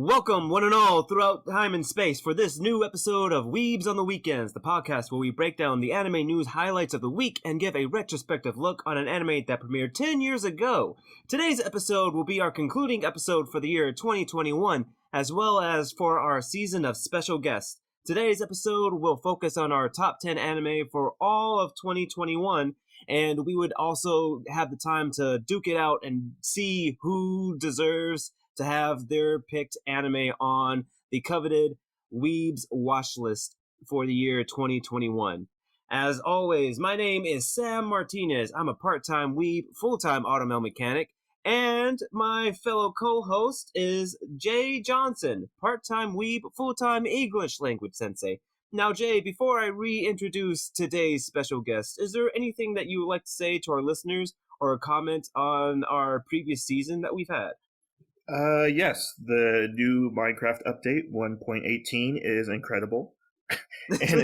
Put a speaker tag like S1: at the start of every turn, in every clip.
S1: Welcome, one and all, throughout time and space, for this new episode of Weebs on the Weekends, the podcast where we break down the anime news highlights of the week and give a retrospective look on an anime that premiered 10 years ago. Today's episode will be our concluding episode for the year 2021, as well as for our season of special guests. Today's episode will focus on our top 10 anime for all of 2021, and we would also have the time to duke it out and see who deserves to have their picked anime on the coveted Weebs watch list for the year 2021. As always, my name is Sam Martinez. I'm a part-time Weeb, full-time automail mechanic, and my fellow co-host is Jay Johnson, part-time Weeb, full-time English language sensei. Now, Jay, before I reintroduce today's special guest, is there anything that you would like to say to our listeners or a comment on our previous season that we've had?
S2: Yes, the new Minecraft update 1.18 is incredible. And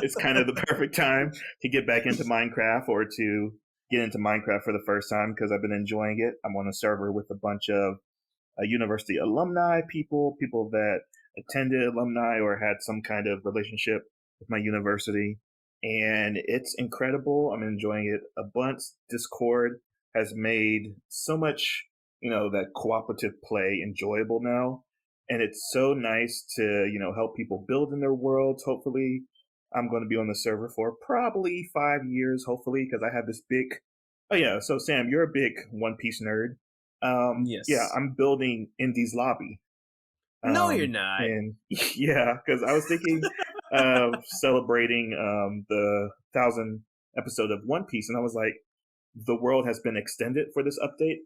S2: it's kind of the perfect time to get back into Minecraft or to get into Minecraft for the first time because I've been enjoying it. I'm on a server with a bunch of university alumni people that attended alumni or had some kind of relationship with my university. And it's incredible. I'm enjoying it a bunch. Discord has made so much that cooperative play enjoyable now. And it's so nice to, help people build in their worlds. Hopefully, I'm going to be on the server for probably 5 years, hopefully, because I have this big... Oh, yeah. So, Sam, you're a big One Piece nerd.
S1: Yes.
S2: Yeah, I'm building Indy's lobby.
S1: No, you're not.
S2: And yeah, because I was thinking of celebrating the 1,000th episode of One Piece, and I was like, the world has been extended for this update.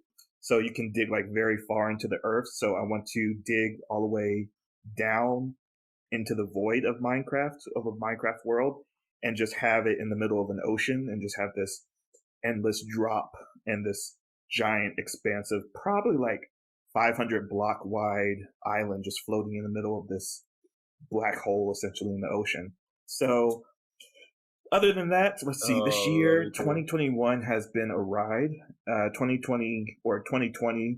S2: So you can dig like very far into the earth. So I want to dig all the way down into the void of a Minecraft world, and just have it in the middle of an ocean and just have this endless drop and this giant expansive, probably like 500 block wide island just floating in the middle of this black hole essentially in the ocean. So other than that, let's see, this year, 2021 has been a ride. 2020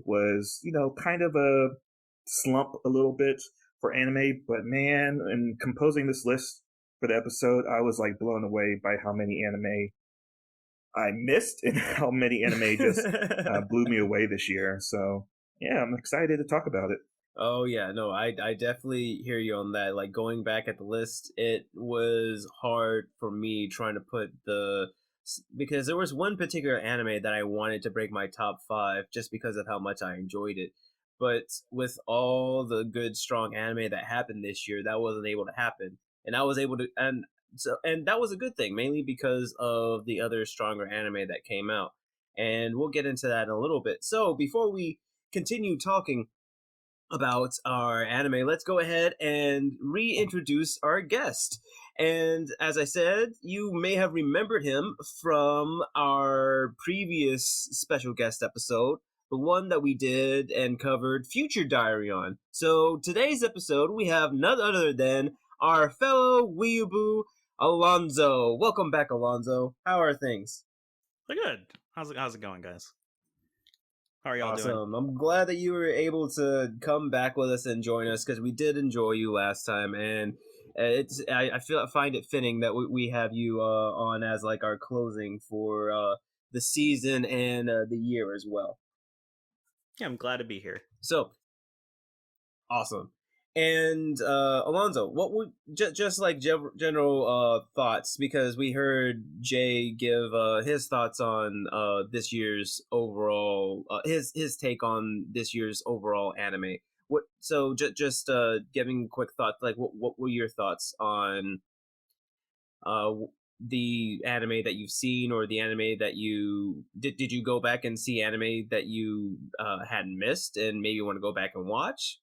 S2: was, kind of a slump a little bit for anime. But man, in composing this list for the episode, I was like blown away by how many anime I missed and how many anime just blew me away this year. So yeah, I'm excited to talk about it.
S1: Oh yeah, no, I definitely hear you on that. Like going back at the list, it was hard for me trying to put because there was one particular anime that I wanted to break my top 5 just because of how much I enjoyed it. But with all the good, strong anime that happened this year, that wasn't able to happen. And I was able to, and that was a good thing, mainly because of the other stronger anime that came out. And we'll get into that in a little bit. So before we continue talking about our anime, let's go ahead and reintroduce our guest. And as I said, you may have remembered him from our previous special guest episode, the one that we did and covered Future Diary on. So today's episode, we have none other than our fellow weeaboo, Alonso. Welcome back, Alonso. How are things?
S3: They're good. How's it going, guys? How are y'all doing?
S1: Awesome. I'm glad that you were able to come back with us and join us because we did enjoy you last time, and I find it fitting that we have you on as like our closing for the season and the year as well.
S3: Yeah, I'm glad to be here.
S1: So awesome. And Alonso, what would just like general thoughts, because we heard Jay give his thoughts on this year's overall his take on this year's overall anime. Just giving quick thoughts, like what were your thoughts on the anime that you've seen, or the anime that you did you go back and see anime that you hadn't missed and maybe want to go back and watch?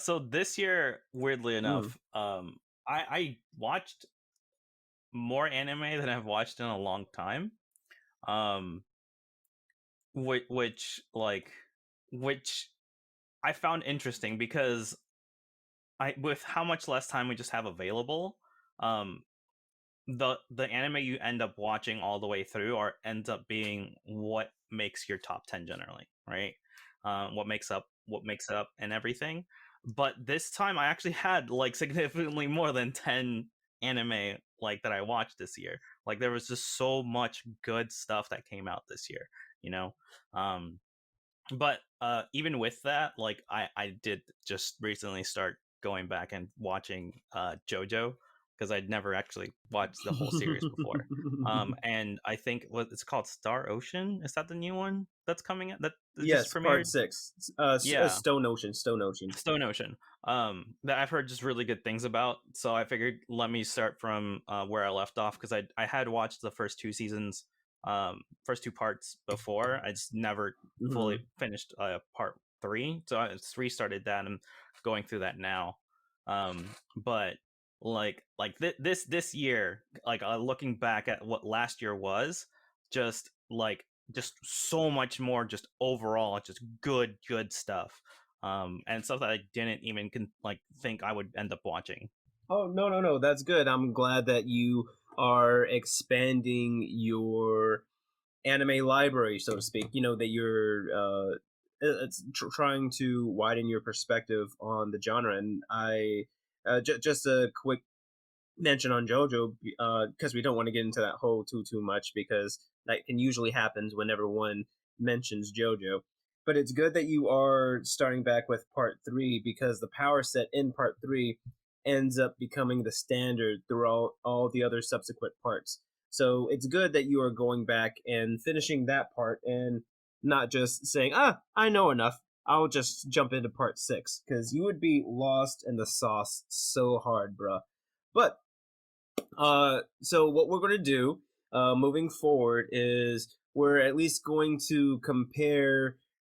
S3: So this year, weirdly enough, I watched more anime than I've watched in a long time. Which I found interesting because with how much less time we just have available, the anime you end up watching all the way through ends up being what makes your top 10 generally, right? What makes it up and everything. But this time I actually had like significantly more than 10 anime like that I watched this year. Like there was just so much good stuff that came out this year, you know. Um but even with that, like I did just recently start going back and watching JoJo, because I'd never actually watched the whole series before. And I think what it's called, Star Ocean, is that the new one that's coming out that just
S1: Yes, part
S3: premiered?
S1: 6.
S3: Yeah,
S1: Stone Ocean. Stone Ocean.
S3: Stone Ocean. That I've heard just really good things about. So I figured let me start from where I left off, because I had watched the first two seasons, first two parts before. I just never fully
S1: Mhm.
S3: finished part three. So I just restarted that and going through that now. But this year, like looking back at what last year was, just like just so much more, just overall, just good stuff, and stuff that I didn't even think I would end up watching.
S1: Oh, no, no, no. That's good. I'm glad that you are expanding your anime library, so to speak. You know, that you're it's trying to widen your perspective on the genre. And just a quick mention on JoJo, because we don't want to get into that whole too much, because that can usually happens whenever one mentions JoJo. But it's good that you are starting back with part 3, because the power set in part 3 ends up becoming the standard throughout all the other subsequent parts. So it's good that you are going back and finishing that part, and not just saying, I know enough, I'll just jump into part 6, because you would be lost in the sauce so hard, bruh. But so what we're going to do moving forward is we're at least going to compare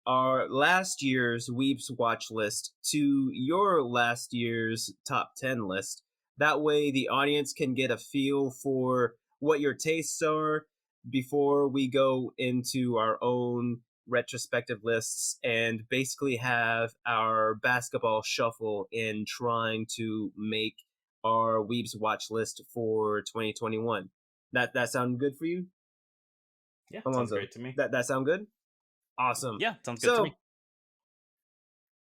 S1: our last year's Weeps watch list to your last year's top 10 list. That way the audience can get a feel for what your tastes are before we go into our own retrospective lists, and basically have our basketball shuffle in trying to make our Weebs watch list for 2021. That sound good for you,
S3: Yeah, sounds
S1: Alonso?
S3: great to me.
S1: That sound good? Awesome.
S3: Yeah, sounds good to me.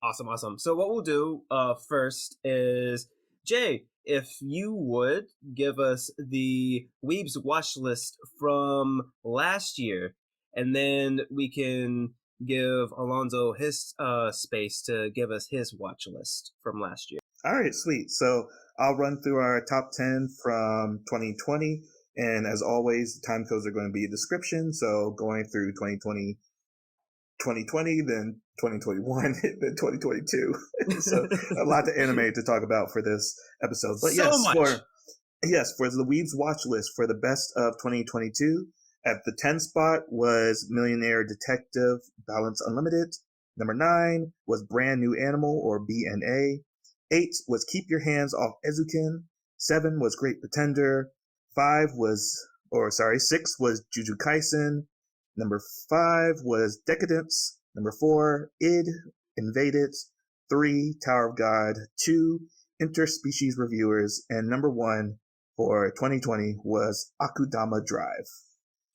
S1: So awesome. So what we'll do first is, Jay, if you would give us the Weebs watch list from last year, and then we can give Alonso his space to give us his watch list from last year.
S2: All right, sweet. So I'll run through our top 10 from 2020. And as always, the time codes are going to be a description. So going through 2020, 2020, then 2021, then 2022. So a lot of anime to talk about for this episode. But
S1: So much.
S2: for the Weebs watch list for the best of 2022, at the 10 spot was Millionaire Detective Balance Unlimited. Number 9 was Brand New Animal, or BNA. 8 was Keep Your Hands Off Ezukin. 7 was Great Pretender. 6 was Jujutsu Kaisen. Number 5 was Decadence. Number 4, Id, Invaded. 3, Tower of God. 2, Interspecies Reviewers. And number 1 for 2020 was Akudama Drive.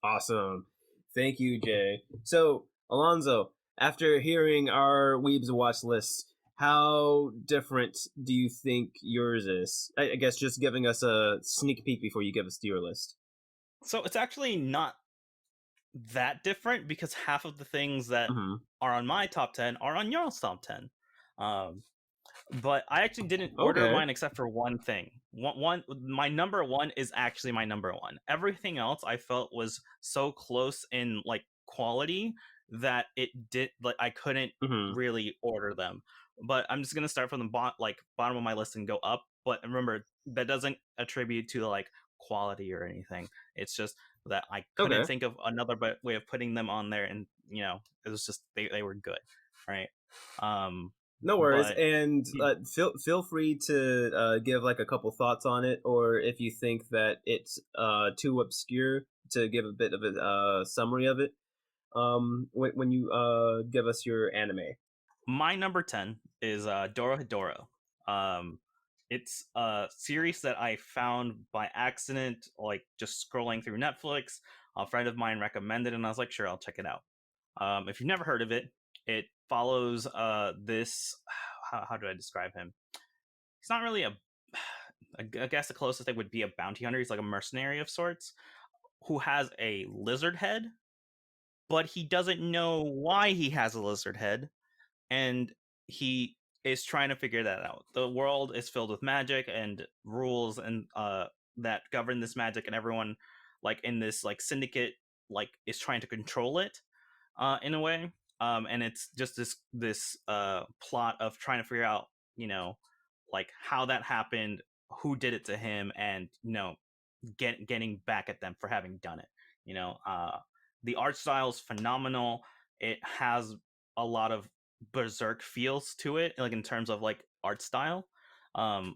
S1: Awesome. Thank you, Jay. So, Alonso, after hearing our Weebs watch list, how different do you think yours is? I guess just giving us a sneak peek before you give us your list.
S3: So it's actually not that different, because half of the things that
S1: Mm-hmm.
S3: are on my top 10 are on your top 10. But I actually didn't order
S1: Okay.
S3: mine except for one thing. My number one is actually my number one. Everything else I felt was so close in like quality that I couldn't
S1: Mm-hmm.
S3: really order them. But I'm just gonna start from the bottom of my list and go up. But remember, that doesn't attribute to like quality or anything. It's just that I couldn't
S1: Okay.
S3: think of another way of putting them on there, and it was just they were good, right?
S1: No worries,
S3: But
S1: and feel free to give like a couple thoughts on it, or if you think that it's too obscure, to give a bit of a summary of it. When you give us your anime.
S3: my number 10 is Dorohedoro. It's a series that I found by accident, like just scrolling through Netflix. A friend of mine recommended it, and I was like, sure, I'll check it out. If you've never heard of it, it follows this. how do I describe him? He's not really I guess the closest thing would be a bounty hunter. He's like a mercenary of sorts who has a lizard head, but he doesn't know why he has a lizard head, and he is trying to figure that out. The world is filled with magic and rules and that govern this magic, and everyone like in this like syndicate like is trying to control it in a way. And it's just this plot of trying to figure out, you know, like how that happened, who did it to him, and you know, getting back at them for having done it. You know, the art style is phenomenal. It has a lot of berserk feels to it, like in terms of like art style,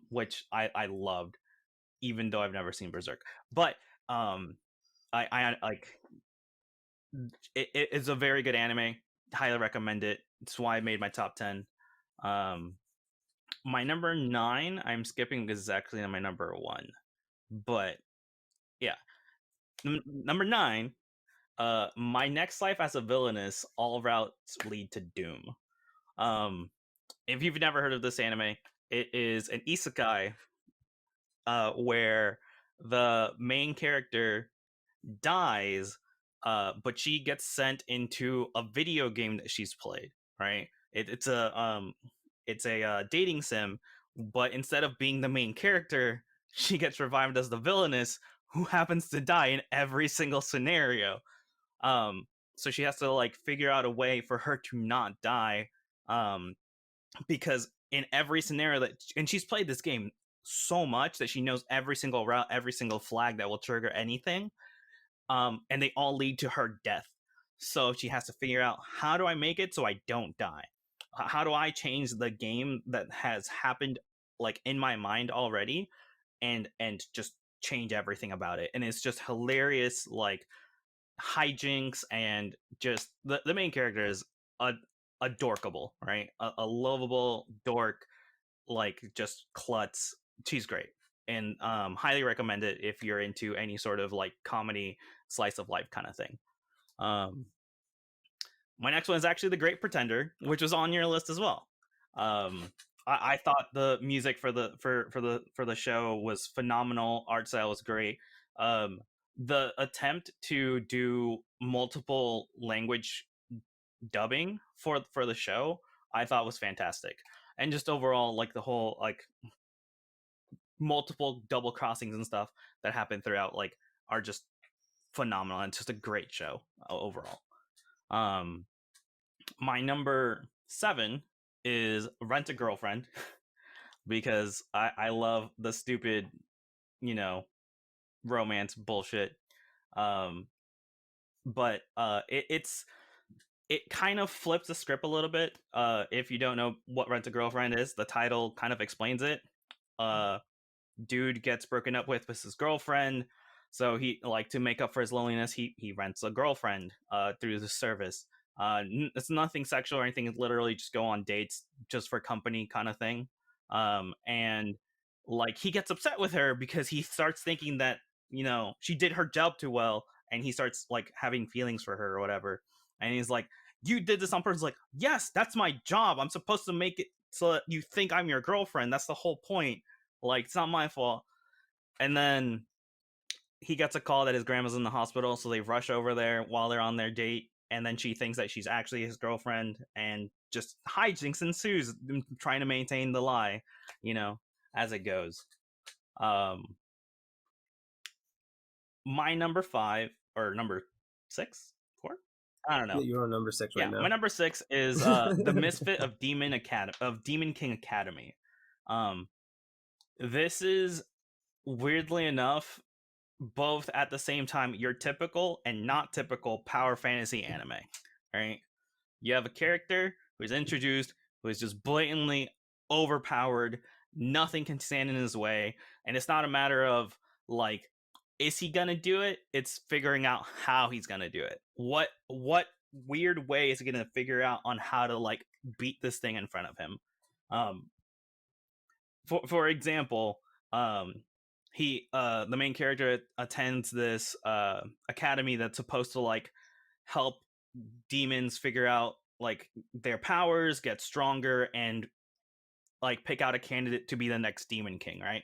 S3: which I loved, even though I've never seen Berserk. But I like it's a very good anime. Highly recommend it. It's why I made my top 10. My number 9, I'm skipping because it's actually on my number 1. But yeah, number 9. My next life as a villainess, all routes lead to doom. If you've never heard of this anime, it is an isekai where the main character dies, but she gets sent into a video game that she's played. Right? It's a dating sim, but instead of being the main character, she gets revived as the villainess who happens to die in every single scenario. So she has to like figure out a way for her to not die, because in every scenario and she's played this game so much that she knows every single route, every single flag that will trigger anything, and they all lead to her death. So she has to figure out, how do I make it so I don't die? How do I change the game that has happened like in my mind already, and just change everything about it? And it's just hilarious, like hijinks, and just the main character is a dorkable, right? A lovable dork, like just klutz. She's great, and highly recommend it if you're into any sort of like comedy slice of life kind of thing. My next one is actually The Great Pretender, which was on your list as well. I thought the music for the show was phenomenal. Art style was great. The attempt to do multiple language dubbing for the show, I thought was fantastic. And just overall, like the whole like multiple double crossings and stuff that happen throughout, like, are just phenomenal, and it's just a great show overall. My number 7 is Rent a Girlfriend, because I love the stupid, you know, romance bullshit. But it kind of flips the script a little bit. If you don't know what Rent a Girlfriend is, the title kind of explains it. Dude gets broken up with his girlfriend, so he, like, to make up for his loneliness, he rents a girlfriend through the service. It's nothing sexual or anything. It's literally just go on dates just for company kind of thing. And like, he gets upset with her because he starts thinking that, you know, she did her job too well, and he starts like having feelings for her or whatever. And he's like, you did this on purpose. Like, yes, that's my job. I'm supposed to make it so that you think I'm your girlfriend. That's the whole point. Like, it's not my fault. And then he gets a call that his grandma's in the hospital, so they rush over there while they're on their date, and then she thinks that she's actually his girlfriend, and just hijinks ensues, trying to maintain the lie, you know, as it goes. My number 5, or number 6, 4? I don't know.
S1: You're on number 6 right now.
S3: My number 6 is The Misfit of Demon King Academy. This is, weirdly enough, both at the same time your typical and not typical power fantasy anime, right? You have a character who's introduced, who is just blatantly overpowered, nothing can stand in his way, and it's not a matter of like, is he gonna do it? It's figuring out how he's gonna do it. What weird way is he gonna figure out on how to like beat this thing in front of him? For example, the main character attends this academy that's supposed to like help demons figure out like their powers, get stronger, and like pick out a candidate to be the next Demon King, right?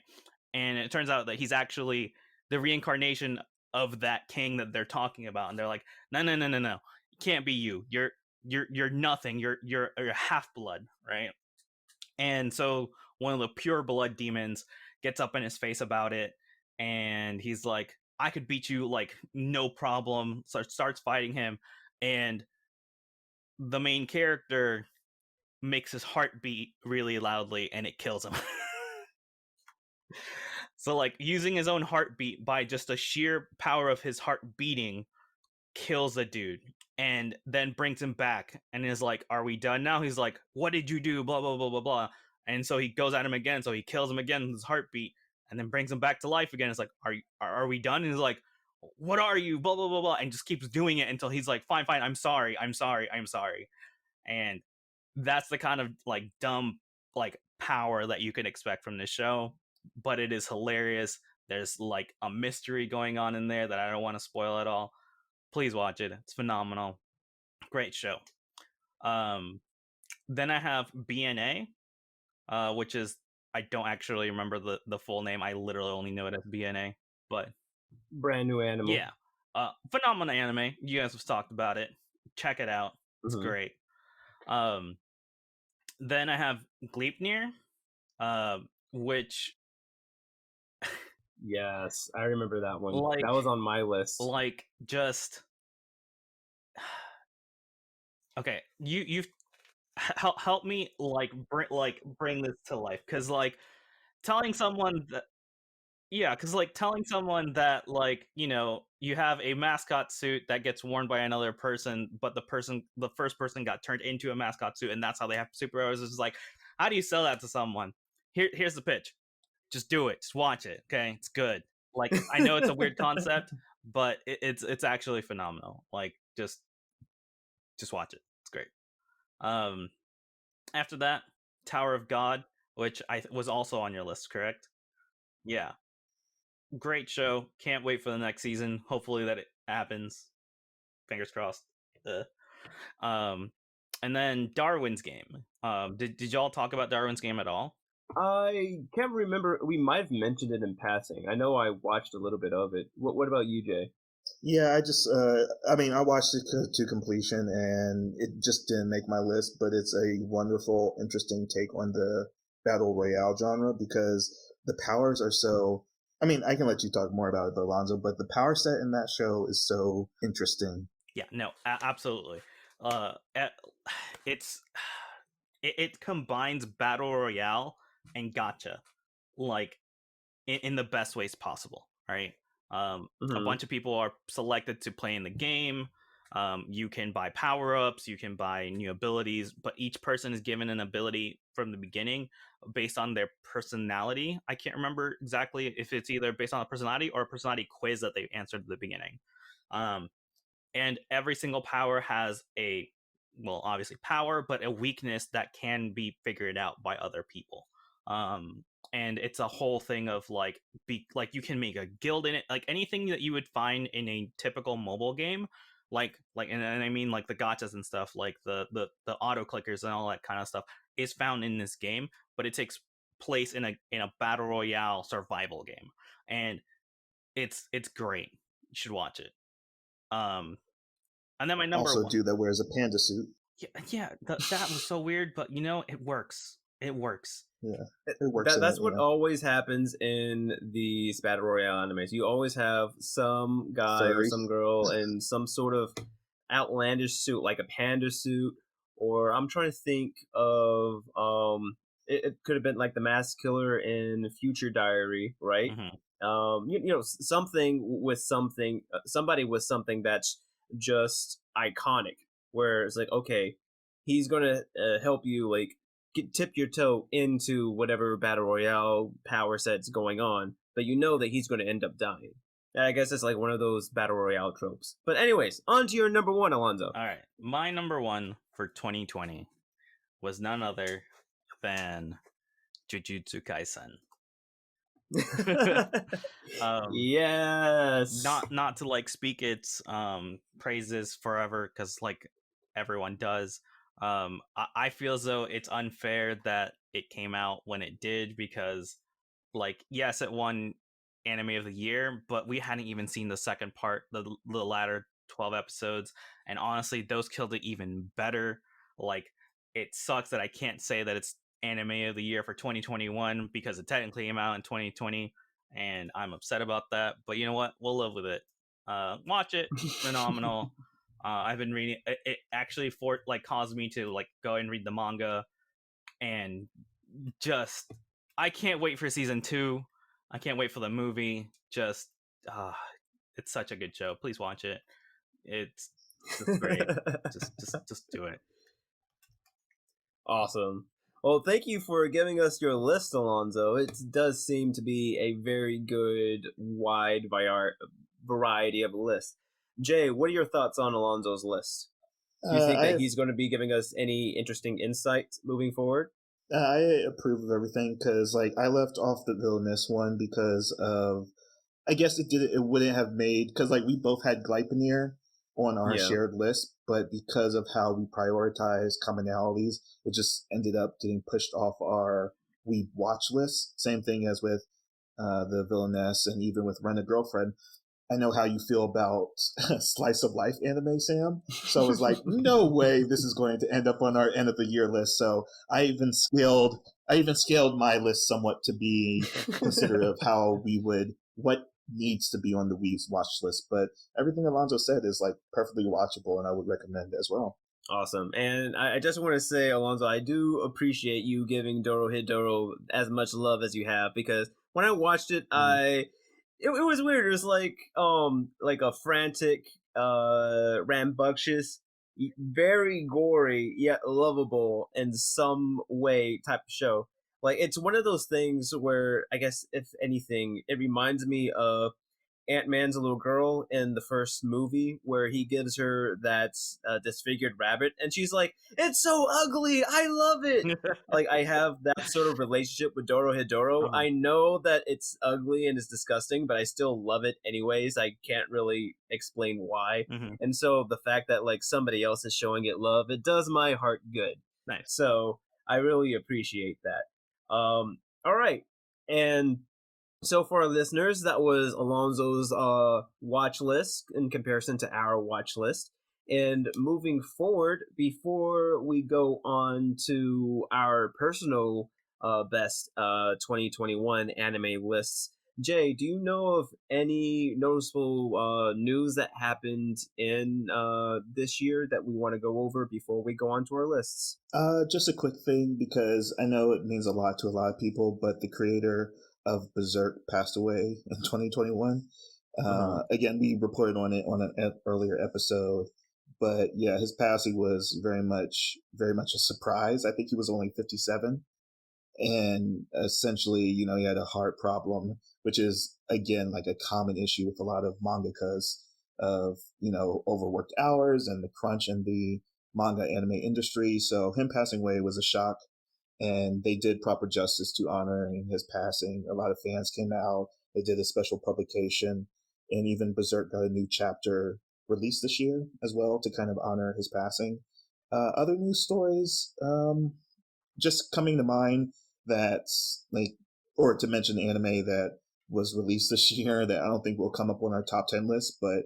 S3: And it turns out that he's actually the reincarnation of that king that they're talking about, and they're like, no, it can't be you. You're nothing. You're a half blood, right? And so one of the pure blood demons gets up in his face about it, and he's like, I could beat you like no problem. So starts fighting him, and the main character makes his heart beat really loudly, and it kills him. So like using his own heartbeat by just the sheer power of his heart beating kills a dude, and then brings him back and is like, are we done now? He's like, what did you do? Blah blah blah blah blah. And so he goes at him again, so he kills him again with his heartbeat, and then brings him back to life again. It's like, are we done? And he's like, what are you? Blah blah blah blah, and just keeps doing it until he's like, fine, I'm sorry. And that's the kind of like dumb like power that you can expect from this show, but it is hilarious. There's like a mystery going on in there that I don't want to spoil at all. Please watch it. It's phenomenal. Great show. Then I have BNA, which is, I don't actually remember the full name. I literally only know it as BNA, but
S1: Brand new anime.
S3: yeah. Phenomenal anime. You guys have talked about it. Check it out. It's great. Then I have Gleipnir, which
S1: yes, I remember that one.
S3: Like,
S1: that was on my list.
S3: Like, just okay. You've help me like bring this to life, because like telling someone that telling someone that like, you know, you have a mascot suit that gets worn by another person, but the first person got turned into a mascot suit, and that's how they have superpowers. It's like, how do you sell that to someone? Here's the pitch. Just do it. Just watch it. Okay, it's good. Like, I know it's a weird concept, but it's actually phenomenal. Like, just watch it. It's great. After that, Tower of God, which was also on your list, correct? Yeah. Great show. Can't wait for the next season. Hopefully that it happens. Fingers crossed. And then Darwin's Game. Did y'all talk about Darwin's Game at all?
S1: I can't remember. We might have mentioned it in passing. I know I watched a little bit of it. What about you, Jay?
S2: Yeah, I just, I watched it to completion, and it just didn't make my list, but it's a wonderful, interesting take on the battle royale genre, because the powers are so, I can let you talk more about it, Alonso, but the power set in that show is so interesting.
S3: Yeah, no, absolutely. It combines battle royale and gacha, like, in the best ways possible, right? A bunch of people are selected to play in the game. You can buy power-ups, you can buy new abilities, but each person is given an ability from the beginning based on their personality. I can't remember exactly if it's either based on a personality or a personality quiz that they answered at the beginning. And every single power has obviously power, but a weakness that can be figured out by other people. And it's a whole thing of like you can make a guild in it, like anything that you would find in a typical mobile game, and I mean like the gachas and stuff, like the auto clickers and all that kind of stuff is found in this game, but it takes place in a battle royale survival game, and it's great. You should watch it. And then my number
S2: also
S3: one,
S2: dude that wears a panda suit.
S3: Yeah, that was so weird, but you know, it works. It works.
S2: Yeah, it works.
S1: That's what always happens in these battle royale animes. You always have some guy or some girl in some sort of outlandish suit, like a panda suit, or I'm trying to think of it could have been like the mask killer in Future Diary, right? Something with something, somebody with something that's just iconic, where it's like, okay, he's gonna help you like tip your toe into whatever battle royale power set's going on, but you know that he's going to end up dying. I guess it's like one of those battle royale tropes. But anyways, on to your number one, Alonso.
S3: All right, my number one for 2020 was none other than Jujutsu Kaisen.
S1: Yes.
S3: Not to like speak its praises forever, because like everyone does. I feel as though it's unfair that it came out when it did because, like, yes, it won Anime of the Year, but we hadn't even seen the second part, the latter 12 episodes, and honestly, those killed it even better. Like, it sucks that I can't say that it's Anime of the Year for 2021 because it technically came out in 2020, and I'm upset about that. But you know what? We'll live with it. Watch it. Phenomenal. I've been reading it actually caused me to like go and read the manga, and just I can't wait for season 2. I can't wait for the movie. Just it's such a good show. Please watch it. It's great. just do it.
S1: Awesome. Well, thank you for giving us your list, Alonso. It does seem to be a very good, wide variety of list. Jay, what are your thoughts on Alonso's list? Do you think that he's going to be giving us any interesting insight moving forward?
S2: I approve of everything because, like, I left off the villainous one because of, I guess it wouldn't have made, because, like, we both had Glypnir on our shared list, but because of how we prioritize commonalities, it just ended up getting pushed off our we watch list. Same thing as with the villainess, and even with Rent a Girlfriend. I know how you feel about slice of life anime, Sam. So I was like, no way this is going to end up on our end of the year list. So I even scaled my list somewhat to be considerate of how what needs to be on the Weebs watch list. But everything Alonso said is like perfectly watchable, and I would recommend it as well.
S1: Awesome. And I just want to say, Alonso, I do appreciate you giving Dorohedoro as much love as you have, because when I watched it, it was weird. It was like a frantic, rambunctious, very gory yet lovable in some way type of show. Like, it's one of those things where I guess if anything, it reminds me of Ant-Man's little girl in the first movie, where he gives her that disfigured rabbit, and she's like, "It's so ugly, I love it." Like, I have that sort of relationship with Dorohedoro. I know that it's ugly and it's disgusting, but I still love it anyways. I can't really explain why. And so the fact that like somebody else is showing it love, it does my heart good.
S3: Nice.
S1: So I really appreciate that. All right, and so for our listeners, that was Alonso's watch list in comparison to our watch list. And moving forward, before we go on to our personal best 2021 anime lists, Jay, do you know of any noticeable news that happened in this year that we want to go over before we go on to our lists?
S2: Just a quick thing, because I know it means a lot to a lot of people, but the creator of Berserk passed away in 2021. Again, we reported on it on an earlier episode, but yeah, his passing was very much a surprise. I think he was only 57, and essentially, he had a heart problem, which is again like a common issue with a lot of mangakas of overworked hours and the crunch in the manga anime industry. So him passing away was a shock, and they did proper justice to honoring his passing. A lot of fans came out. They did a special publication, and even Berserk got a new chapter released this year as well to kind of honor his passing. Other news stories, just coming to mind or to mention anime that was released this year that I don't think will come up on our top 10 list, but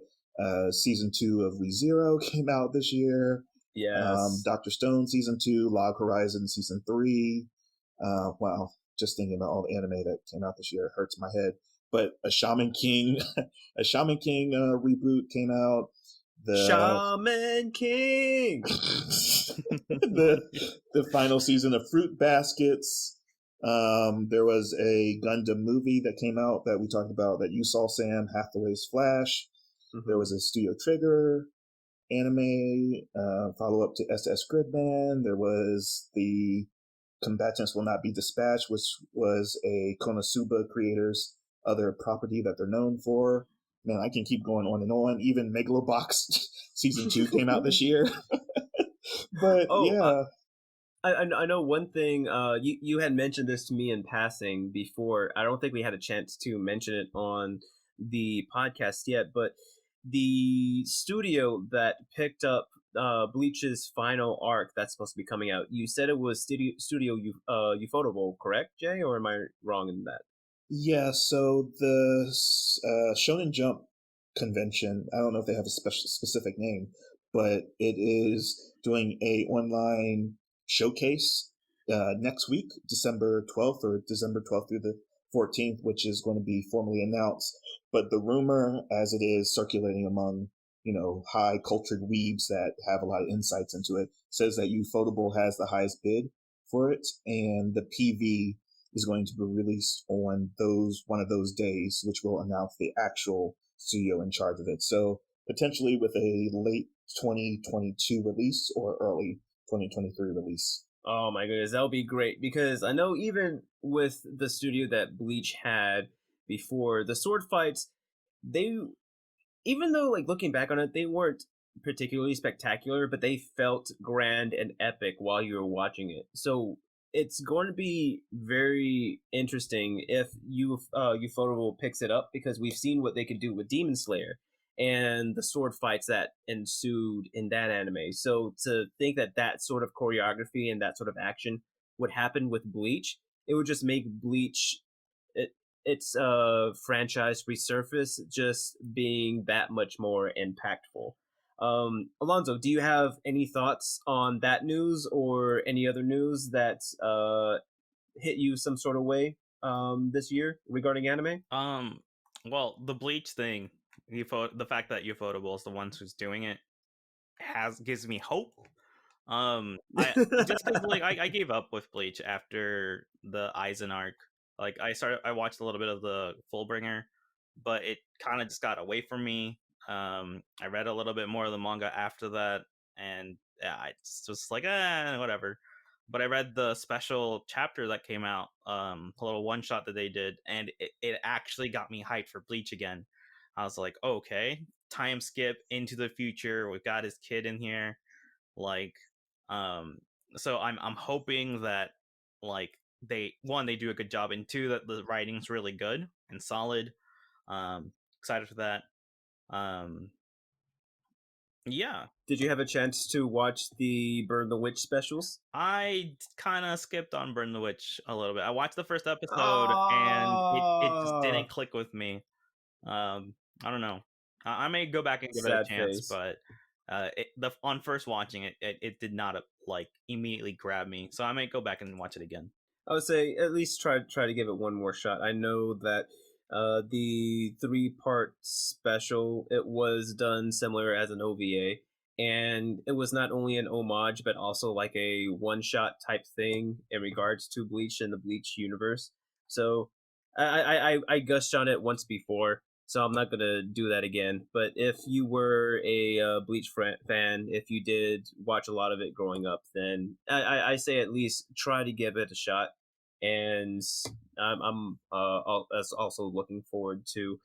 S2: season 2 of ReZero came out this year.
S1: Yes.
S2: Dr. Stone season 2, Log Horizon season 3. Wow, just thinking about all the anime that came out this year hurts my head. But a Shaman King reboot came out. The
S1: Shaman King.
S2: the final season of Fruit Baskets. There was a Gundam movie that came out that we talked about that you saw, Sam, Hathaway's Flash. There was a Studio Trigger anime follow-up to SS Gridman. There was the Combatants Will Not Be Dispatched, which was a Konosuba creator's other property that they're known for. Man, I can keep going on and on. Even Megalobox season 2 came out this year. But yeah.
S1: I know one thing. You had mentioned this to me in passing before. I don't think we had a chance to mention it on the podcast yet, but the studio that picked up Bleach's final arc that's supposed to be coming out. You said it was Studio Ufotable, correct, Jay? Or am I wrong in that?
S2: Yeah, so the Shonen Jump convention, I don't know if they have a specific name, but it is doing a online showcase next week, December 12th or December 12th through the 14th, which is going to be formally announced. But the rumor, as it is circulating among high cultured weebs that have a lot of insights into it, says that Ufotable has the highest bid for it, and the PV is going to be released on one of those days, which will announce the actual studio in charge of it. So potentially with a late 2022 release or early 2023 release.
S1: Oh my goodness, that would be great, because I know even with the studio that Bleach had before, the sword fights, they, even though like looking back on it, they weren't particularly spectacular, but they felt grand and epic while you were watching it. So it's going to be very interesting if Ufotable picks it up, because we've seen what they could do with Demon Slayer and the sword fights that ensued in that anime. So to think that that sort of choreography and that sort of action would happen with Bleach, it would just make Bleach its franchise resurface just being that much more impactful. Alonso, do you have any thoughts on that news or any other news that hit you some sort of way this year regarding anime?
S3: Well, the Bleach thing, the fact that Ufotable is the ones who's doing it gives me hope. I just because like I gave up with Bleach after the Aizen arc. Like I watched a little bit of the Fullbringer, but it kind of just got away from me. I read a little bit more of the manga after that, and yeah, it's just like whatever. But I read the special chapter that came out, a little one shot that they did, and it actually got me hyped for Bleach again. I was like, okay, time skip into the future. We've got his kid in here, like, so I'm hoping that like they do a good job, and two, that the writing's really good and solid. Excited for that. Yeah.
S1: Did you have a chance to watch the Burn the Witch specials?
S3: I kind of skipped on Burn the Witch a little bit. I watched the first episode and it just
S1: Ah,
S3: didn't click with me. I don't know. I may go back and give it a
S1: sad
S3: chance,
S1: face.
S3: but on first watching it did not like immediately grab me. So I might go back and watch it again.
S1: I would say at least try to give it one more shot. I know that the 3-part special, it was done similar as an OVA, and it was not only an homage but also like a one-shot type thing in regards to Bleach and the Bleach universe. So I gushed on it once before, so I'm not gonna do that again. But if you were a Bleach fan, if you did watch a lot of it growing up, then I say at least try to give it a shot. And I'm also looking forward to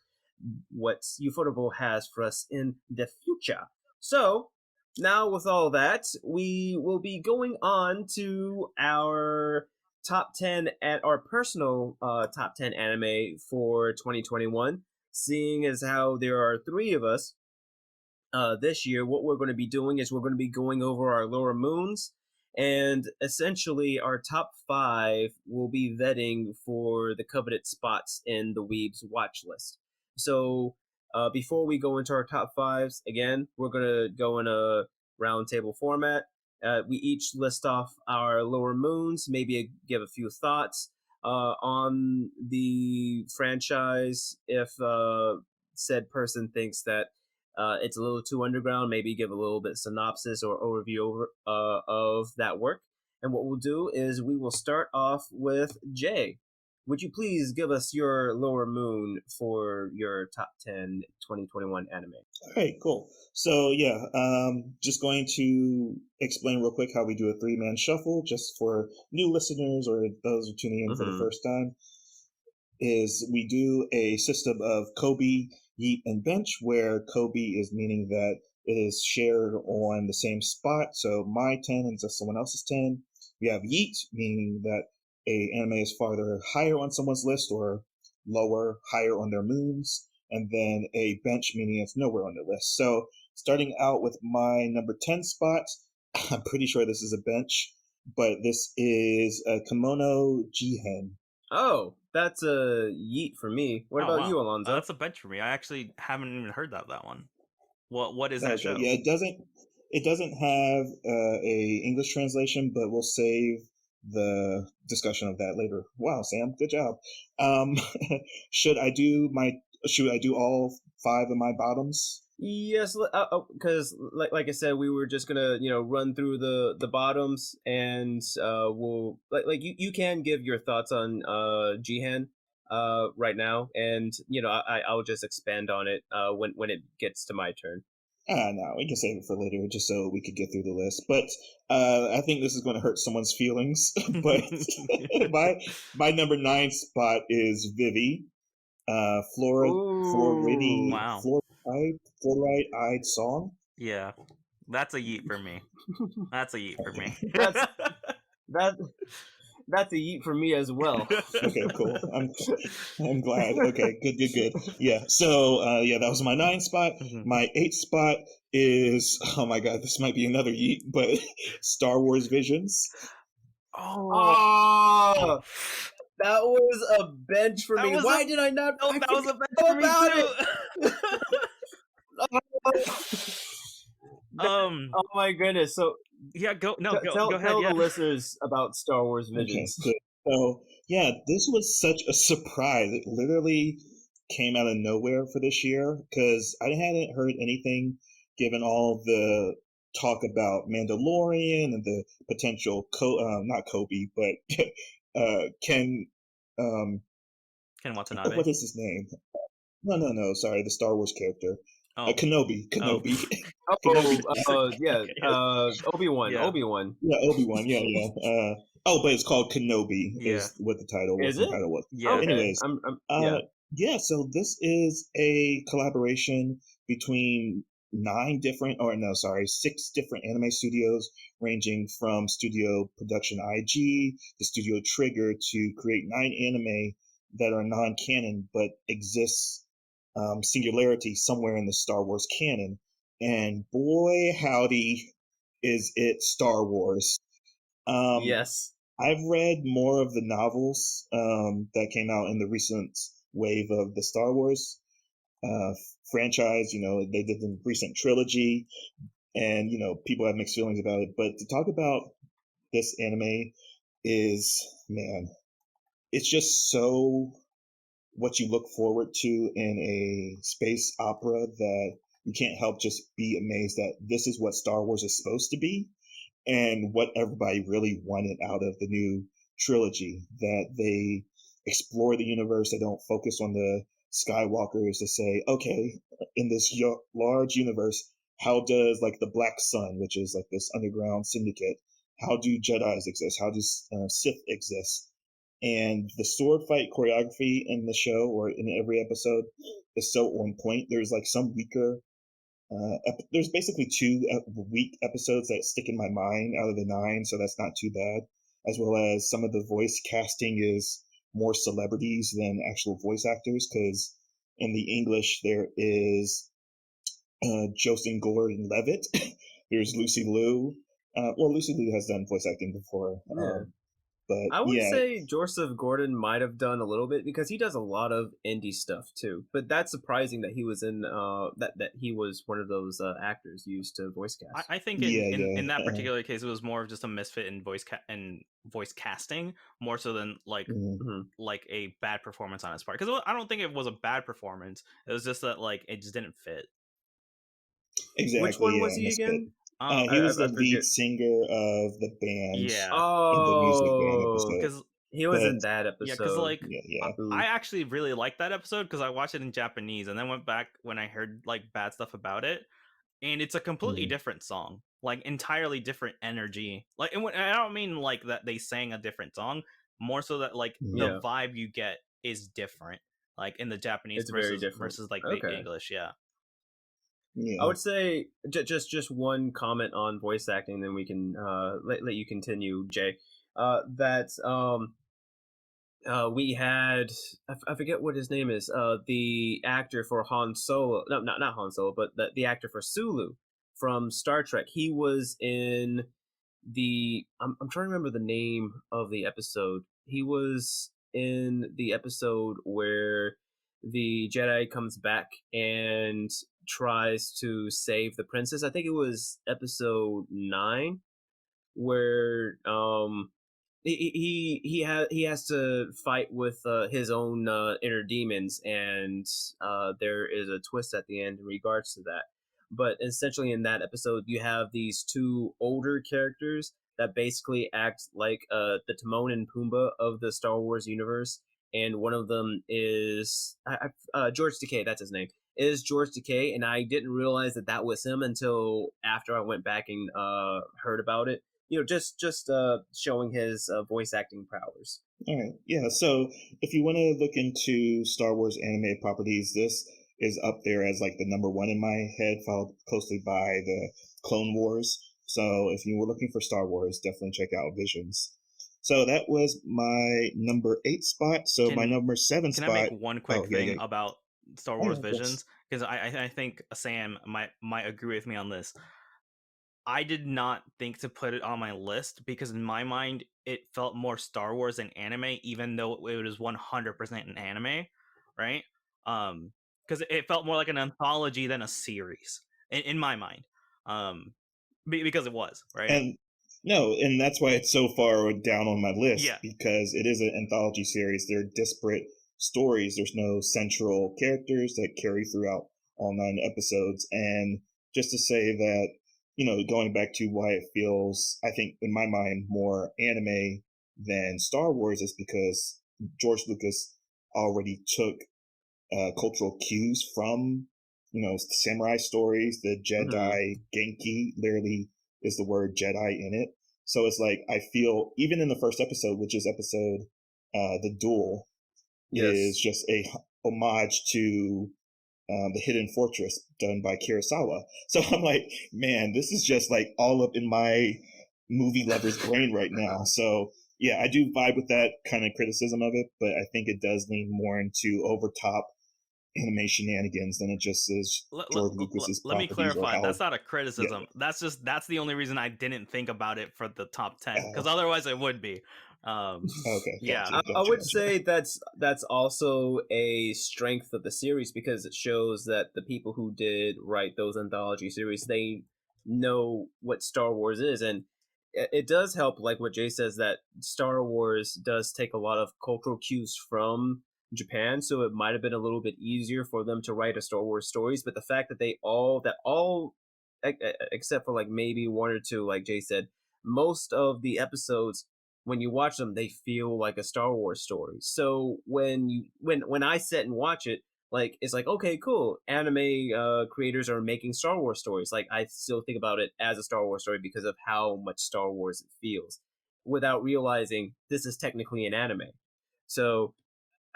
S1: what Ufotable has for us in the future. So now, with all that, we will be going on to our top 10 at our personal top 10 anime for 2021. Seeing as how there are 3 of us this year, what we're going to be doing is we're going to be going over our lower moons, and essentially our top 5 will be vetting for the coveted spots in the Weebs watch list. So before we go into our top 5s, again, we're going to go in a roundtable format. We each list off our lower moons, maybe give a few thoughts on the franchise. If said person thinks that it's a little too underground, maybe give a little bit synopsis or overview of that work. And what we'll do is we will start off with Jay. Would you please give us your lower moon for your top 10 2021 anime?
S2: All right, cool. So yeah, just going to explain real quick how we do a 3-man shuffle, just for new listeners or those who are tuning in for the first time. Is we do a system of Kobe, Yeet, and Bench, where Kobe is meaning that it is shared on the same spot. So my 10 is someone else's 10. We have Yeet, meaning that a anime is farther higher on someone's list or lower, higher on their moons. And then a bench, meaning it's nowhere on the list. So starting out with my number 10 spot. I'm pretty sure this is a bench, but this is a Kimono Jihen.
S1: Oh, that's a yeet for me. What about you, Alonso?
S3: That's a bench for me. I actually haven't even heard that one. What is that show?
S2: Yeah, it doesn't have a English translation, but we'll save the discussion of that later. Wow, Sam, good job. Should I do all 5 of my bottoms?
S1: Yes, because like I said, we were just gonna run through the bottoms, and we'll like you can give your thoughts on Jihan right now, and I'll just expand on it when it gets to my turn.
S2: No, we can save it for later, just so we could get through the list. But I think this is going to hurt someone's feelings. But my number 9 spot is Vivi, fluoride-eyed song.
S3: Yeah, that's a yeet for me. That's a yeet for me.
S1: That's a yeet for me as well.
S2: Okay, cool. I'm glad. Okay, good. Yeah. So that was my 9 spot. My 8 spot is, oh my god, this might be another yeet, but Star Wars Visions.
S1: Oh, that was a bench for me. Why did I not?
S3: Oh, that was a bench for me
S1: too. Oh my goodness! So
S3: yeah, go ahead.
S1: Tell the listeners about Star Wars Visions.
S2: Okay, good. So yeah, this was such a surprise. It literally came out of nowhere for this year because I hadn't heard anything, given all the talk about Mandalorian and the potential not Kobe, but Ken
S3: Watanabe.
S2: What is his name? No, sorry, the Star Wars character. Kenobi.
S1: Obi-Wan.
S2: Yeah, Obi-Wan. Yeah. But it's called Kenobi. Is what the title was.
S1: Is it?
S2: Title was.
S1: Yeah. Okay.
S2: Anyways, so this is a collaboration between 6 different anime studios, ranging from Studio Production IG to Studio Trigger, to create 9 anime that are non-canon but exists singularity somewhere in the Star Wars canon. And boy howdy is it Star Wars.
S1: Yes,
S2: I've read more of the novels that came out in the recent wave of the Star Wars franchise. They did the recent trilogy, and people have mixed feelings about it, but to talk about this anime is, man, it's just so what you look forward to in a space opera that you can't help just be amazed that this is what Star Wars is supposed to be, and what everybody really wanted out of the new trilogy, that they explore the universe. They don't focus on the Skywalkers to say, okay, in this large universe, how does like the Black Sun, which is like this underground syndicate, how do Jedis exist? How does Sith exist? And the sword fight choreography in the show, or in every episode, is so on point. There's like some weaker there's basically 2 weak episodes that stick in my mind out of the 9, so that's not too bad. As well as some of the voice casting is more celebrities than actual voice actors, because in the English there is Joseph Gordon-Levitt. There's Lucy Liu. Lucy Liu has done voice acting before.
S1: Yeah. But I would say Joseph Gordon might have done a little bit, because he does a lot of indie stuff too. But that's surprising that he was in that he was one of those actors used to voice cast.
S3: I think in that particular case, it was more of just a misfit in voice casting, more so than like a bad performance on his part. Because I don't think it was a bad performance. It was just that like it just didn't fit.
S2: Exactly.
S1: Which one was he again?
S2: He was the lead singer of the band.
S3: Yeah.
S2: In the music band episode.
S3: Because
S1: he was in that episode.
S3: Yeah, because I actually really liked that episode, because I watched it in Japanese and then went back when I heard like bad stuff about it, and it's a completely different song, like entirely different energy. Like, and I don't mean like that they sang a different song, more so that like the vibe you get is different. Like in the Japanese versus like the English. Yeah.
S1: I would say just one comment on voice acting, then we can let you continue, Jay. we had I forget what his name is. The actor for Han Solo. No, not Han Solo, but the actor for Sulu from Star Trek. He was in the. I'm trying to remember the name of the episode. He was in the episode where the Jedi comes back and tries to save the princess. I think it was episode 9 where he has to fight with his own inner demons, and there is a twist at the end in regards to that. But essentially, in that episode, you have these two older characters that basically act like the Timon and Pumbaa of the Star Wars universe, and one of them is George Takei. That's his name. Is George Takei, and I didn't realize that that was him until after I went back and heard about it. Just showing his voice acting powers.
S2: All right. Yeah. So if you want to look into Star Wars animated properties, this is up there as like the number one in my head, followed closely by the Clone Wars. So if you were looking for Star Wars, definitely check out Visions. So that was my number 8 spot. So my number 7 spot.
S3: Can I make one quick thing about Star Wars Visions? Because I think Sam might agree with me on this. I did not think to put it on my list because in my mind it felt more Star Wars than anime, even though it was 100% an anime, right? Because it felt more like an anthology than a series in my mind, because it was, right?
S2: And that's why it's so far down on my list,
S3: yeah,
S2: because it is an anthology series. They're disparate stories. There's no central characters that carry throughout all 9 episodes. And just to say that, going back to why it feels, I think in my mind, more anime than Star Wars is because George Lucas already took cultural cues from, samurai stories, the Jedi Genki literally is the word Jedi in it. So it's like, I feel, even in the first episode, which is episode The Duel, is just a homage to The Hidden Fortress done by Kurosawa. So I'm like, man, this is just like all up in my movie lover's brain right now. So yeah, I do vibe with that kind of criticism of it, but I think it does lean more into over top anime shenanigans than it just is George Lucas's.
S3: Let me clarify. That's not a criticism. Yeah. That's the only reason I didn't think about it for the top 10, because otherwise it would be.
S2: Okay.
S3: Yeah.
S2: Gotcha.
S1: I would say that's also a strength of the series, because it shows that the people who did write those anthology series, they know what Star Wars is, and it does help, like what Jay says, that Star Wars does take a lot of cultural cues from Japan, so it might have been a little bit easier for them to write a Star Wars stories. But the fact that all except for like maybe 1 or 2, like Jay said, most of the episodes, when you watch them, they feel like a Star Wars story. So when I sit and watch it, like, it's like, okay, cool, anime creators are making Star Wars stories. Like, I still think about it as a Star Wars story because of how much Star Wars it feels, without realizing this is technically an anime. So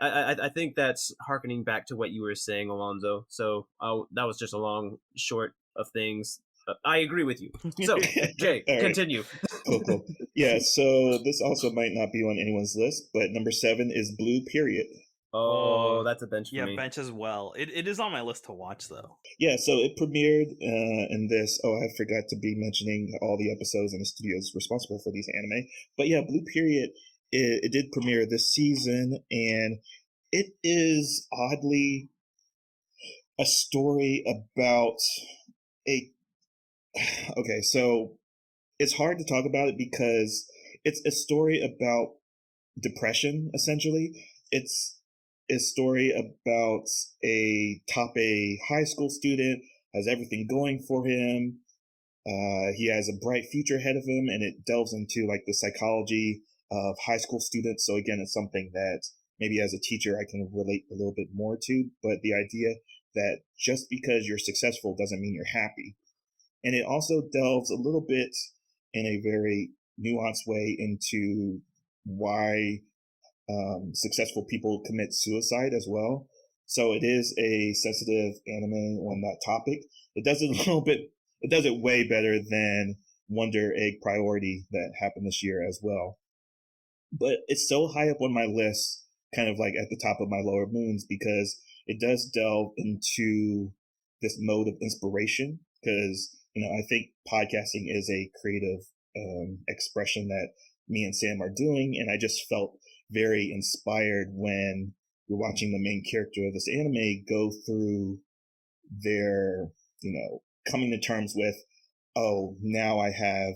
S1: I think that's harkening back to what you were saying, Alonso. So that was just a long short of things. I agree with you. So, Jay, continue.
S2: Cool. Yeah, so this also might not be on anyone's list, but number 7 is Blue Period.
S1: Oh, that's a bench for me.
S3: Yeah, bench as well. It is on my list to watch, though.
S2: Yeah, so it premiered in this. Oh, I forgot to be mentioning all the episodes and the studios responsible for these anime. But yeah, Blue Period, it did premiere this season, and it is oddly a story about okay, so it's hard to talk about it because it's a story about depression, essentially. It's a story about a high school student, has everything going for him. He has a bright future ahead of him, and it delves into like the psychology of high school students. So again, it's something that maybe as a teacher I can relate a little bit more to, but the idea that just because you're successful doesn't mean you're happy. And it also delves a little bit in a very nuanced way into why successful people commit suicide as well. So it is a sensitive anime on that topic. It does it way better than Wonder Egg Priority that happened this year as well. But it's so high up on my list kind of like at the top of my lower moons, because it does delve into this mode of inspiration. Because I think podcasting is a creative expression that me and Sam are doing, and I just felt very inspired when we're watching the main character of this anime go through their, coming to terms with, oh, now I have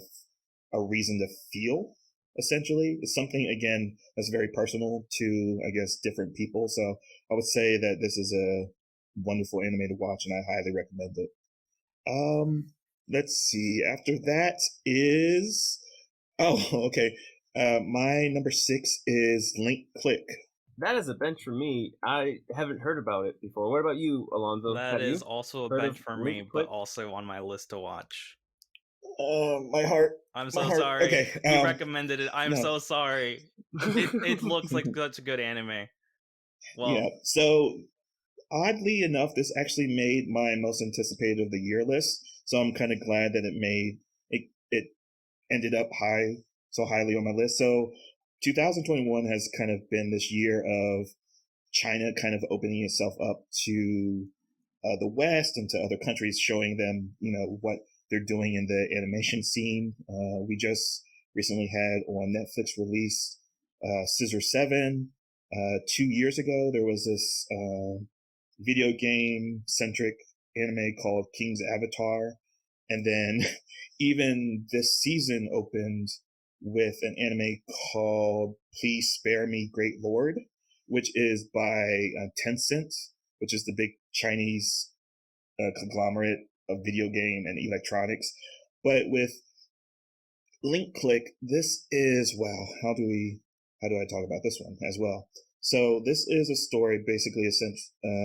S2: a reason to feel. Essentially, it's something, again, that's very personal to, I guess, different people. So I would say that this is a wonderful anime to watch, and I highly recommend it. Let's see. After that is, okay. My number 6 is Link Click.
S1: That is a bench for me. I haven't heard about it before. What about you, Alonso?
S3: That
S1: Have
S3: is
S1: you
S3: also a
S1: heard
S3: bench
S1: of
S3: for
S1: Link
S3: me,
S1: Click?
S3: but also on my list to watch.
S2: My heart.
S3: I'm
S2: My
S3: so
S2: heart.
S3: sorry.
S2: Okay.
S3: You recommended it. I'm
S2: no.
S3: so sorry. It looks like such a good anime. Well,
S2: Yeah. So oddly enough, this actually made my most anticipated of the year list. So I'm kind of glad that it ended up so highly on my list. So 2021 has kind of been this year of China kind of opening itself up to the West and to other countries, showing them, what they're doing in the animation scene. We just recently had on Netflix release Scissor 7. 2 years ago, there was this video game centric anime called King's Avatar. And then even this season opened with an anime called Please Spare Me, Great Lord, which is by Tencent, which is the big Chinese conglomerate of video game and electronics. But with Link Click, this is, wow, how do I talk about this one as well? So this is a story basically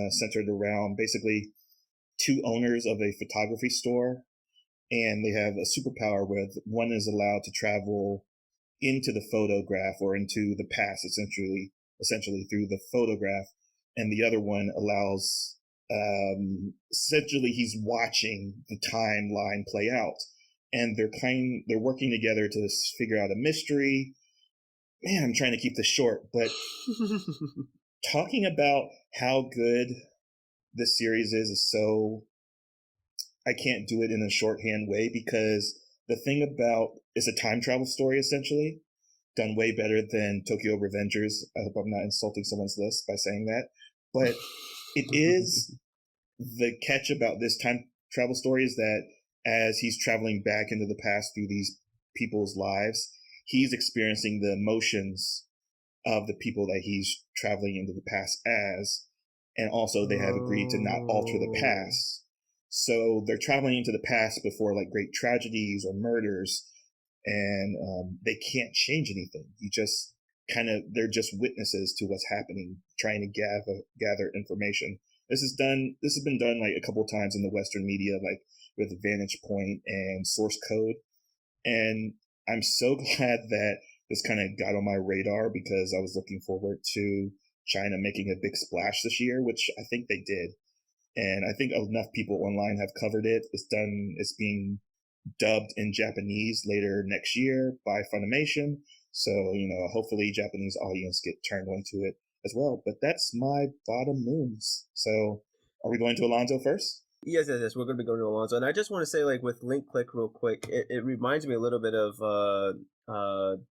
S2: centered around basically two owners of a photography store, and they have a superpower where one is allowed to travel into the photograph or into the past, essentially through the photograph, and the other one allows, essentially, he's watching the timeline play out, and they're working together to figure out a mystery. Man, I'm trying to keep this short, but talking about how good this series is so, I can't do it in a shorthand way, because the thing about it's a time travel story, essentially, done way better than Tokyo Revengers. I hope I'm not insulting someone's list by saying that, but it is the catch about this time travel story is that as he's traveling back into the past through these people's lives, he's experiencing the emotions of the people that he's traveling into the past as, and also they have agreed to not alter the past. So they're traveling into the past before like great tragedies or murders, and they can't change anything. They're just witnesses to what's happening, trying to gather information. This has been done like a couple times in the Western media, like with Vantage Point and Source Code. And I'm so glad that this kind of got on my radar, because I was looking forward to China making a big splash this year, which I think they did. And I think enough people online have covered it. It's being dubbed in Japanese later next year by Funimation. So, hopefully Japanese audience get turned onto it as well. But that's my bottom moons. So are we going to Alonso first?
S1: Yes. We're going to be going to Alonso. And I just want to say, like, with Link Click real quick, it reminds me a little bit of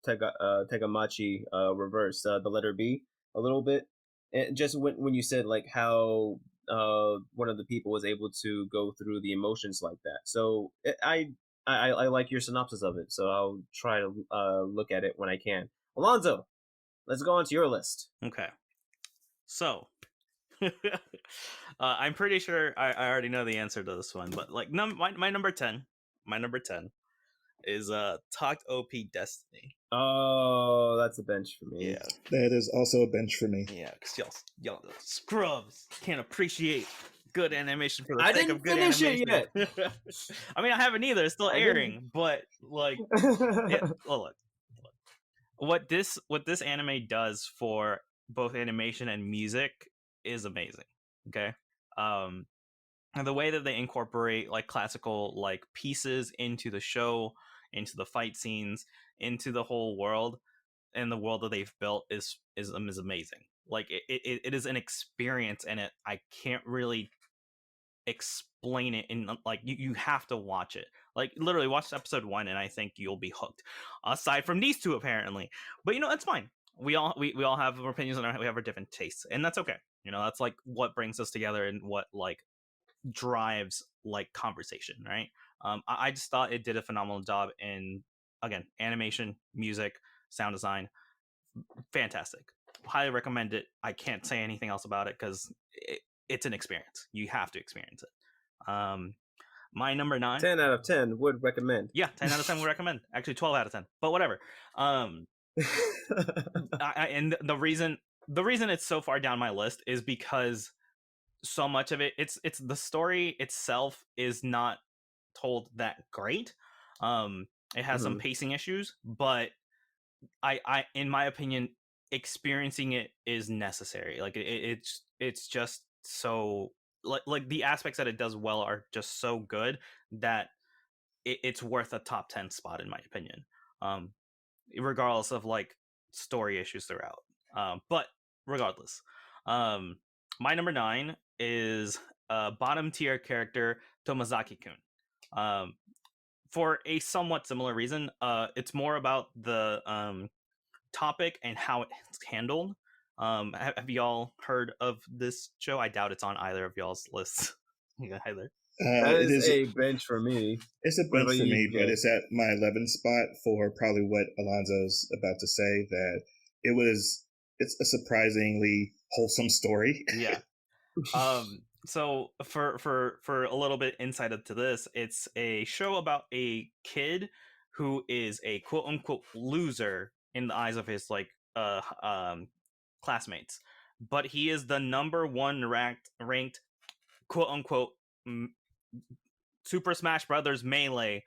S1: Tegamachi reverse, the letter B, a little bit. And just when you said, like, how one of the people was able to go through the emotions like that. So I like your synopsis of it. So I'll try to look at it when I can. Alonso, let's go on to your list.
S3: Okay. So, I'm pretty sure I already know the answer to this one, but like my number 10 is Talked OP Destiny.
S1: Oh, that's a bench for me.
S3: Yeah,
S2: that is also a bench for me.
S3: Yeah, because y'all scrubs can't appreciate good animation for the
S1: I
S3: sake
S1: didn't
S3: of good
S1: finish
S3: animation.
S1: it yet.
S3: I mean, I haven't either. It's still airing, but like, look, what this anime does for both animation and music is amazing. Okay, and the way that they incorporate like classical like pieces into the show, into the fight scenes, into the whole world, and the world that they've built is amazing. Like it is an experience, and I can't really explain it in like you have to watch it. Like literally watch episode 1 and I think you'll be hooked, aside from these two apparently. But it's fine. We all have our opinions and we have our different tastes, and that's okay. That's like what brings us together and what like drives like conversation, right? I just thought it did a phenomenal job in, again, animation, music, sound design. Fantastic. Highly recommend it. I can't say anything else about it because it's an experience. You have to experience it. My number 9.
S1: 10 out of 10 would recommend.
S3: Yeah, 10 out of 10 would recommend. Actually, 12 out of 10. But whatever. And the reason it's so far down my list is because so much of it's the story itself is not told that great. It has some pacing issues, but I in my opinion, experiencing it is necessary. Like it's just so like the aspects that it does well are just so good that it's worth a top 10 spot in my opinion, regardless of like story issues throughout. But regardless, my number 9 is bottom tier character Tomazaki-kun. For a somewhat similar reason. It's more about the topic and how it's handled. Have y'all heard of this show? I doubt it's on either of y'all's lists. Yeah, either.
S1: That is a bench for me.
S2: It's a bench for me, but it's at my 11th spot for probably what Alonso's about to say, that it's a surprisingly wholesome story.
S3: Yeah. So for a little bit insight into this, it's a show about a kid who is a quote unquote loser in the eyes of his like classmates, but he is the number 1 ranked quote unquote Super Smash Brothers Melee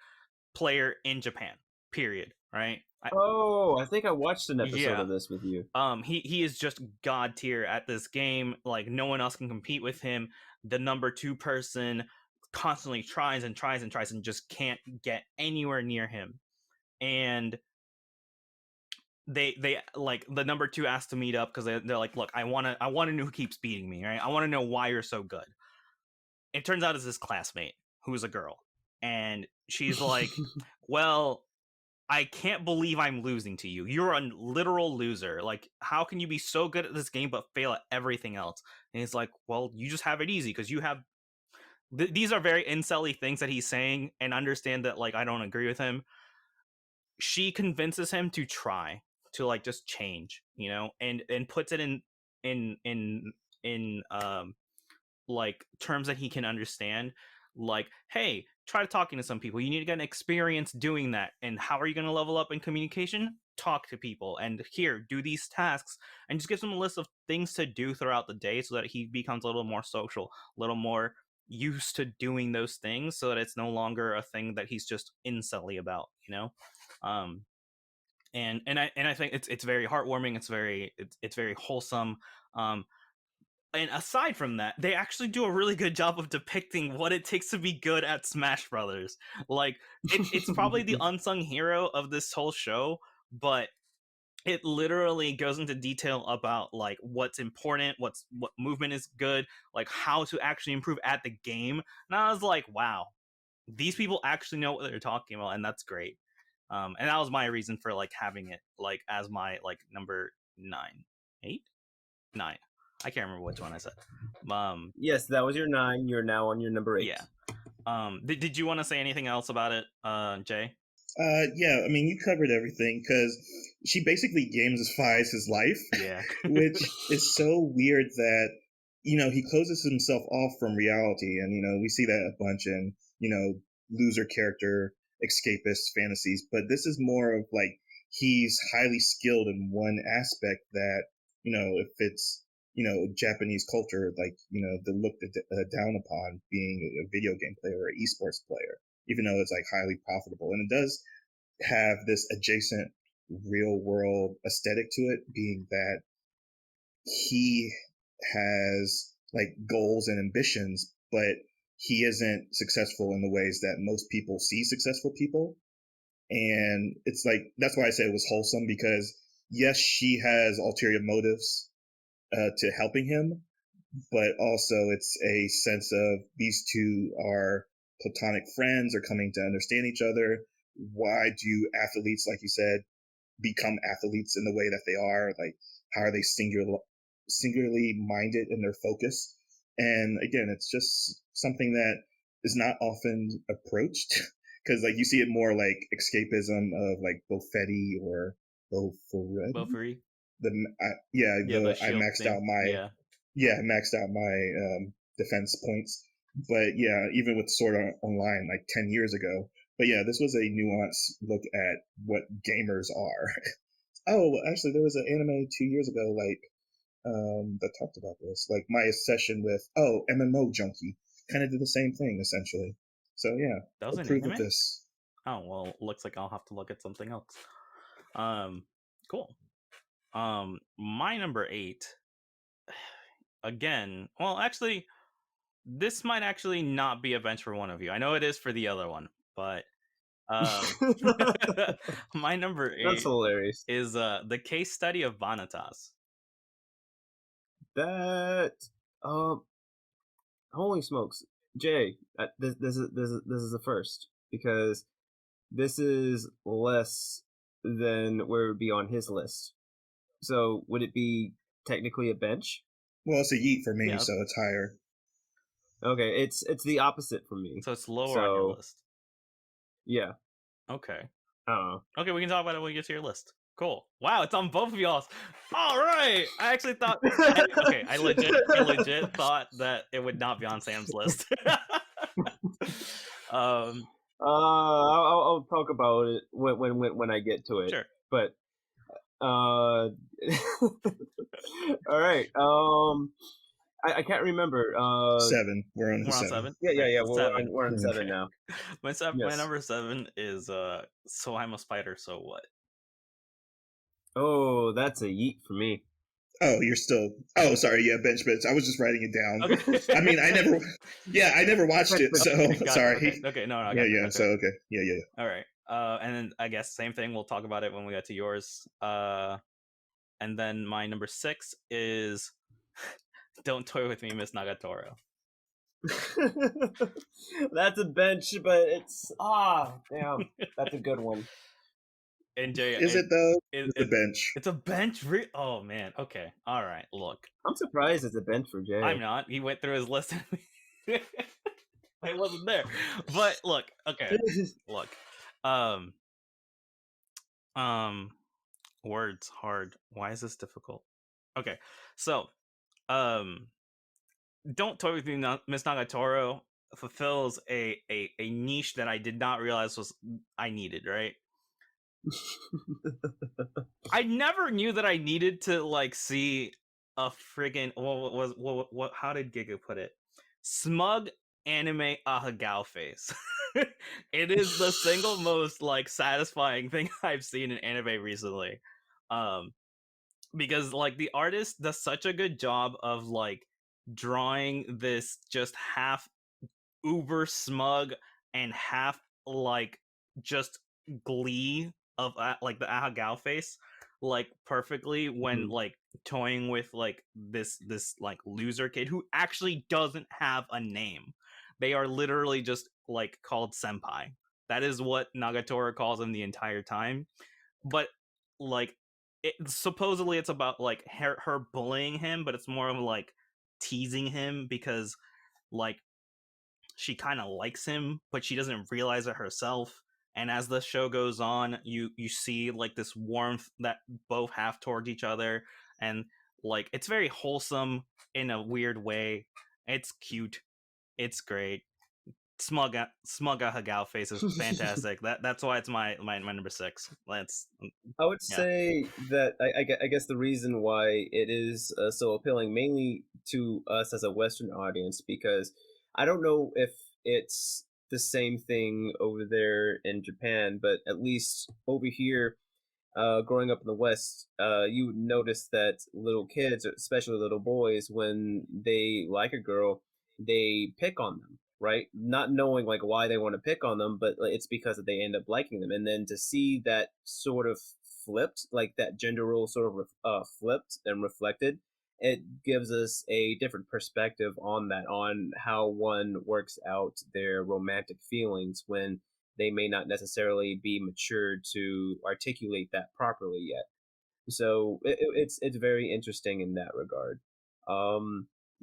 S3: player in Japan. Period. Right?
S1: I think I watched an episode of this with you.
S3: He is just god tier at this game. Like no one else can compete with him. The number 2 person constantly tries and tries and tries and just can't get anywhere near him. And they like the number 2 asked to meet up because they're like, look, I want to know who keeps beating me, right? I want to know why you're so good. It turns out it's this classmate who's a girl, and she's like, well, I can't believe I'm losing to you. You're a literal loser. Like, how can you be so good at this game but fail at everything else? And he's like, well, you just have it easy because you have... These are very incel-y things that he's saying, and understand that, like, I don't agree with him. She convinces him to try, to, like, just change, and puts it in like, terms that he can understand. Like, hey, try talking to some people. You need to get an experience doing that. And how are you going to level up in communication? Talk to people. And here, do these tasks. And just gives him a list of things to do throughout the day so that he becomes a little more social, a little more used to doing those things, so that it's no longer a thing that he's just incel-y about, and I think it's very heartwarming. It's very wholesome. And aside from that, they actually do a really good job of depicting what it takes to be good at Smash Brothers. Like, it's probably the unsung hero of this whole show, but it literally goes into detail about, like, what's important, what movement is good, like, how to actually improve at the game. And I was like, wow, these people actually know what they're talking about, and that's great. And that was my reason for, like, having it, like, as my, like, number 9. 8? 9. I can't remember which one I said.
S1: Yes, that was your 9. You're now on your number 8.
S3: Yeah. Did you want to say anything else about it, Jay?
S2: Yeah, I mean, you covered everything, because she basically gamifies his life.
S3: Yeah.
S2: Which is so weird that, he closes himself off from reality. And, we see that a bunch in, loser character, escapist fantasies. But this is more of, like, he's highly skilled in one aspect that, if it's, Japanese culture, like, they're looked down upon being a video game player or esports player, even though it's, like, highly profitable. And it does have this adjacent real world aesthetic to it, being that he has, like, goals and ambitions, but he isn't successful in the ways that most people see successful people. And it's like, that's why I say it was wholesome, because yes, she has ulterior motives, to helping him, but also it's a sense of these two are platonic friends, are coming to understand each other. Why do athletes, like you said, become athletes in the way that they are? Like, how are they singularly minded in their focus? And again, it's just something that is not often approached because like you see it more like escapism of like Bofetti or
S3: Bofery.
S2: I
S3: shield
S2: maxed
S3: thing.
S2: out my defense points. But yeah, even with Sword Art Online like 10 years ago. But yeah, this was a nuanced look at what gamers are. Oh, actually, there was an anime 2 years ago, like that talked about this. Like my session with MMO Junkie kind of did the same thing essentially. So yeah,
S3: That was an
S2: approve of
S3: anime?
S2: this.
S3: Oh, well, looks like I'll have to look at something else. Cool. My number 8, again, well, actually, this might actually not be a bench for one of you. I know it is for the other one, but my number 8
S1: That's hilarious.
S3: is the case study of Vanitas.
S1: That holy smokes, Jay! This is the first because this is less than where it would be on his list. So would it be technically a bench?
S2: Well, it's a yeet for me,
S3: Yeah.
S2: so it's higher.
S1: Okay, it's the opposite for me.
S3: So it's lower on your list.
S1: Yeah.
S3: Okay.
S1: I don't know.
S3: Okay, we can talk about it when we get to your list. Cool. Wow, it's on both of y'all's. All right. I actually thought. I legit thought that it would not be on Sam's list.
S1: I'll talk about it when I get to it.
S3: Sure.
S1: But all right. I can't remember.
S2: 7. We're on
S3: 7.
S1: Yeah.
S3: Right,
S1: We're on 7 now.
S3: My number 7 is So I'm a Spider, So What?
S1: Oh, that's a yeet for me.
S2: Oh, you're still. Oh, sorry. Yeah, bench. I was just writing it down. Okay. I mean, I never watched it, so sorry.
S3: Okay. No.
S2: Yeah. So okay. Yeah.
S3: All right. And then I guess same thing. We'll talk about it when we get to yours. And then my number 6 is Don't Toy With Me, Miss Nagatoro.
S1: That's a bench, but it's damn, that's a good one.
S3: And Jay,
S2: is it though? It's a bench.
S3: It's a bench. Oh man. Okay. All right. Look,
S1: I'm surprised it's a bench for Jay.
S3: I'm not. He went through his list. I wasn't there. But look. Okay. Look. Words hard. Why is this difficult? Okay. So, Don't Toy With Me, Miss Nagatoro fulfills a niche that I did not realize I needed, right? I never knew that I needed to like see a friggin' what how did Giga put it? Smug anime ahagao face. It is the single most like satisfying thing I've seen in anime recently. Because like the artist does such a good job of like drawing this just half uber smug and half like just glee of like the ahagao face like perfectly when like toying with like this like loser kid who actually doesn't have a name. They are literally just like called senpai. That is what Nagatoro calls him the entire time. But like supposedly it's about like her bullying him, but it's more of like teasing him because like she kind of likes him, but she doesn't realize it herself. And as the show goes on, you see like this warmth that both have towards each other, and like it's very wholesome in a weird way. It's cute, it's great. Smug Hagao face is fantastic. That's why it's my number 6.
S1: I would say that I guess the reason why it is so appealing mainly to us as a Western audience, because I don't know if it's the same thing over there in Japan, but at least over here, growing up in the West, you would notice that little kids, especially little boys, when they like a girl, they pick on them, right? Not knowing like why they want to pick on them, but it's because they end up liking them. And then to see that sort of flipped, like that gender role sort of flipped and reflected, it gives us a different perspective on that, on how one works out their romantic feelings when they may not necessarily be matured to articulate that properly yet. So it's very interesting in that regard.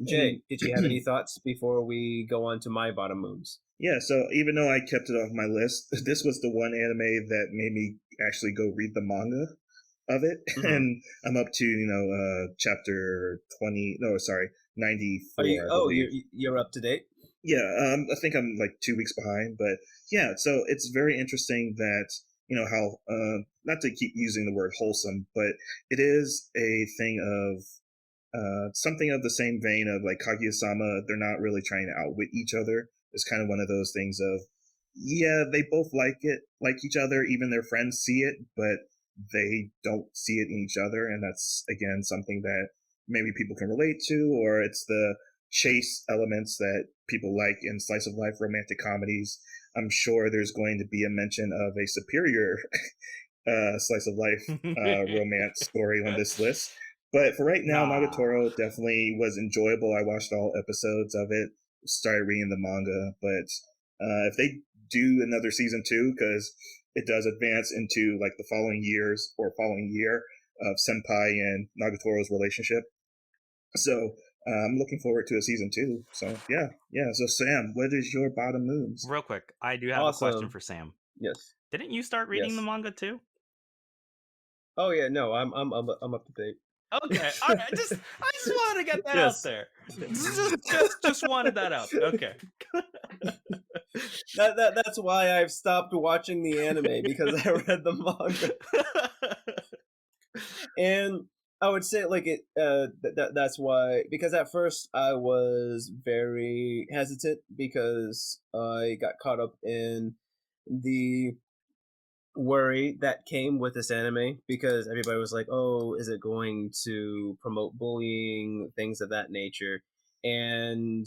S1: Jay,
S2: And
S1: did you have any thoughts before we go on to my bottom moves?
S2: yeah, so even though I kept it off my list, this was the one anime that made me actually go read the manga of it, and I'm up to chapter 20. No, sorry,
S1: Are you?
S2: 94, I
S1: Oh,
S2: believe.
S1: you're up to date.
S2: Yeah, I think I'm like 2 weeks behind, but yeah, so it's very interesting that how not to keep using the word wholesome, but it is a thing of something of the same vein of like Kaguya-sama. They're not really trying to outwit each other. It's kind of one of those things of, yeah, they both like each other, even their friends see it, but they don't see it in each other, and that's again something that maybe people can relate to, or it's the chase elements that people like in slice of life romantic comedies. I'm sure there's going to be a mention of a superior slice of life romance story on this list. But for right now,
S3: Nah.
S2: Nagatoro definitely was enjoyable. I watched all episodes of it, started reading the manga. But if they do another season 2, because it does advance into like the following years or following year of Senpai and Nagatoro's relationship. So I'm looking forward to a season 2. So yeah. So Sam, what is your bottom moves?
S3: Real quick, I do have a question for Sam.
S1: Yes.
S3: Didn't you start reading the manga too?
S1: Oh yeah, no, I'm up to date.
S3: Okay, all right. I just wanted to get that
S1: Yes.
S3: out there. Just wanted that out there. Okay.
S1: That's why I've stopped watching the anime, because I read the manga. And I would say like it that's why, because at first I was very hesitant because I got caught up in the worry that came with this anime, because everybody was like, oh, is it going to promote bullying, things of that nature. And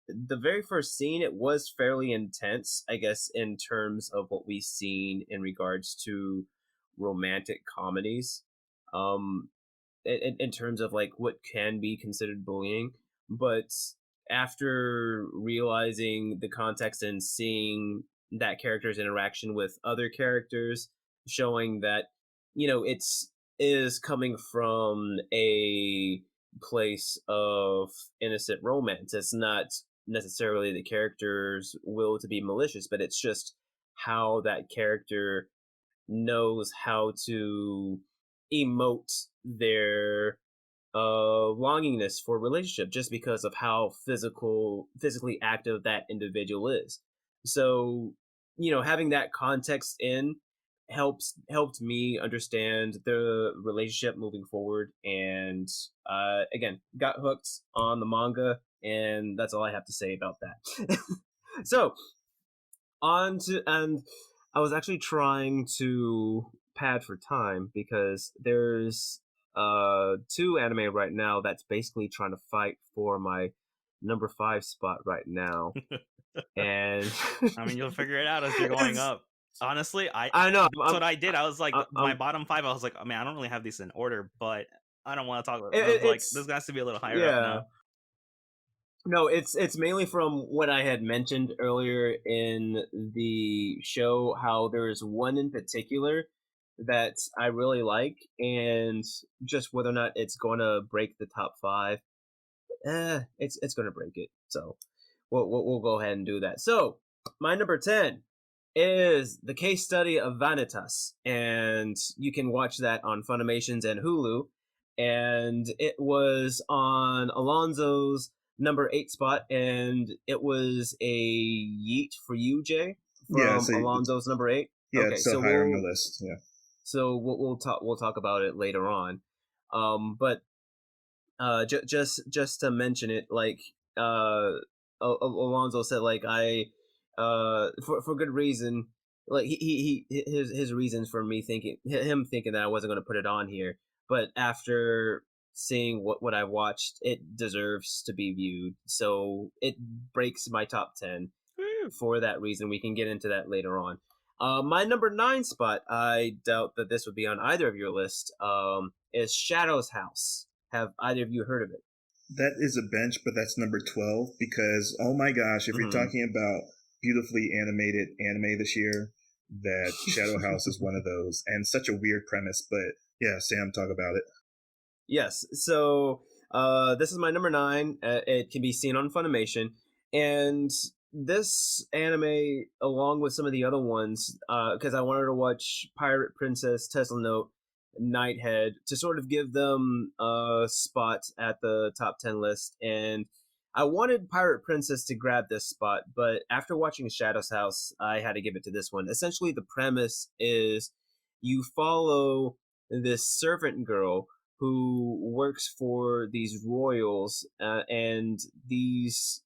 S1: the very first scene, it was fairly intense, I guess, in terms of what we've seen in regards to romantic comedies, um in terms of like what can be considered bullying. But after realizing the context and seeing that character's interaction with other characters, showing that it's is coming from a place of innocent romance. It's not necessarily the character's will to be malicious, but it's just how that character knows how to emote their longingness for relationship, just because of how physically active that individual is. So having that context in helped me understand the relationship moving forward. And again, got hooked on the manga, and that's all I have to say about that. So on to, and I was actually trying to pad for time, because there's 2 anime right now that's basically trying to fight for my number 5 spot right now. And
S3: I mean, you'll figure it out as you're going up. Honestly,
S1: I know
S3: that's what I did. I was like, my
S1: I'm,
S3: bottom 5. I was like, oh, man, I don't really have these in order, but I don't want to talk about it. I was like,
S1: it's
S3: this has to be a little higher
S1: yeah.
S3: up now.
S1: No, it's mainly from what I had mentioned earlier in the show, how there's one in particular that I really like, and just whether or not it's going to break the top 5, it's going to break it. So we'll go ahead and do that. So my number 10 is the case study of Vanitas, and you can watch that on Funimations and Hulu. And it was on Alonso's number 8 spot, and it was a yeet for you, Jay,
S2: Yeah,
S1: from
S2: so
S1: Alonso's number 8.
S2: yeah,
S1: Okay,
S2: it's so
S1: so
S2: higher on the list. Yeah.
S1: So we'll talk about it later on. But just to mention it, like Alonso said, like I for good reason, like his reasons for me thinking him thinking that I wasn't going to put it on here, but after seeing what I watched, it deserves to be viewed. So it breaks my top 10 for that reason. We can get into that later on. My number 9 spot, I doubt that this would be on either of your list, is Shadow's House. Have either of you heard of it?
S2: That is a bench, but that's number 12 because, oh my gosh, if you're talking about beautifully animated anime this year, that Shadow House is one of those. And such a weird premise, but yeah, Sam, talk about it.
S1: Yes. So this is my number 9. It can be seen on Funimation, and this anime, along with some of the other ones, because I wanted to watch Pirate Princess, Tesla Note, Nighthead to sort of give them a spot at the top 10 list, and I wanted Pirate Princess to grab this spot, but after watching Shadow's House, I had to give it to this one. Essentially, the premise is you follow this servant girl who works for these royals, and these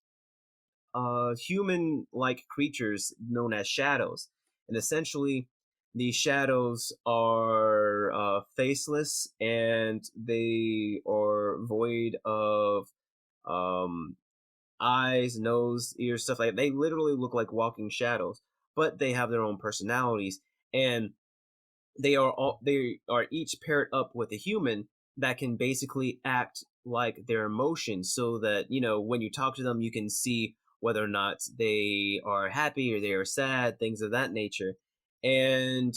S1: human-like creatures known as shadows. And essentially, these shadows are faceless, and they are void of um, eyes, nose, ears, stuff like that. They literally look like walking shadows, but they have their own personalities, and they are each paired up with a human that can basically act like their emotions, so that when you talk to them you can see whether or not they are happy or they are sad, things of that nature. And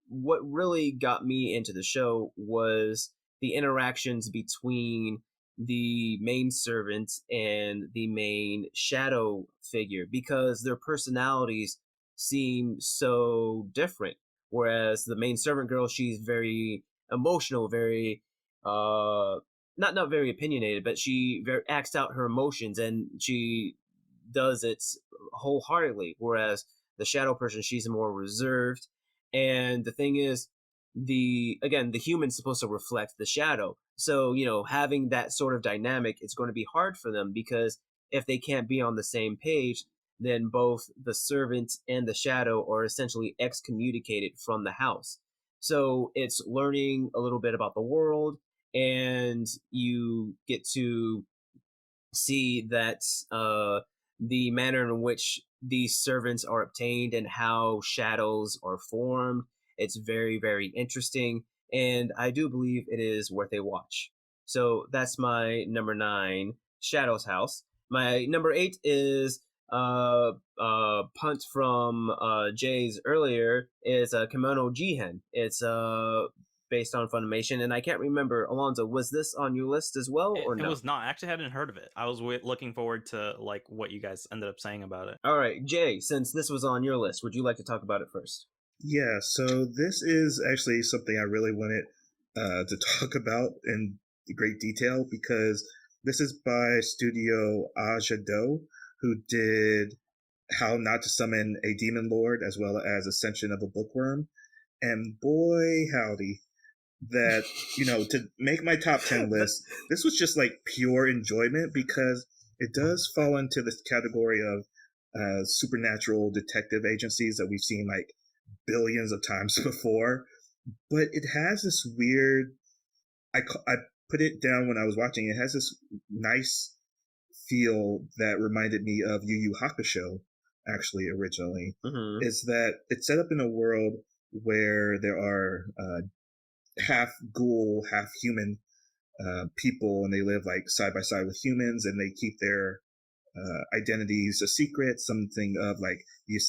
S1: what really got me into the show was the interactions between the main servant and the main shadow figure, because their personalities seem so different. Whereas the main servant girl, she's very emotional, very not very opinionated, but she very acts out her emotions, and she does it wholeheartedly. Whereas the shadow person, she's more reserved. And the thing is, the human's supposed to reflect the shadow. So, having that sort of dynamic, it's going to be hard for them, because if they can't be on the same page, then both the servant and the shadow are essentially excommunicated from the house. So it's learning a little bit about the world, and you get to see that the manner in which these servants are obtained and how shadows are formed. It's very, very interesting, and I do believe it is worth a watch. So that's my number 9, Shadow's House. My number 8 is punt from Jay's earlier, is Kimono Jihen. It's based on Funimation, and I can't remember, Alonso, was this on your list as well, or no?
S3: It was not. I actually hadn't heard of it. I was looking forward to like what you guys ended up saying about it.
S1: All right, Jay, since this was on your list, would you like to talk about it first?
S2: Yeah, so this is actually something I really wanted to talk about in great detail because this is by Studio Ajado, who did How Not to Summon a Demon Lord as well as Ascension of a Bookworm. And boy, howdy, that, to make my top 10 list, this was just like pure enjoyment because it does fall into this category of supernatural detective agencies that we've seen like billions of times before. But it has this weird, I put it down when I was watching, it has this nice feel that reminded me of Yu Yu Hakusho, actually, originally.
S1: Mm-hmm.
S2: Is that it's set up in a world where there are half ghoul, half human people, and they live like side by side with humans, and they keep their identities a secret, something of like the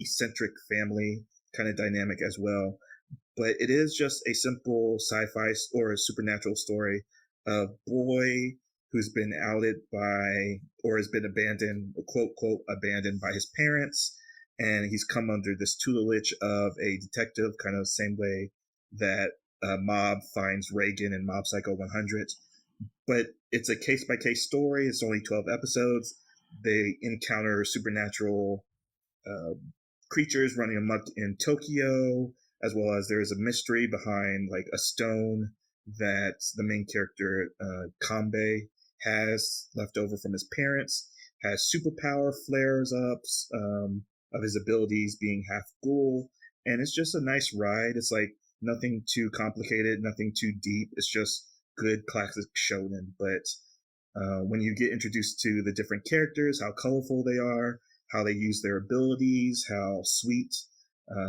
S2: eccentric family kind of dynamic as well. But it is just a simple sci-fi or a supernatural story of boy who's been outed by or has been abandoned, quote, quote, abandoned by his parents. And he's come under this tutelage of a detective, kind of the same way that Mob finds Reagan in Mob Psycho 100. But it's a case-by-case story. It's only 12 episodes. They encounter supernatural creatures running amok in Tokyo, as well as there's a mystery behind like a stone that the main character Kanbei has left over from his parents, has superpower flares ups of his abilities being half ghoul, and it's just a nice ride. It's like nothing too complicated, nothing too deep. It's just good classic shonen. But when you get introduced to the different characters, how colorful they are, how they use their abilities, how sweet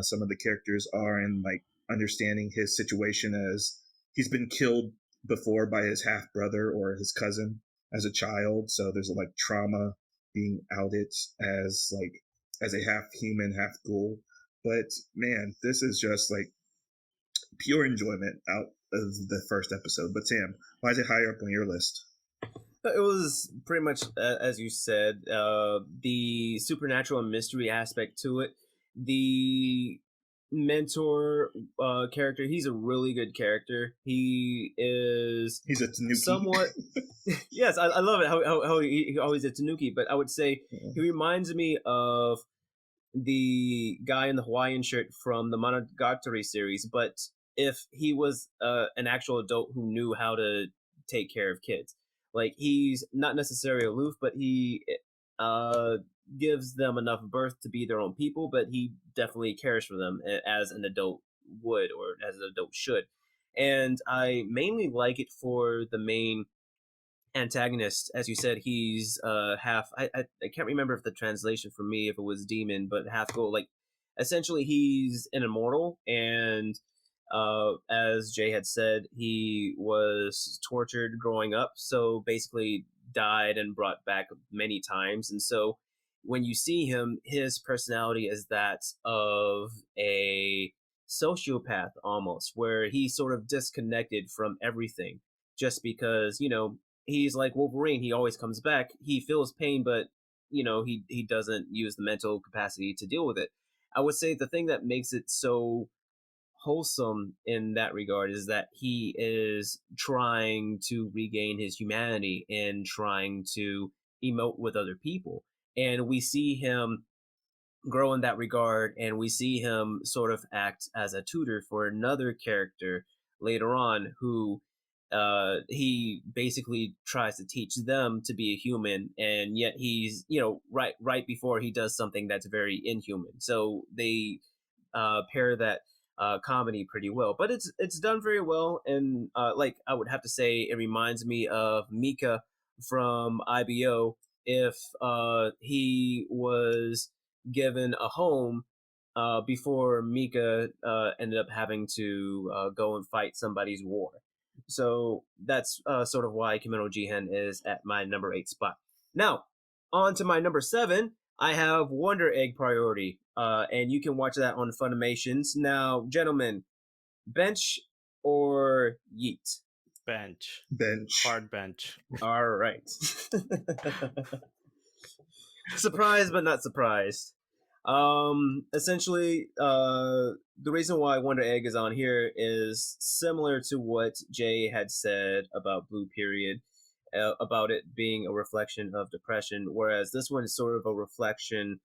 S2: some of the characters are, and like understanding his situation as he's been killed before by his half brother or his cousin as a child. So there's like trauma being outed as like as a half human, half ghoul. But man, this is just like pure enjoyment out of the first episode. But Sam, why is it higher up on your list?
S1: It was pretty much, as you said, the supernatural and mystery aspect to it. The mentor character, he's a really good character. He is
S2: He's a Tanuki.
S1: somewhat... Yes, I love it how he always a Tanuki, but I would say he reminds me of the guy in the Hawaiian shirt from the Monogatari series, but if he was an actual adult who knew how to take care of kids. Like, he's not necessarily aloof, but he gives them enough birth to be their own people, but he definitely cares for them as an adult would, or as an adult should. And I mainly like it for the main antagonist. As you said, he's half... I can't remember if the translation for me, if it was demon, but half ghoul. Like, essentially, he's an immortal, and as Jay had said, he was tortured growing up, so basically died and brought back many times. And so when you see him, his personality is that of a sociopath almost, where he's sort of disconnected from everything just because, he's like Wolverine. He always comes back. He feels pain, but he doesn't use the mental capacity to deal with it. I would say the thing that makes it so wholesome in that regard is that he is trying to regain his humanity and trying to emote with other people. And we see him grow in that regard, and we see him sort of act as a tutor for another character later on who he basically tries to teach them to be a human, and yet he's right before he does something that's very inhuman. So they pair that comedy pretty well, but it's done very well. And like, I would have to say it reminds me of Mika from IBO if he was given a home before Mika ended up having to go and fight somebody's war. So that's sort of why Kimeno Jihen is at my number 8 spot. Now, on to my number 7. I have Wonder Egg Priority, and you can watch that on Funimations. Now, gentlemen, bench or yeet?
S3: Bench. Hard bench.
S1: All right. Surprised, but not surprised. Essentially, the reason why Wonder Egg is on here is similar to what Jay had said about Blue Period, about it being a reflection of depression, whereas this one is sort of a reflection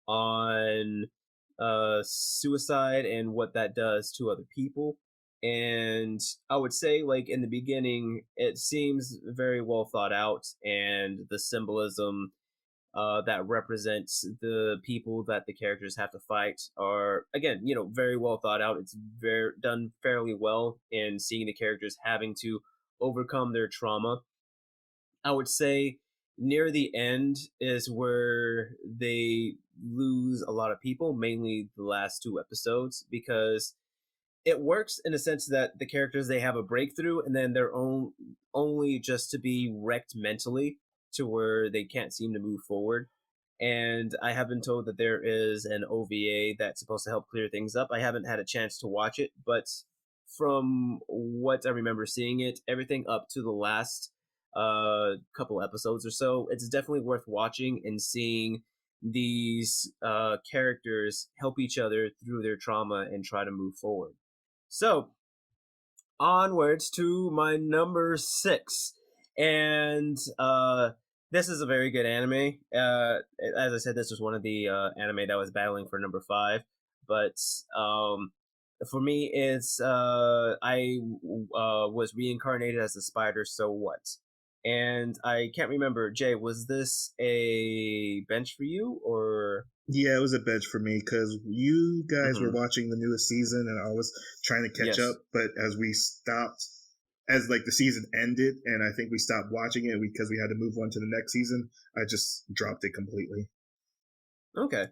S1: on suicide and what that does to other people. And I would say, like, in the beginning, it seems very well thought out, and the symbolism that represents the people that the characters have to fight are, again, very well thought out. It's very done fairly well in seeing the characters having to overcome their trauma. I would say near the end is where they lose a lot of people, mainly the last 2 episodes, because it works in a sense that the characters, they have a breakthrough, and then they're only just to be wrecked mentally to where they can't seem to move forward. And I have been told that there is an OVA that's supposed to help clear things up. I haven't had a chance to watch it, but from what I remember seeing it, everything up to the last couple episodes or so, it's definitely worth watching and seeing these characters help each other through their trauma and try to move forward. So, onwards to my number 6. And this is a very good anime. As I said, this was one of the anime that was battling for number 5. But for me, it's I was reincarnated as a spider, so what? And I can't remember, Jay, was this a bench for you, or?
S2: Yeah, it was a bench for me because you guys were watching the newest season and I was trying to catch up. But as we stopped, as like the season ended, and I think we stopped watching it because we had to move on to the next season, I just dropped it completely.
S1: Okay.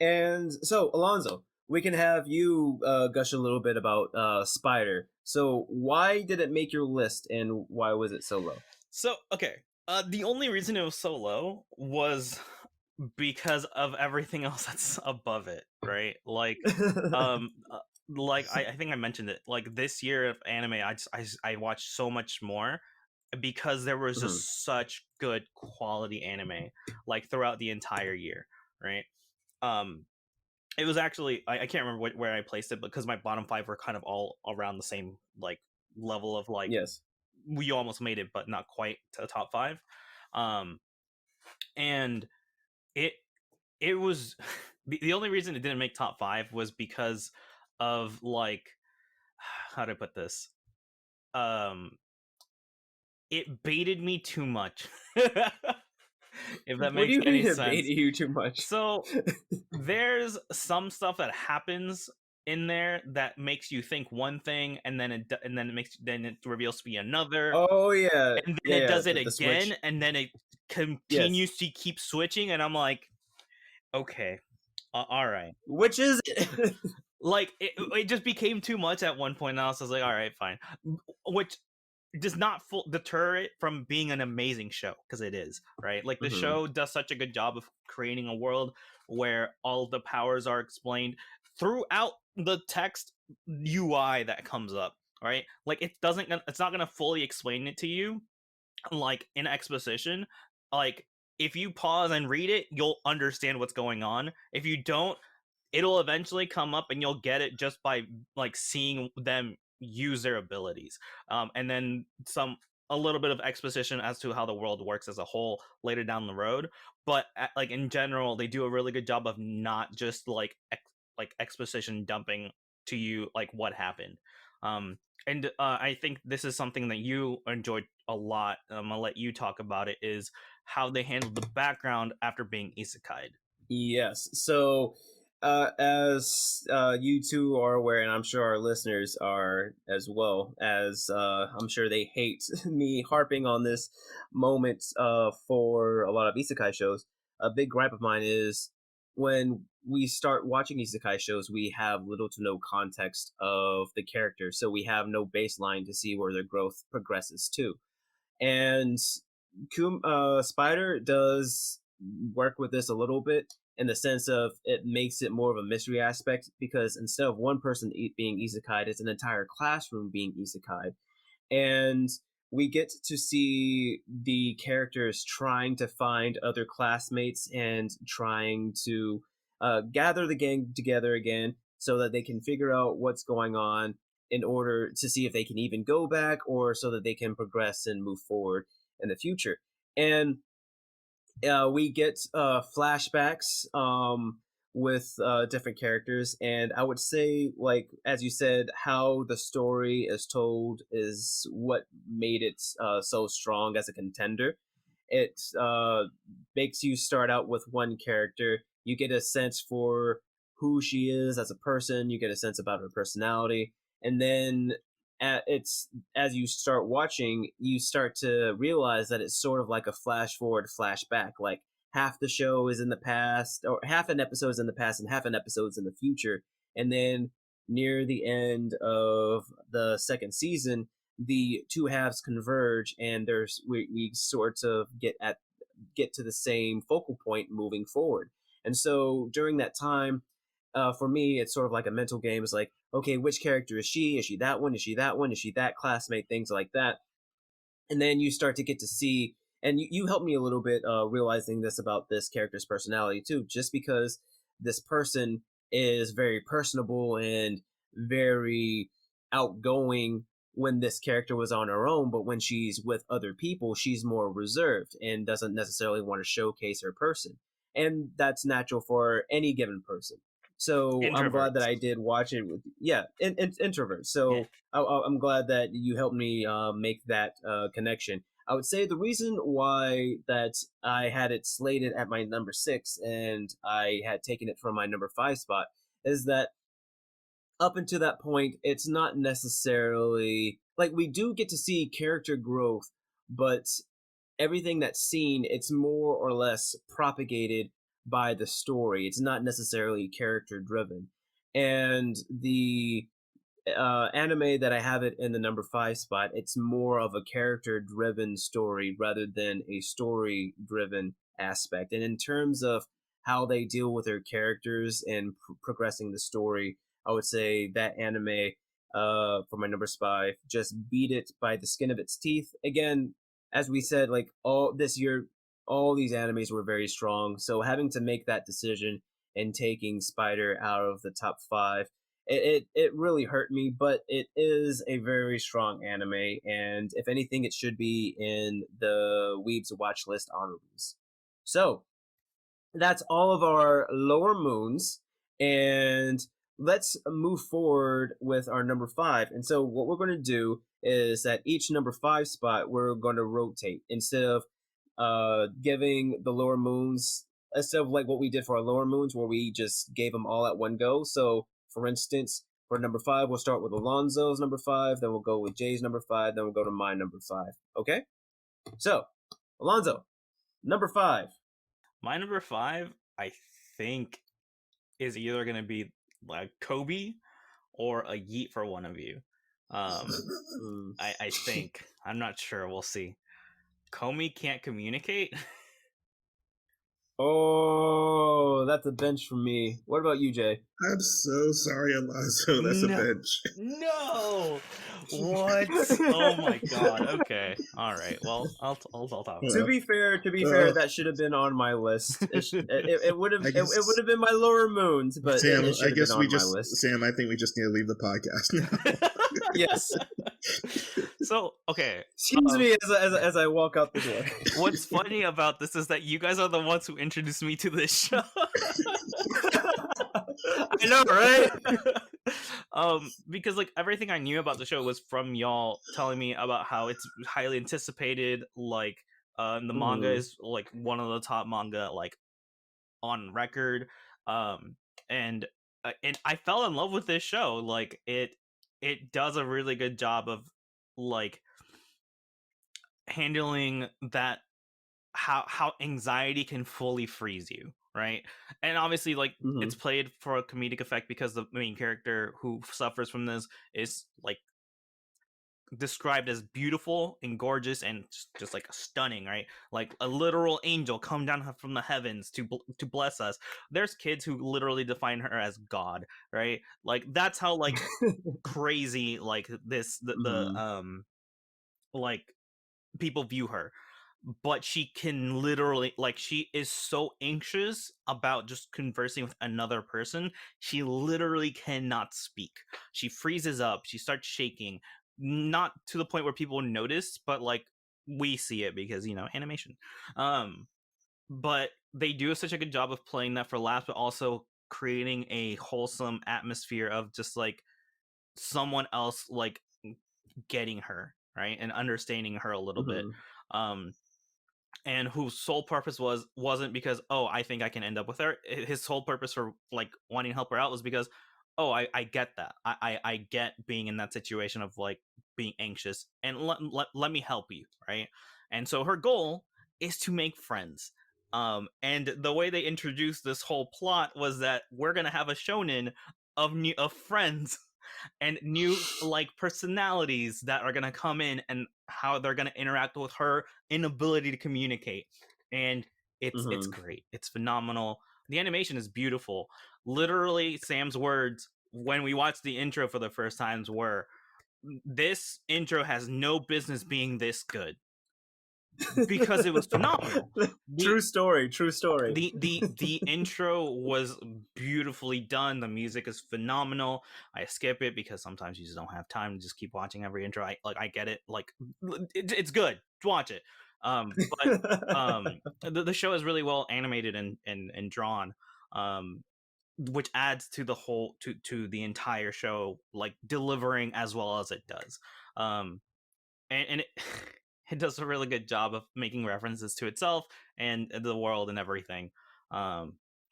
S1: And so, Alonso, we can have you gush a little bit about Spider. So why did it make your list, and why was it so low?
S3: So okay, the only reason it was so low was because of everything else that's above it, right? Um, uh, I think I mentioned it. Like this year of anime, I watched so much more because there was
S1: Mhm.
S3: just such good quality anime like throughout the entire year, right? Um, it was actually I can't remember where I placed it because my bottom five were kind of all around the same like level of like
S1: Yes.
S3: we almost made it, but not quite to the top five. Um, and it it was the only reason it didn't make top five was because of like how do I put this? Um, it baited me too much. If that
S1: What do
S3: makes
S1: you
S3: any
S1: mean it baited
S3: sense.
S1: you too much?
S3: So there's some stuff that happens in there that makes you think one thing and then it reveals to be another,
S1: Oh yeah,
S3: and then
S1: yeah,
S3: it
S1: yeah.
S3: does it
S1: The
S3: again
S1: switch.
S3: and then it
S1: Yes.
S3: continues to keep switching, and I'm like, okay, all right.
S1: Which is it?
S3: Like it just became too much at one point, and I was just like, all right, fine. Which does not deter it from being an amazing show, because it is, right? Like the
S1: Mhm.
S3: show does such a good job of creating a world where all the powers are explained throughout the text UI that comes up, right? Like it's not gonna fully explain it to you like in exposition. Like if you pause and read it, you'll understand what's going on. If you don't, it'll eventually come up and you'll get it just by like seeing them use their abilities, and then a little bit of exposition as to how the world works as a whole later down the road. But like in general, they do a really good job of not just like like exposition dumping to you like what happened. And I think this is something that you enjoyed a lot. I'll let you talk about it. Is how they handled the background after being isekai'd.
S1: Yes. So, as you two are aware, and I'm sure our listeners are as well, as I'm sure they hate me harping on this moment for a lot of isekai shows. A big gripe of mine is when we start watching isekai shows, we have little to no context of the character, so we have no baseline to see where their growth progresses to. And Spider does work with this a little bit in the sense of it makes it more of a mystery aspect, because instead of one person being isekai'd, it's an entire classroom being isekai'd. And we get to see the characters trying to find other classmates and trying to gather the gang together again so that they can figure out what's going on in order to see if they can even go back, or so that they can progress and move forward in the future. And we get flashbacks with different characters, and I would say, like as you said, how the story is told is what made it so strong as a contender. It makes you start out with one character. You get a sense for who she is as a person. You get a sense about her personality, and then it's as you start watching, you start to realize that it's sort of like a flash forward, flashback. Like half the show is in the past, or half an episode is in the past, and half an episode's in the future. And then near the end of the second season, the two halves converge, and we sort of get to the same focal point moving forward. And so during that time, for me, it's sort of like a mental game. It's like, okay, which character is she? Is she that one? Is she that one? Is she that classmate? Things like that. And then you start to get to see, and you helped me a little bit realizing this about this character's personality too, just because this person is very personable and very outgoing when this character was on her own, but when she's with other people, she's more reserved and doesn't necessarily want to showcase her person. And that's natural for any given person. So I'm glad that
S3: Introverts.
S1: I did watch it with, yeah, introvert.
S3: Yeah.
S1: So I'm glad that you helped me make that connection. I would say the reason why that I had it slated at my number six and I had taken it from my number five spot is that up until that point, it's not necessarily like we do get to see character growth, but everything that's seen, it's more or less propagated by the story. It's not necessarily character driven. And the anime that I have it in the number 5 spot, it's more of a character-driven story rather than a story-driven aspect. And in terms of how they deal with their characters and progressing the story, I would say that anime for my number 5 just beat it by the skin of its teeth. Again, as we said, like all this year, all these animes were very strong. So having to make that decision and taking Spider out of the top 5, it really hurt me, but it is a very strong anime, and if anything, it should be in the Weebs watch list honorables. So that's all of our lower moons, and let's move forward with our number 5. And so what we're going to do is that each number 5 spot we're going to rotate instead of giving the lower moons, instead of like what we did for our lower moons where we just gave them all at one go. So for instance, for number 5, we'll start with Alonso's number 5, then we'll go with Jay's number 5, then we'll go to my number 5. Okay? So, Alonso, number 5.
S3: My number 5, I think, is either going to be like Kobe or a Yeet for one of you. I think. I'm not sure. We'll see. Komi can't communicate.
S1: Oh, that's a bench for me. What about you, Jay?
S4: I'm so sorry, Alonso. That's a bench.
S3: No! What? Oh my god. Okay. All right. Well, I'll talk about it.
S1: To be fair, that should have been on my list. It would have been my lower moons, but
S4: Sam,
S1: it
S4: I guess
S1: been
S4: we
S1: on
S4: just
S1: my list.
S4: Sam, I think we just need to leave the podcast now.
S1: Yes.
S3: So, okay.
S1: Excuse me as I walk out the door.
S3: What's funny about this is that you guys are the ones who introduced me to this show.
S1: I know, right?
S3: Because like everything I knew about the show was from y'all telling me about how it's highly anticipated. Like, the manga is like one of the top manga like on record. And I fell in love with this show. Like it does a really good job of like handling that, how anxiety can fully freeze you, right? And obviously like it's played for a comedic effect because the main character who suffers from this is like described as beautiful and gorgeous and just like stunning, right? Like a literal angel come down from the heavens to bless us. There's kids who literally define her as God, right? Like that's how like crazy like this the like people view her. But she can literally like she is so anxious about just conversing with another person, she literally cannot speak. She freezes up, she starts shaking, not to the point where people notice, but like we see it because, you know, animation. But they do such a good job of playing that for laughs, but also creating a wholesome atmosphere of just like someone else like getting her, right, and understanding her a little bit. And whose sole purpose wasn't because, oh, I think I can end up with her. His sole purpose for like wanting to help her out was because, oh, I get that. I get being in that situation of like being anxious, and let me help you, right? And so her goal is to make friends. And the way they introduced this whole plot was that we're gonna have a shonen of friends and new like personalities that are gonna come in and how they're gonna interact with her inability to communicate. And it's great. It's phenomenal. The animation is beautiful. Literally, Sam's words when we watched the intro for the first times were, "This intro has no business being this good." Because it was phenomenal.
S1: True story.
S3: The intro was beautifully done. The music is phenomenal. I skip it because sometimes you just don't have time to just keep watching every intro. I get it. Like it's good. Watch it. But the show is really well animated and drawn, which adds to the whole to the entire show, like delivering as well as it does. And it it does a really good job of making references to itself and the world and everything.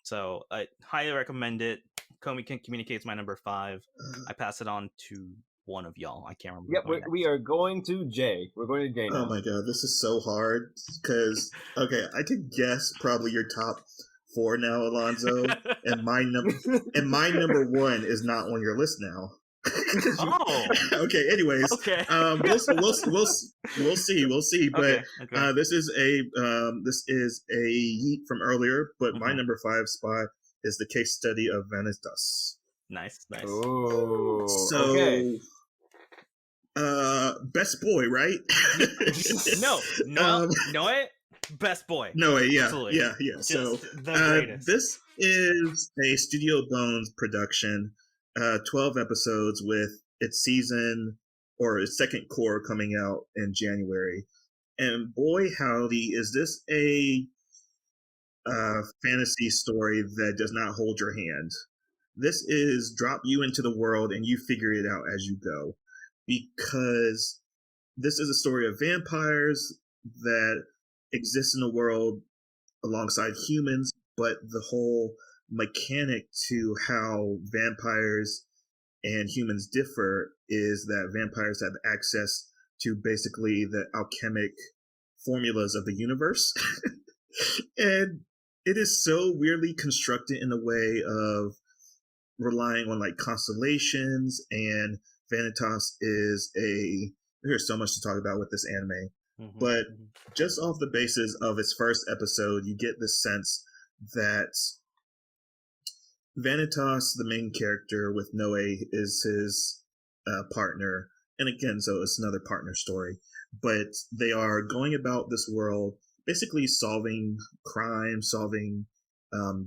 S3: So I highly recommend it. Komi Can Communicate's my number 5. I pass it on to one of y'all. I can't remember.
S1: Yep, we are going to Jay. We're going to Jay now.
S4: Oh my god, this is so hard because okay, I could guess probably your top 4 now, Alonso, and my number 1 is not on your list now.
S3: Oh.
S4: Okay. Anyways,
S3: Okay.
S4: we'll see. But
S3: Okay.
S4: this is a yeet from earlier. But my number 5 spot is the case study of Vanitas.
S3: Nice.
S1: Oh,
S4: So,
S1: okay.
S4: best boy, right?
S3: No, best boy.
S4: No, yeah,
S3: Absolutely.
S4: yeah.
S3: Just
S4: So,
S3: the greatest.
S4: this is a Studio Bones production, 12 episodes with its season or its second core coming out in January. And boy, howdy, is this a fantasy story that does not hold your hand. This is drop you into the world and you figure it out as you go. Because this is a story of vampires that exist in the world alongside humans, but the whole mechanic to how vampires and humans differ is that vampires have access to basically the alchemic formulas of the universe. And it is so weirdly constructed in the way of relying on like constellations, and Vanitas is there's so much to talk about with this anime. But just off the basis of its first episode, you get the sense that Vanitas, the main character with Noe, is his partner. And again, so it's another partner story. But they are going about this world basically solving crime,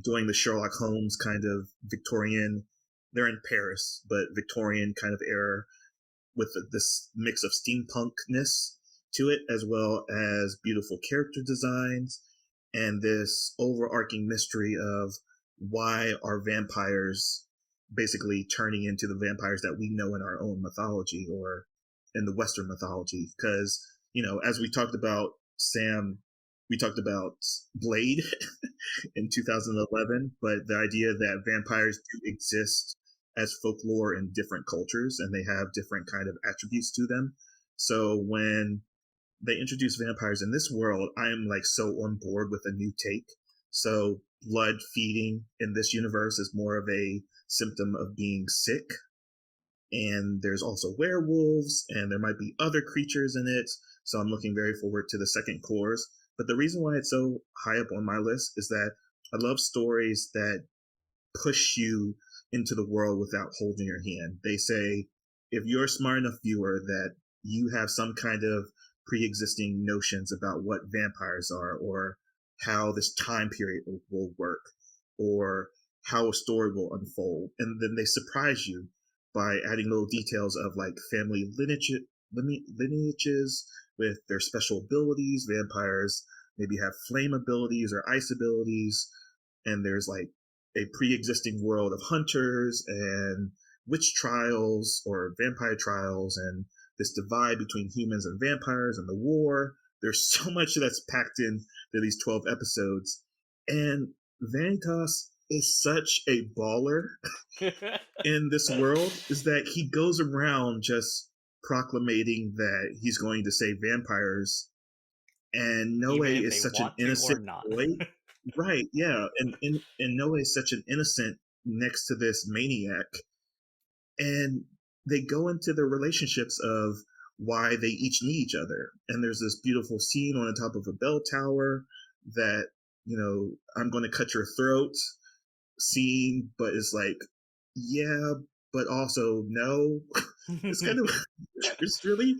S4: doing the Sherlock Holmes kind of Victorian. They're in Paris, but Victorian kind of era with this mix of steampunkness to it, as well as beautiful character designs and this overarching mystery of why are vampires basically turning into the vampires that we know in our own mythology or in the Western mythology. Because, as we talked about, Sam, we talked about Blade in 2011, but the idea that vampires do exist as folklore in different cultures and they have different kind of attributes to them. So when they introduce vampires in this world, I am like so on board with a new take. So blood feeding in this universe is more of a symptom of being sick. And there's also werewolves, and there might be other creatures in it. So I'm looking very forward to the second course. But the reason why it's so high up on my list is that I love stories that push you into the world without holding your hand. They say, if you're a smart enough viewer that you have some kind of pre-existing notions about what vampires are, or how this time period will work, or how a story will unfold, and then they surprise you by adding little details of like family lineages with their special abilities. Vampires maybe have flame abilities or ice abilities, and there's like a pre-existing world of hunters and witch trials or vampire trials, and this divide between humans and vampires and the war. There's so much that's packed into these 12 episodes. And Vanitas is such a baller in this world, is that he goes around just proclamating that he's going to save vampires. And Noe is such an innocent boy. Right, yeah. And Noe is such an innocent next to this maniac. And they go into the relationships of why they each need each other. And there's this beautiful scene on the top of a bell tower that, I'm going to cut your throat scene, but it's like, yeah, but also no. It's kind of, it's really,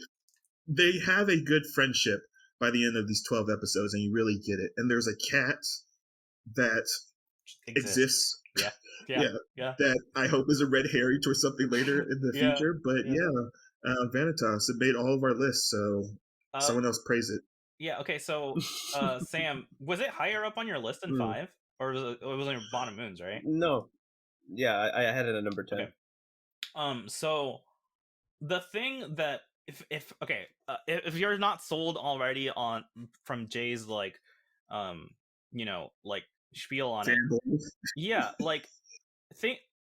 S4: they have a good friendship by the end of these 12 episodes, and you really get it. And there's a cat that exists.
S3: Yeah.
S4: That I hope is a red herring or something later in the future. But Vanitas, it made all of our lists, so someone else praise it.
S3: Yeah. Okay. So, Sam, was it higher up on your list than 5, or was it on your bottom moons? Right?
S1: No. Yeah, I had it at number 10.
S3: Okay. So the thing that if you're not sold already on from Jay's like spiel on it, yeah, like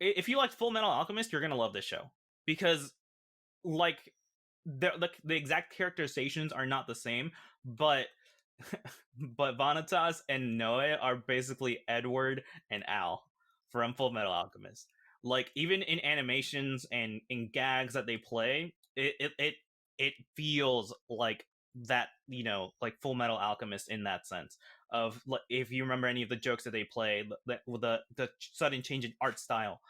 S3: if you liked Full Metal Alchemist, you're gonna love this show, because like the exact characterizations are not the same, but but Vanitas and Noe are basically Edward and Al from Full Metal Alchemist. Like, even in animations and in gags that they play, it feels like that, you know, like Full Metal Alchemist in that sense of, like, if you remember any of the jokes that they play, the sudden change in art style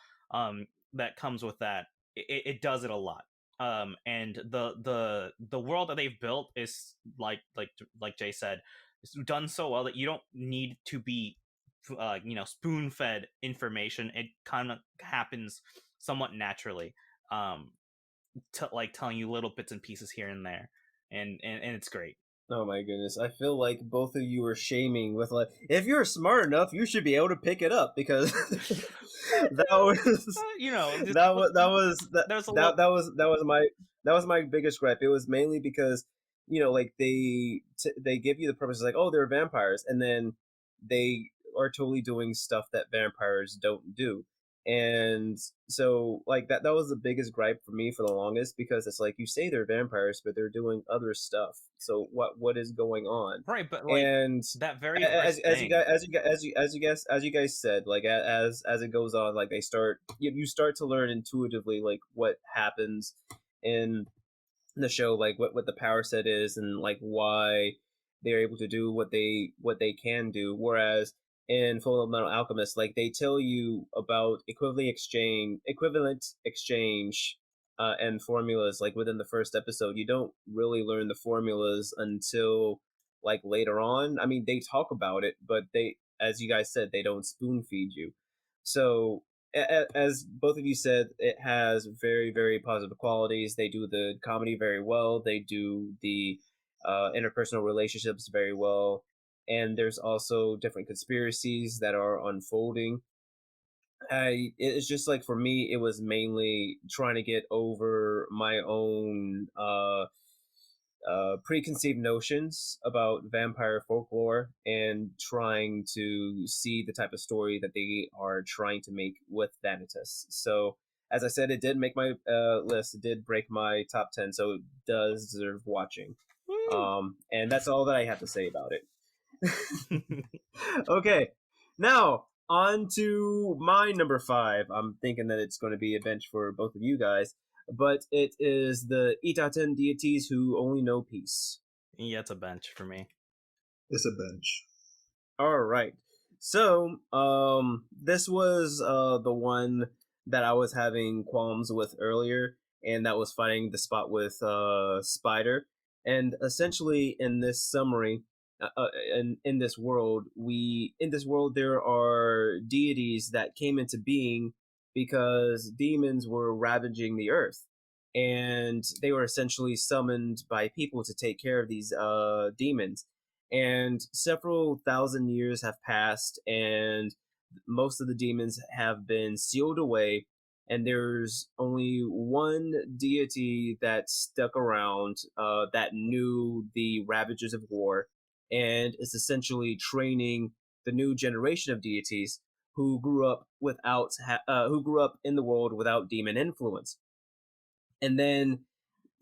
S3: that comes with that, it does it a lot. And the world that they've built is like Jay said, it's done so well that you don't need to be you know, spoon fed information. It kind of happens somewhat naturally, like telling you little bits and pieces here and there, and it's great.
S1: Oh my goodness! I feel like both of you are shaming with, like, if you're smart enough, you should be able to pick it up, because that was
S3: You know, just,
S1: that was that was my biggest gripe. It was mainly because, you know, like, they give you the purpose, like, oh, they're vampires, and then they are totally doing stuff that vampires don't do. And so, like, that was the biggest gripe for me for the longest, because it's like, you say they're vampires, but they're doing other stuff. So what is going on?
S3: right, but like,
S1: And
S3: that very
S1: as,
S3: first
S1: as
S3: thing,
S1: you guys as you guys said, like, as it goes on, like, they start you start to learn intuitively, like, what happens in the show, like what the power set is, and like why they're able to do what they can do. Whereas in Full Metal Alchemist, like, they tell you about equivalent exchange and formulas, like, within the first episode. You don't really learn the formulas until, like, later on. I mean, they talk about it, but they, as you guys said, they don't spoon feed you. So, as both of you said, it has very, very positive qualities. They do the comedy very well. They do the interpersonal relationships very well. And there's also different conspiracies that are unfolding. It's just like, for me, it was mainly trying to get over my own preconceived notions about vampire folklore, and trying to see the type of story that they are trying to make with Thanatos. So, as I said, it did make my list. It did break my top 10, so it does deserve watching. And that's all that I have to say about it. Okay, now on to my number 5. I'm thinking that it's going to be a bench for both of you guys, but it is the Itaten deities who only know peace.
S3: yeah, it's a bench for me.
S4: It's a bench.
S1: All right. So, this was the one that I was having qualms with earlier, and that was fighting the spot with Spider. And essentially, in this summary, in this world, there are deities that came into being because demons were ravaging the earth, and they were essentially summoned by people to take care of these demons. And several thousand years have passed, and most of the demons have been sealed away, and there's only one deity that stuck around, that knew the ravages of war, and is essentially training the new generation of deities who grew up who grew up in the world without demon influence. And then,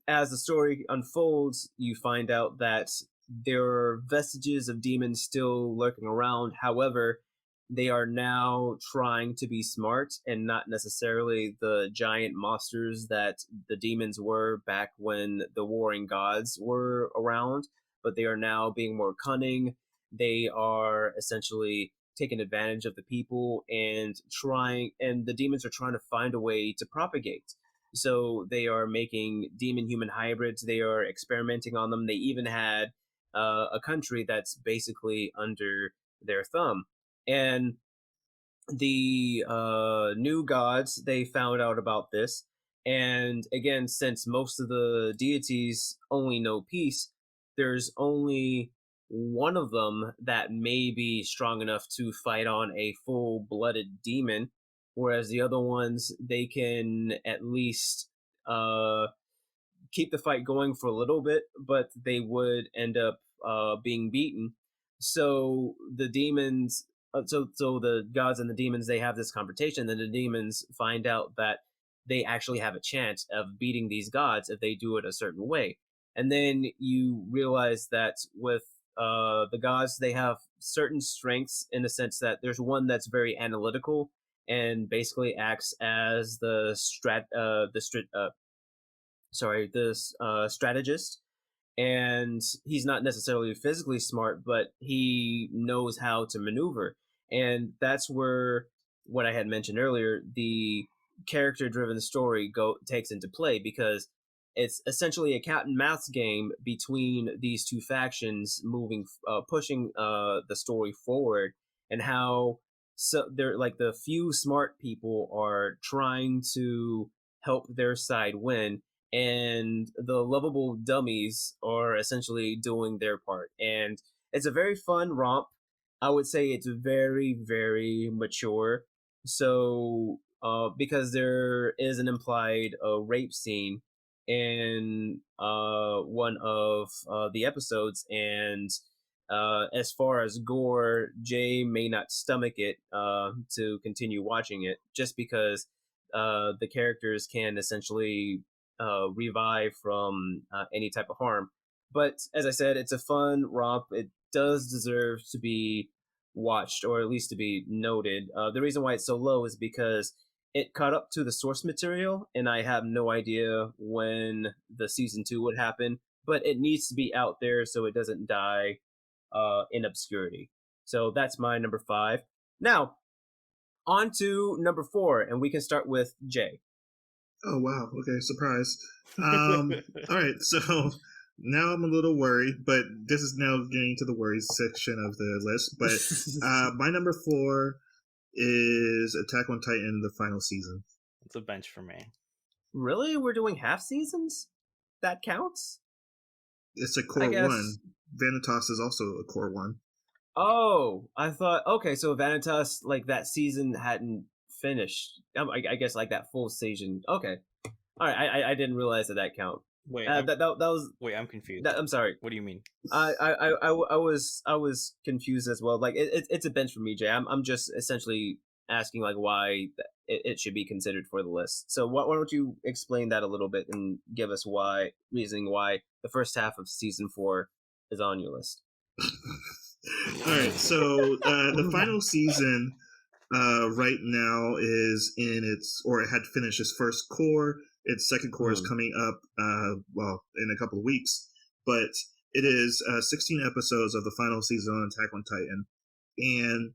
S1: as the story unfolds, you find out that there are vestiges of demons still lurking around. However, they are now trying to be smart, and not necessarily the giant monsters that the demons were back when the warring gods were around, but they are now being more cunning. They are essentially taking advantage of the people, and the demons are trying to find a way to propagate. So they are making demon-human hybrids. They are experimenting on them. They even had a country that's basically under their thumb. And the new gods, they found out about this. And again, since most of the deities only know peace, there's only one of them that may be strong enough to fight on a full-blooded demon, whereas the other ones, they can at least keep the fight going for a little bit, but they would end up being beaten. So the demons, so the gods and the demons, they have this confrontation. Then the demons find out that they actually have a chance of beating these gods if they do it a certain way. And then you realize that with the gods, they have certain strengths in the sense that there's one that's very analytical and basically acts as the strategist, and he's not necessarily physically smart, but he knows how to maneuver. And that's where what I had mentioned earlier, the character-driven story takes into play, because it's essentially a cat and mouse game between these two factions, pushing the story forward, and how they're like the few smart people are trying to help their side win, and the lovable dummies are essentially doing their part. And it's a very fun romp. I would say it's very, very mature. So, because there is an implied rape scene in one of the episodes, and as far as gore, Jay may not stomach it to continue watching it, just because the characters can essentially revive from any type of harm. But as I said, it's a fun romp. It does deserve to be watched, or at least to be noted. The reason why it's so low is because it caught up to the source material, and I have no idea when the season 2 would happen. But it needs to be out there so it doesn't die in obscurity. So that's my number 5. Now, on to number 4, and we can start with Jay.
S4: Oh wow! Okay, surprise. All right, so now I'm a little worried, but this is now getting to the worries section of the list. But my number 4 is Attack on Titan: The Final Season.
S3: It's a bench for me.
S1: Really? We're doing half seasons? That counts?
S4: It's a core one. Vanitas is also a core one.
S1: Oh, I thought, okay, so Vanitas, like, that season hadn't finished. I guess, like, that full season. Okay. All right, I didn't realize that count.
S3: Wait,
S1: that was.
S3: Wait, I'm confused.
S1: I'm sorry.
S3: What do you mean?
S1: I was confused as well. Like, it's a bench for me, Jay. I'm just essentially asking, like, why it should be considered for the list. So why don't you explain that a little bit and give us reasoning why the first half of season 4 is on your list.
S4: All right, so the final season right now is it had finished its first core. Its second core is coming up, in a couple of weeks. But it is 16 episodes of the final season on Attack on Titan. And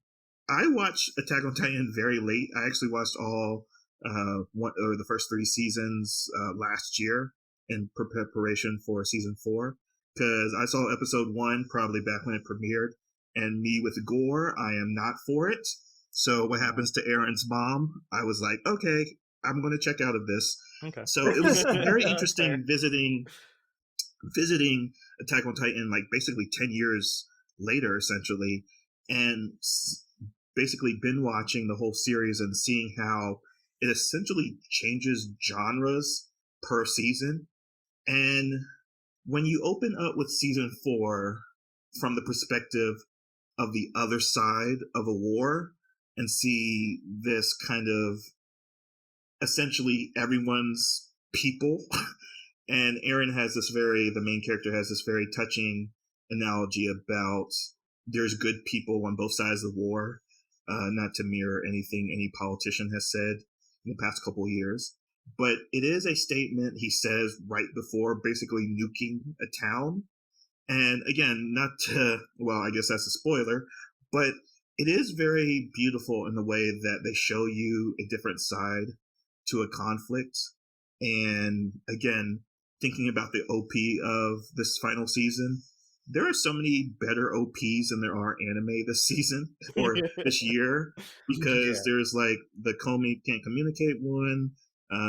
S4: I watched Attack on Titan very late. I actually watched all the first 3 seasons last year in preparation for season 4. Because I saw episode 1 probably back when it premiered, and me with gore, I am not for it. So what happens to Aaron's mom? I was like, okay, I'm going to check out of this.
S3: Okay.
S4: So it was very interesting visiting Attack on Titan, like basically 10 years later, essentially, and basically been watching the whole series and seeing how it essentially changes genres per season. And when you open up with season 4 from the perspective of the other side of a war and see this kind of essentially everyone's people, and Aaron has the main character has this very touching analogy about there's good people on both sides of the war, not to mirror anything any politician has said in the past couple of years. But it is a statement he says right before basically nuking a town. And again, I guess that's a spoiler, but it is very beautiful in the way that they show you a different side to a conflict. And again, thinking about the OP of this final season, there are so many better OPs than there are anime this season or this year, because there's like the Comey Can't Communicate one.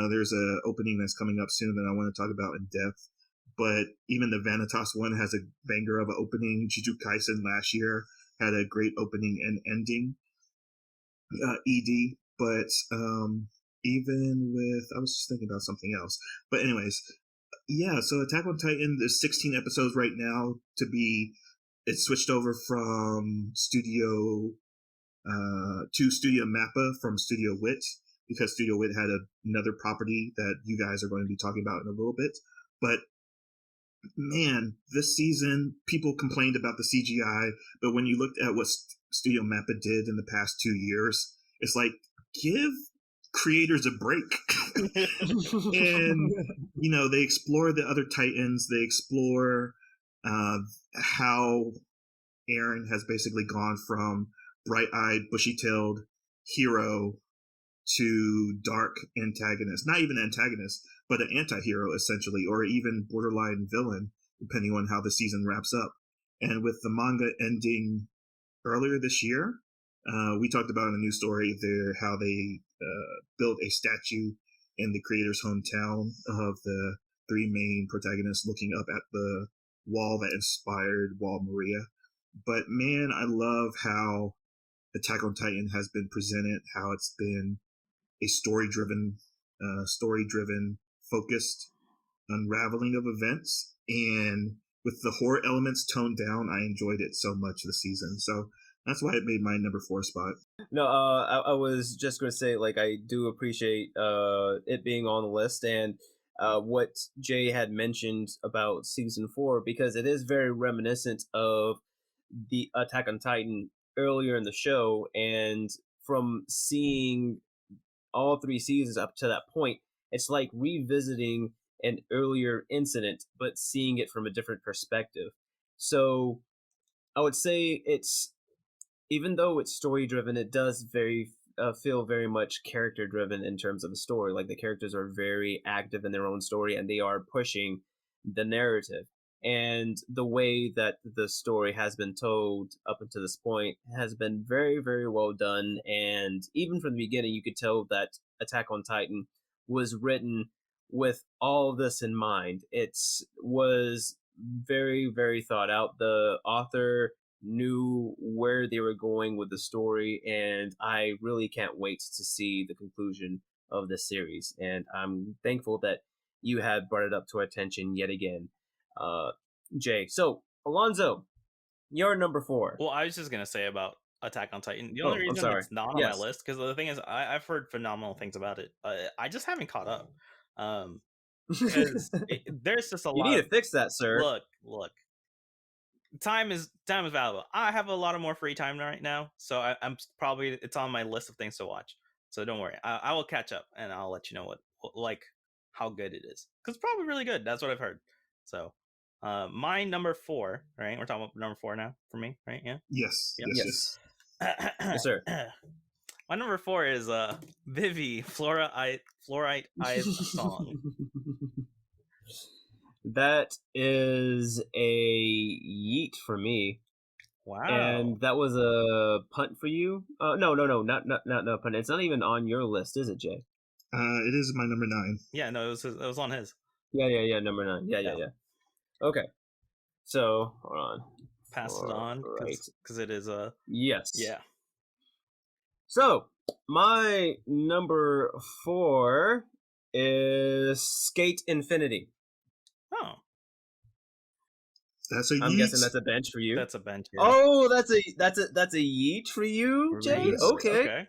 S4: There's a opening that's coming up soon that I want to talk about in depth. But even the Vanitas one has a banger of an opening. Jujutsu Kaisen last year had a great opening and ending. ED, but even with, I was just thinking about something else. But anyways, yeah. So Attack on Titan, there's 16 episodes right now. It switched over from Studio Mappa from Studio Wit, because Studio Wit had another property that you guys are going to be talking about in a little bit. But man, this season people complained about the CGI, but when you looked at what Studio Mappa did in the past 2 years, it's like, give creators a break. And they explore the other Titans. They explore how Aaron has basically gone from bright-eyed, bushy-tailed hero to dark antagonist. Not even antagonist, but an anti-hero essentially, or even borderline villain, depending on how the season wraps up. And with the manga ending earlier this year, we talked about in a news story there how they built a statue in the creator's hometown of the three main protagonists looking up at the wall that inspired Wall Maria. But man, I love how Attack on Titan has been presented, how it's been a story-driven, focused unraveling of events, and with the horror elements toned down, I enjoyed it so much this season. So that's why it made my number 4 spot.
S1: No, I was just going to say, like, I do appreciate it being on the list, and what Jay had mentioned about season 4, because it is very reminiscent of the Attack on Titan earlier in the show, and from seeing all 3 seasons up to that point, it's like revisiting an earlier incident, but seeing it from a different perspective. So I would say it's, even though it's story driven, it does feel very much character driven in terms of the story. Like, the characters are very active in their own story, and they are pushing the narrative. And the way that the story has been told up until this point has been very, very well done. And even from the beginning, you could tell that Attack on Titan was written with all this in mind. It was very, very thought out. The author knew where they were going with the story, and I really can't wait to see the conclusion of the series. And I'm thankful that you have brought it up to our attention yet again, Jay. So, Alonso, you're number 4.
S3: Well, I was just gonna say about Attack on Titan. The only reason it's not on my list, because the thing is, I've heard phenomenal things about it. I just haven't caught up. Because there's just a lot.
S1: You need to fix that, sir.
S3: Look. Time is valuable. I have a lot of more free time right now, so I'm probably, it's on my list of things to watch. So don't worry, I will catch up and I'll let you know how good it is, because it's probably really good. That's what I've heard. So, my number 4, right? We're talking about number 4 now for me, right? Yeah.
S4: Yes.
S1: Yep. Yes. Yes, sir.
S3: My number 4 is Vivi Fluorite Eyes Song.
S1: That is a yeet for me.
S3: Wow.
S1: And that was a punt for you? No, not punt. It's not even on your list, is it, Jay?
S4: It is my number 9.
S3: Yeah, no, it was on his.
S1: Yeah, number 9. Yeah. Okay. So, hold on.
S3: Pass it on, because it is a...
S1: Yes.
S3: Yeah.
S1: So, my number 4 is Skate Infinity.
S3: Oh.
S4: That's a yeet.
S1: I'm guessing that's a bench for you.
S3: That's a bench. Yeah.
S1: Oh, that's a yeet for you, Jay?
S3: Yes.
S1: Okay.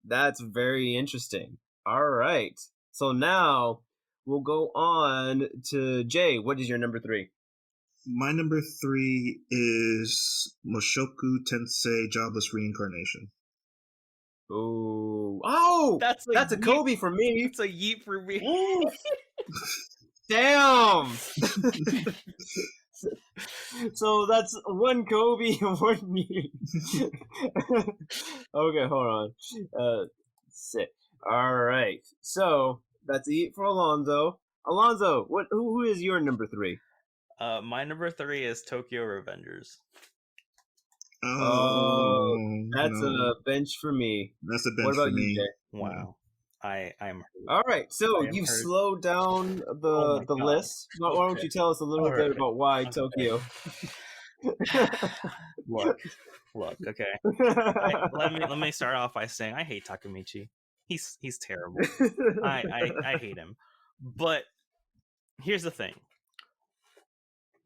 S1: That's very interesting. All right. So now we'll go on to Jay. What is your number 3?
S4: My number 3 is Mushoku Tensei Jobless Reincarnation.
S1: Ooh. Oh! That's a Kobe for me.
S3: It's a yeet for me.
S1: Damn! So that's 1 Kobe and 1 yeet. Okay, hold on. Sick. All right. So that's a yeet for Alonso. Alonso, who is your number 3?
S3: My number 3 is Tokyo Revengers.
S1: Oh, that's a bench for me.
S4: That's a bench
S1: what about
S4: for me.
S1: You, Jay?
S3: Wow. I'm
S1: all right. So you've slowed down the list. Why don't you tell us a little bit about why Tokyo?
S3: Look. Okay. Let me start off by saying I hate Takemichi. He's terrible. I hate him. But here's the thing.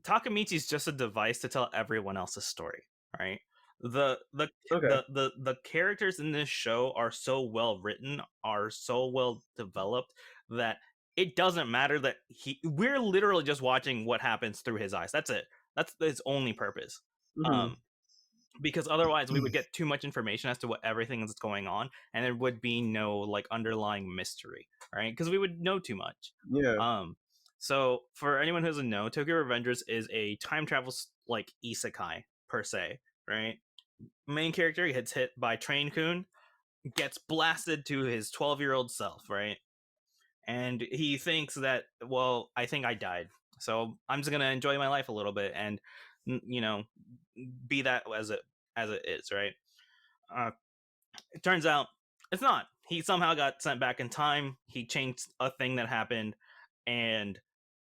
S3: Takemichi's just a device to tell everyone else's story, right? The characters in this show are so well written, are so well developed, that it doesn't matter that we're literally just watching what happens through his eyes. That's it. That's its only purpose.
S1: Mhm.
S3: Because otherwise we would get too much information as to what everything that's going on, and there would be no like underlying mystery, right? Because we would know too much.
S1: Yeah.
S3: So for anyone who doesn't know, Tokyo Revengers is a time travel like isekai per se, right? Main character gets hit by Train Kun, gets blasted to his 12-year-old self, right? And he thinks that, well, I think I died, so I'm just gonna enjoy my life a little bit and be that as it is, right? It turns out it's not. He somehow got sent back in time. He changed a thing that happened, and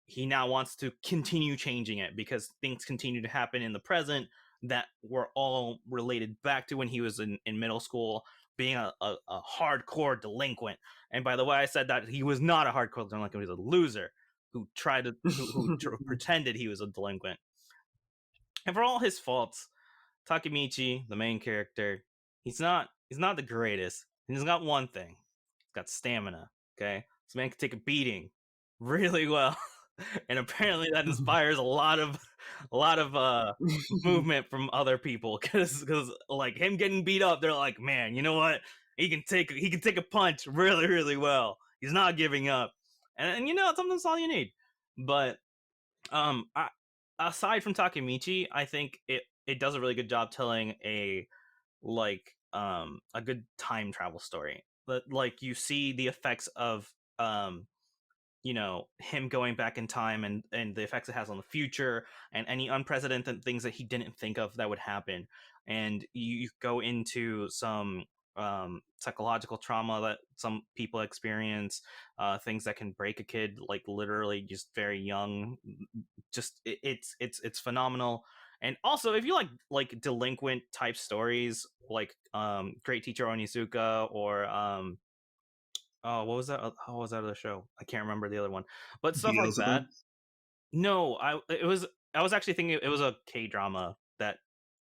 S3: he now wants to continue changing it because things continue to happen in the present that were all related back to when he was in middle school, being a hardcore delinquent. And by the way, I said that he was not a hardcore delinquent; he was a loser who tried to pretended he was a delinquent. And for all his faults, Takemichi, the main character, he's not the greatest. He's got one thing. He's got stamina. Okay, this man can take a beating really well, and apparently that inspires a lot of movement from other people. Because like him getting beat up, they're like, man, you know what? He can take a punch really really well. He's not giving up, and sometimes all you need. But aside from Takemichi, I think it does a really good job telling a good time travel story. But like you see the effects of him going back in time and the effects it has on the future and any unprecedented things that he didn't think of that would happen. And you go into some psychological trauma that some people experience, things that can break a kid like literally just very young. Just it's phenomenal. And also, if you like delinquent type stories, like Great Teacher Onizuka or oh, what was that? How was that other show? I can't remember the other one, but stuff like that.
S4: Beelzebub?
S3: No, I was actually thinking it was a K drama that,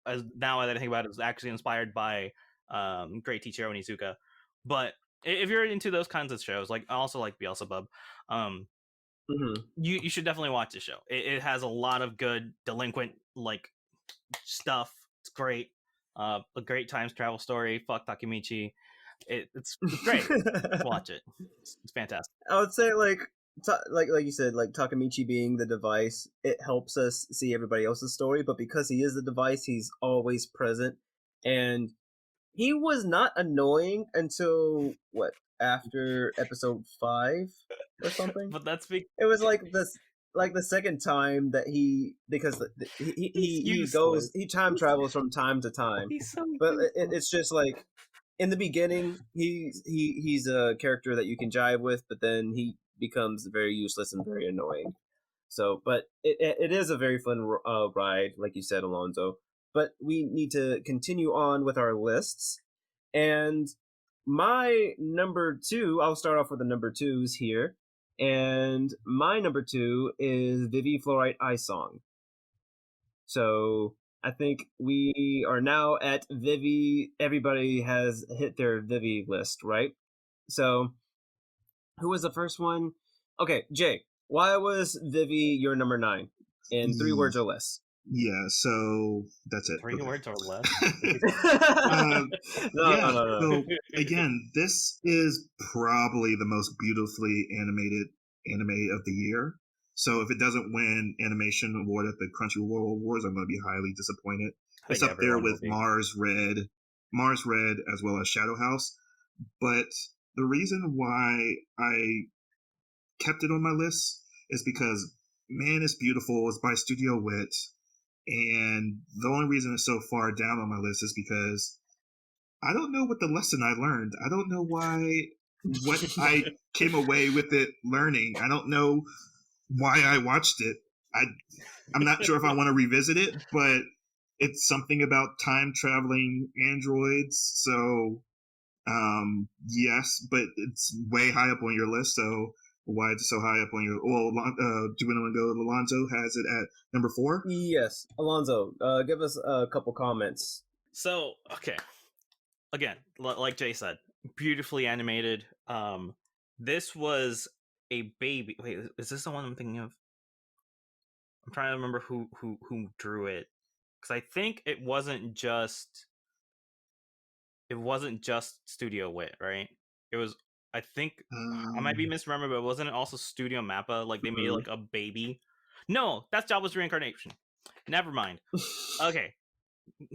S3: now that I think about it, was actually inspired by Great Teacher Onizuka. But if you're into those kinds of shows, like I also like Beelzebub, you should definitely watch the show. It has a lot of good delinquent like stuff. It's great. A great time travel story. Fuck Takemichi. It's great. Watch it. It's fantastic.
S1: I would say like you said, like Takemichi being the device, it helps us see everybody else's story, but because he is the device, he's always present. And he was not annoying until after episode 5 or something.
S3: But that's
S1: it was like the second time that because he time travels from time to time.
S3: He's so
S1: but it's just like in the beginning he's a character that you can jive with, but then he becomes very useless and very annoying. So, but it is a very fun ride, like you said, Alonso. But we need to continue on with our lists. And my number 2, I'll start off with the number 2s here. And my number 2 is Vivi Fluorite Ice Song. So I think we are now at Vivi. Everybody has hit their Vivi list, right? So who was the first one? Okay, Jay, why was Vivi your number 9 in 3 words or less?
S4: Yeah, so that's it.
S3: 3 words or less?
S1: No.
S4: So again, this is probably the most beautifully animated anime of the year. So if it doesn't win animation award at the Crunchyroll Awards, I'm going to be highly disappointed. It's up there with Mars Red, as well as Shadow House. But the reason why I kept it on my list is because, man, it's beautiful. It's by Studio Wit. And the only reason it's so far down on my list is because I don't know what the lesson I learned. I don't know what I came away with it learning. I don't know why I watched it. I'm not sure if I want to revisit it, but it's something about time traveling androids. So, yes, but it's way high up on your list. So why it's so high up on your? Well, do we want to go? Alonso has it at number 4.
S1: Yes, Alonso, give us a couple comments.
S3: So, okay, again, like Jay said, beautifully animated. This was a baby. Wait, is this the one I'm thinking of? I'm trying to remember who drew it, because I think it wasn't just Studio Wit, right? It was, I think, I might be misremembering, but wasn't it also Studio Mappa? Like they made like a baby. No, that's Jabba's reincarnation. Never mind. Okay,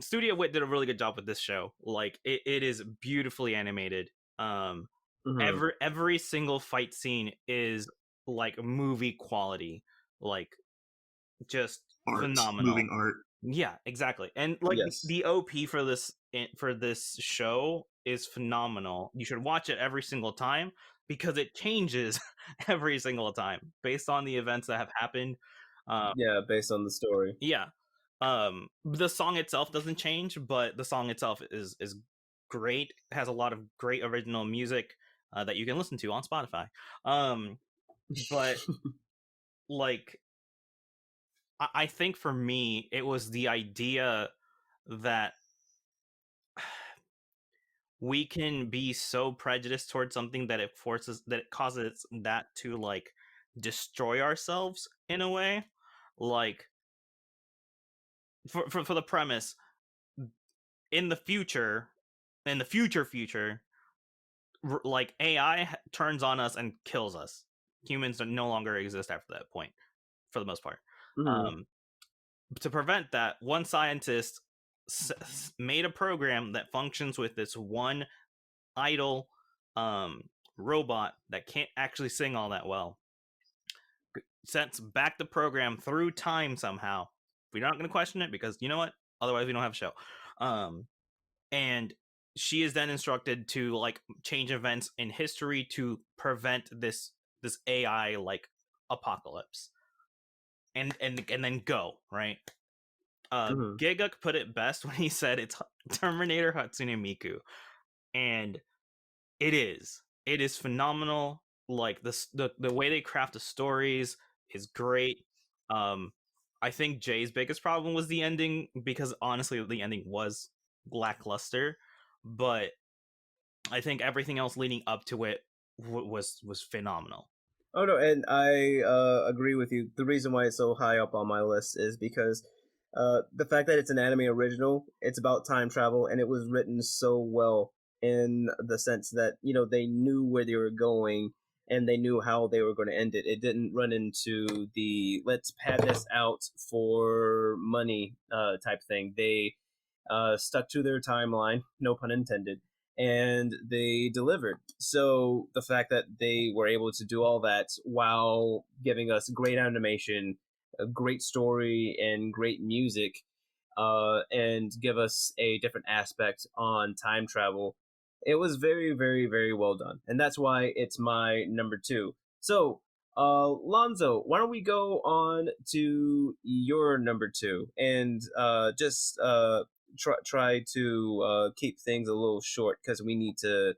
S3: Studio Wit did a really good job with this show. Like it is beautifully animated. Every single fight scene is like movie quality, like just
S4: art,
S3: phenomenal.
S4: moving art.
S3: Yeah, exactly. And like
S1: Yes.
S3: the OP for this show is phenomenal. You should watch it every single time because it changes every single time based on the events that have happened.
S1: Yeah, based on the story.
S3: Yeah. The song itself doesn't change, but the song itself is great. It has a lot of great original music that you can listen to on Spotify. But like I think for me it was the idea that we can be so prejudiced towards something that it causes that to like destroy ourselves in a way. Like for the premise, in the future like AI turns on us and kills us. Humans no longer exist after that point, for the most part. To prevent that, one scientist made a program that functions with this one idle robot that can't actually sing all that well. Sends back the program through time somehow. We're not going to question it because you know what? Otherwise, we don't have a show. And she is then instructed to like change events in history to prevent this AI like apocalypse. And then go, right? Giguk put it best when he said it's Terminator Hatsune Miku. And it is phenomenal. Like the way they craft the stories is great. I think Jay's biggest problem was the ending, because honestly the ending was lackluster, but I think everything else leading up to it was phenomenal.
S1: Oh no, and I agree with you. The reason why it's so high up on my list is because the fact that it's an anime original, it's about time travel, and it was written so well in the sense that they knew where they were going and they knew how they were going to end it. It didn't run into the let's pad this out for money type thing. They stuck to their timeline, no pun intended, and they delivered. So the fact that they were able to do all that while giving us great animation, a great story, and great music, and give us a different aspect on time travel, it was very, very, very well done, and that's why it's my number 2. So, Lonzo, why don't we go on to your number 2 and just try to keep things a little short because we need to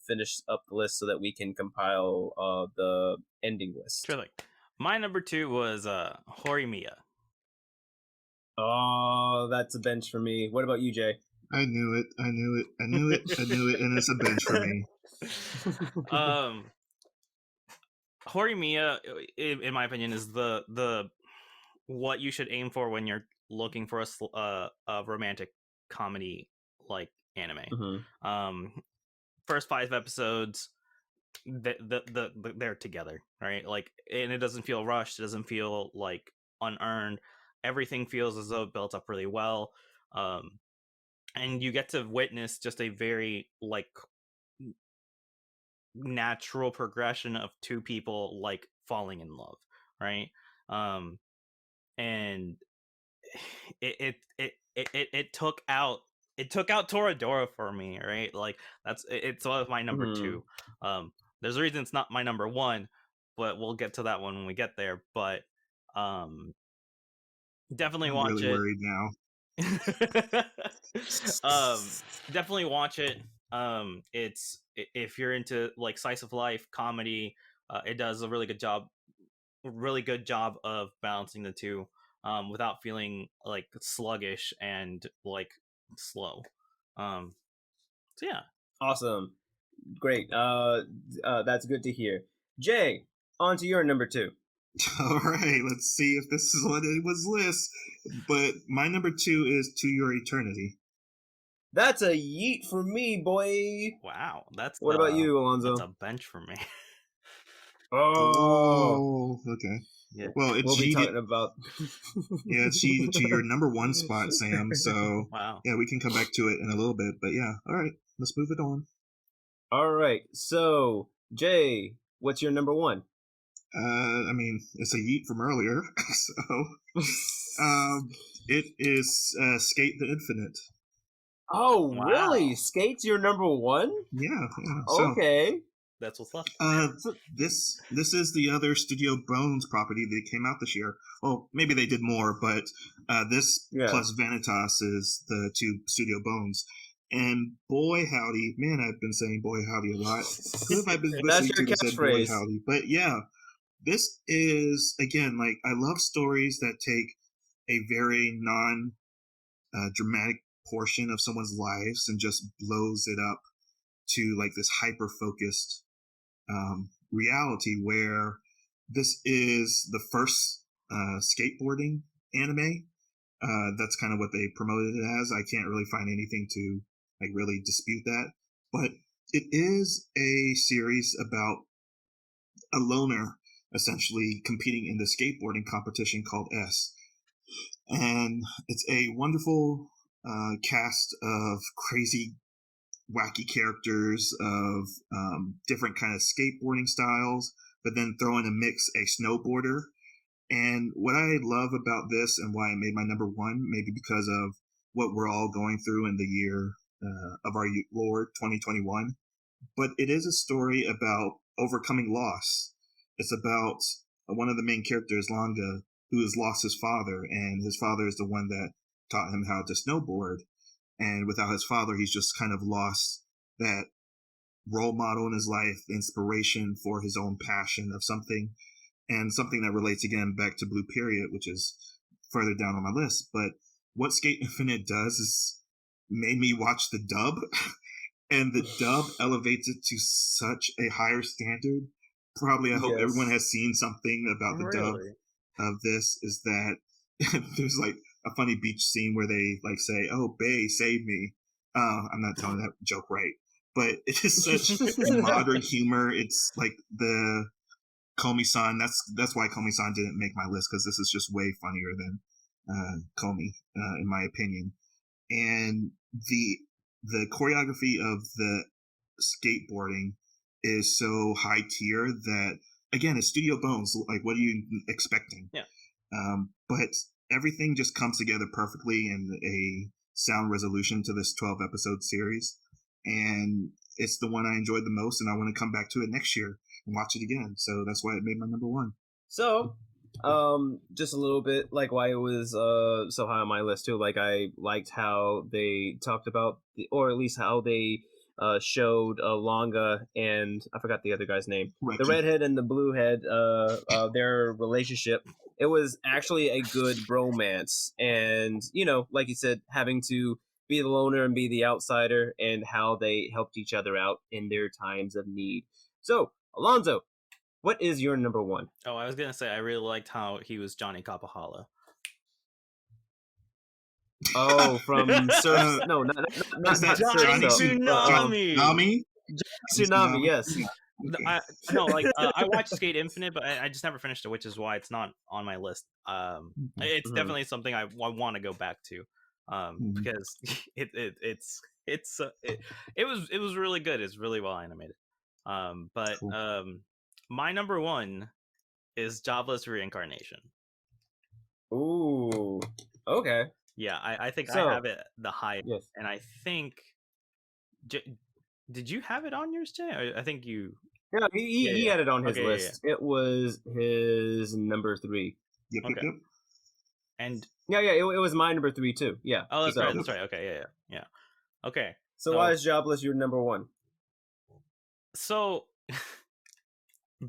S1: finish up the list so that we can compile the ending list.
S3: Sure thing. My number 2 was Horimiya.
S1: Oh, that's a bench for me. What about you, Jay?
S4: I knew it, and it's a bench for me.
S3: Horimiya, in my opinion, is the what you should aim for when you're looking for a romantic comedy like anime. First 5 episodes, they're together, right? Like, and it doesn't feel rushed. It doesn't feel like unearned. Everything feels as though it built up really well. And you get to witness just a very like natural progression of 2 people like falling in love, right? And it took out Toradora for me, right? Like it's my number 2. There's a reason it's not my number 1, but we'll get to that one when we get there. But definitely watch
S4: really
S3: it.
S4: Worried now.
S3: Definitely watch it. It's, if you're into like slice of life comedy, it does a really good job of balancing the two without feeling like sluggish and like slow. So yeah.
S1: Awesome. Great. That's good to hear. Jay, on to your number 2.
S4: All right, let's see if this is what it was list. But my number 2 is To Your Eternity.
S1: That's a yeet for me, boy.
S3: Wow, that's
S1: What about you, Alonzo?
S3: That's a bench for me.
S4: Oh, okay.
S3: Yeah.
S4: Well, it
S1: We'll be
S4: cheated.
S1: talking about.
S4: Yeah, it cheated to your number 1 spot, Sam. So
S3: Wow.
S4: yeah, we can come back to it in a little bit. But yeah, all right, let's move it on.
S1: All right, so Jay, what's your number 1?
S4: I mean, it's a yeet from earlier, so it is Skate the Infinite.
S1: Oh,
S3: Wow.
S1: really? Skate's your number 1?
S4: Yeah. So,
S1: Okay.
S3: That's what's up.
S4: this is the other Studio Bones property that came out this year. Well, maybe they did more, but this plus Vanitas is the 2 Studio Bones. And boy howdy, man, I've been saying boy howdy a lot. Who have I been listening to that said boy howdy? But yeah, this is, again, like, I love stories that take a very non-dramatic portion of someone's lives and just blows it up to like this hyper-focused reality, where this is the first skateboarding anime. That's kind of what they promoted it as. I can't really find anything to like really dispute that, but it is a series about a loner essentially competing in the skateboarding competition called S. And it's a wonderful cast of crazy, wacky characters of different kind of skateboarding styles, but then throw in a mix a snowboarder. And what I love about this and why it made my number 1, maybe because of what we're all going through in the year of our Lord 2021, but it is a story about overcoming loss. It's about one of the main characters, Longa, who has lost his father, and his father is the one that taught him how to snowboard. And without his father, he's just kind of lost that role model in his life, inspiration for his own passion of something, and something that relates again back to Blue Period, which is further down on my list. But what Skate Infinite does is made me watch the dub, and the dub elevates it to such a higher standard. Probably, I hope everyone has seen something about the dub of this, is that there's like a funny beach scene where they like say, "Oh, Bae, save me." I'm not telling that joke right, but it is such modern humor. It's like the Komi-san. That's why Komi-san didn't make my list, because this is just way funnier than Komi, in my opinion. And the choreography of the skateboarding is so high tier that, again, it's Studio Bones. Like, what are you expecting?
S3: Yeah.
S4: But everything just comes together perfectly in a sound resolution to this 12 episode series, and it's the one I enjoyed the most, and I want to come back to it next year and watch it again. So that's why it made my number 1.
S1: So, just a little bit like why it was so high on my list too. Like, I liked how they talked about, or at least how they showed Longa and I forgot the other guy's name, the redhead and the bluehead, their relationship. It was actually a good bromance, and like you said, having to be the loner and be the outsider, and how they helped each other out in their times of need. So, Alonzo, what is your number 1?
S3: Oh, I was gonna say I really liked how he was Johnny Capahala.
S1: Oh, from Surf? No, not
S3: Johnny
S1: Surf.
S3: Tsunami.
S1: Tsunami, yes.
S3: I watched Skate Infinite, but I just never finished it, which is why it's not on my list. It's definitely something I want to go back to, because it was really good. It's really well animated. But cool. My number 1 is Jobless Reincarnation.
S1: Ooh, okay.
S3: Yeah, I think I have it the highest, yes. And I think, did you have it on yours, Jay? I think you.
S1: Yeah, he had it on his list. Yeah. It was his number 3.
S4: Yep.
S3: And
S1: it was my number 3 too. Yeah.
S3: Oh, that's right. That's right. Okay. Yeah. Okay.
S1: So why is Jobless your number 1?
S3: So,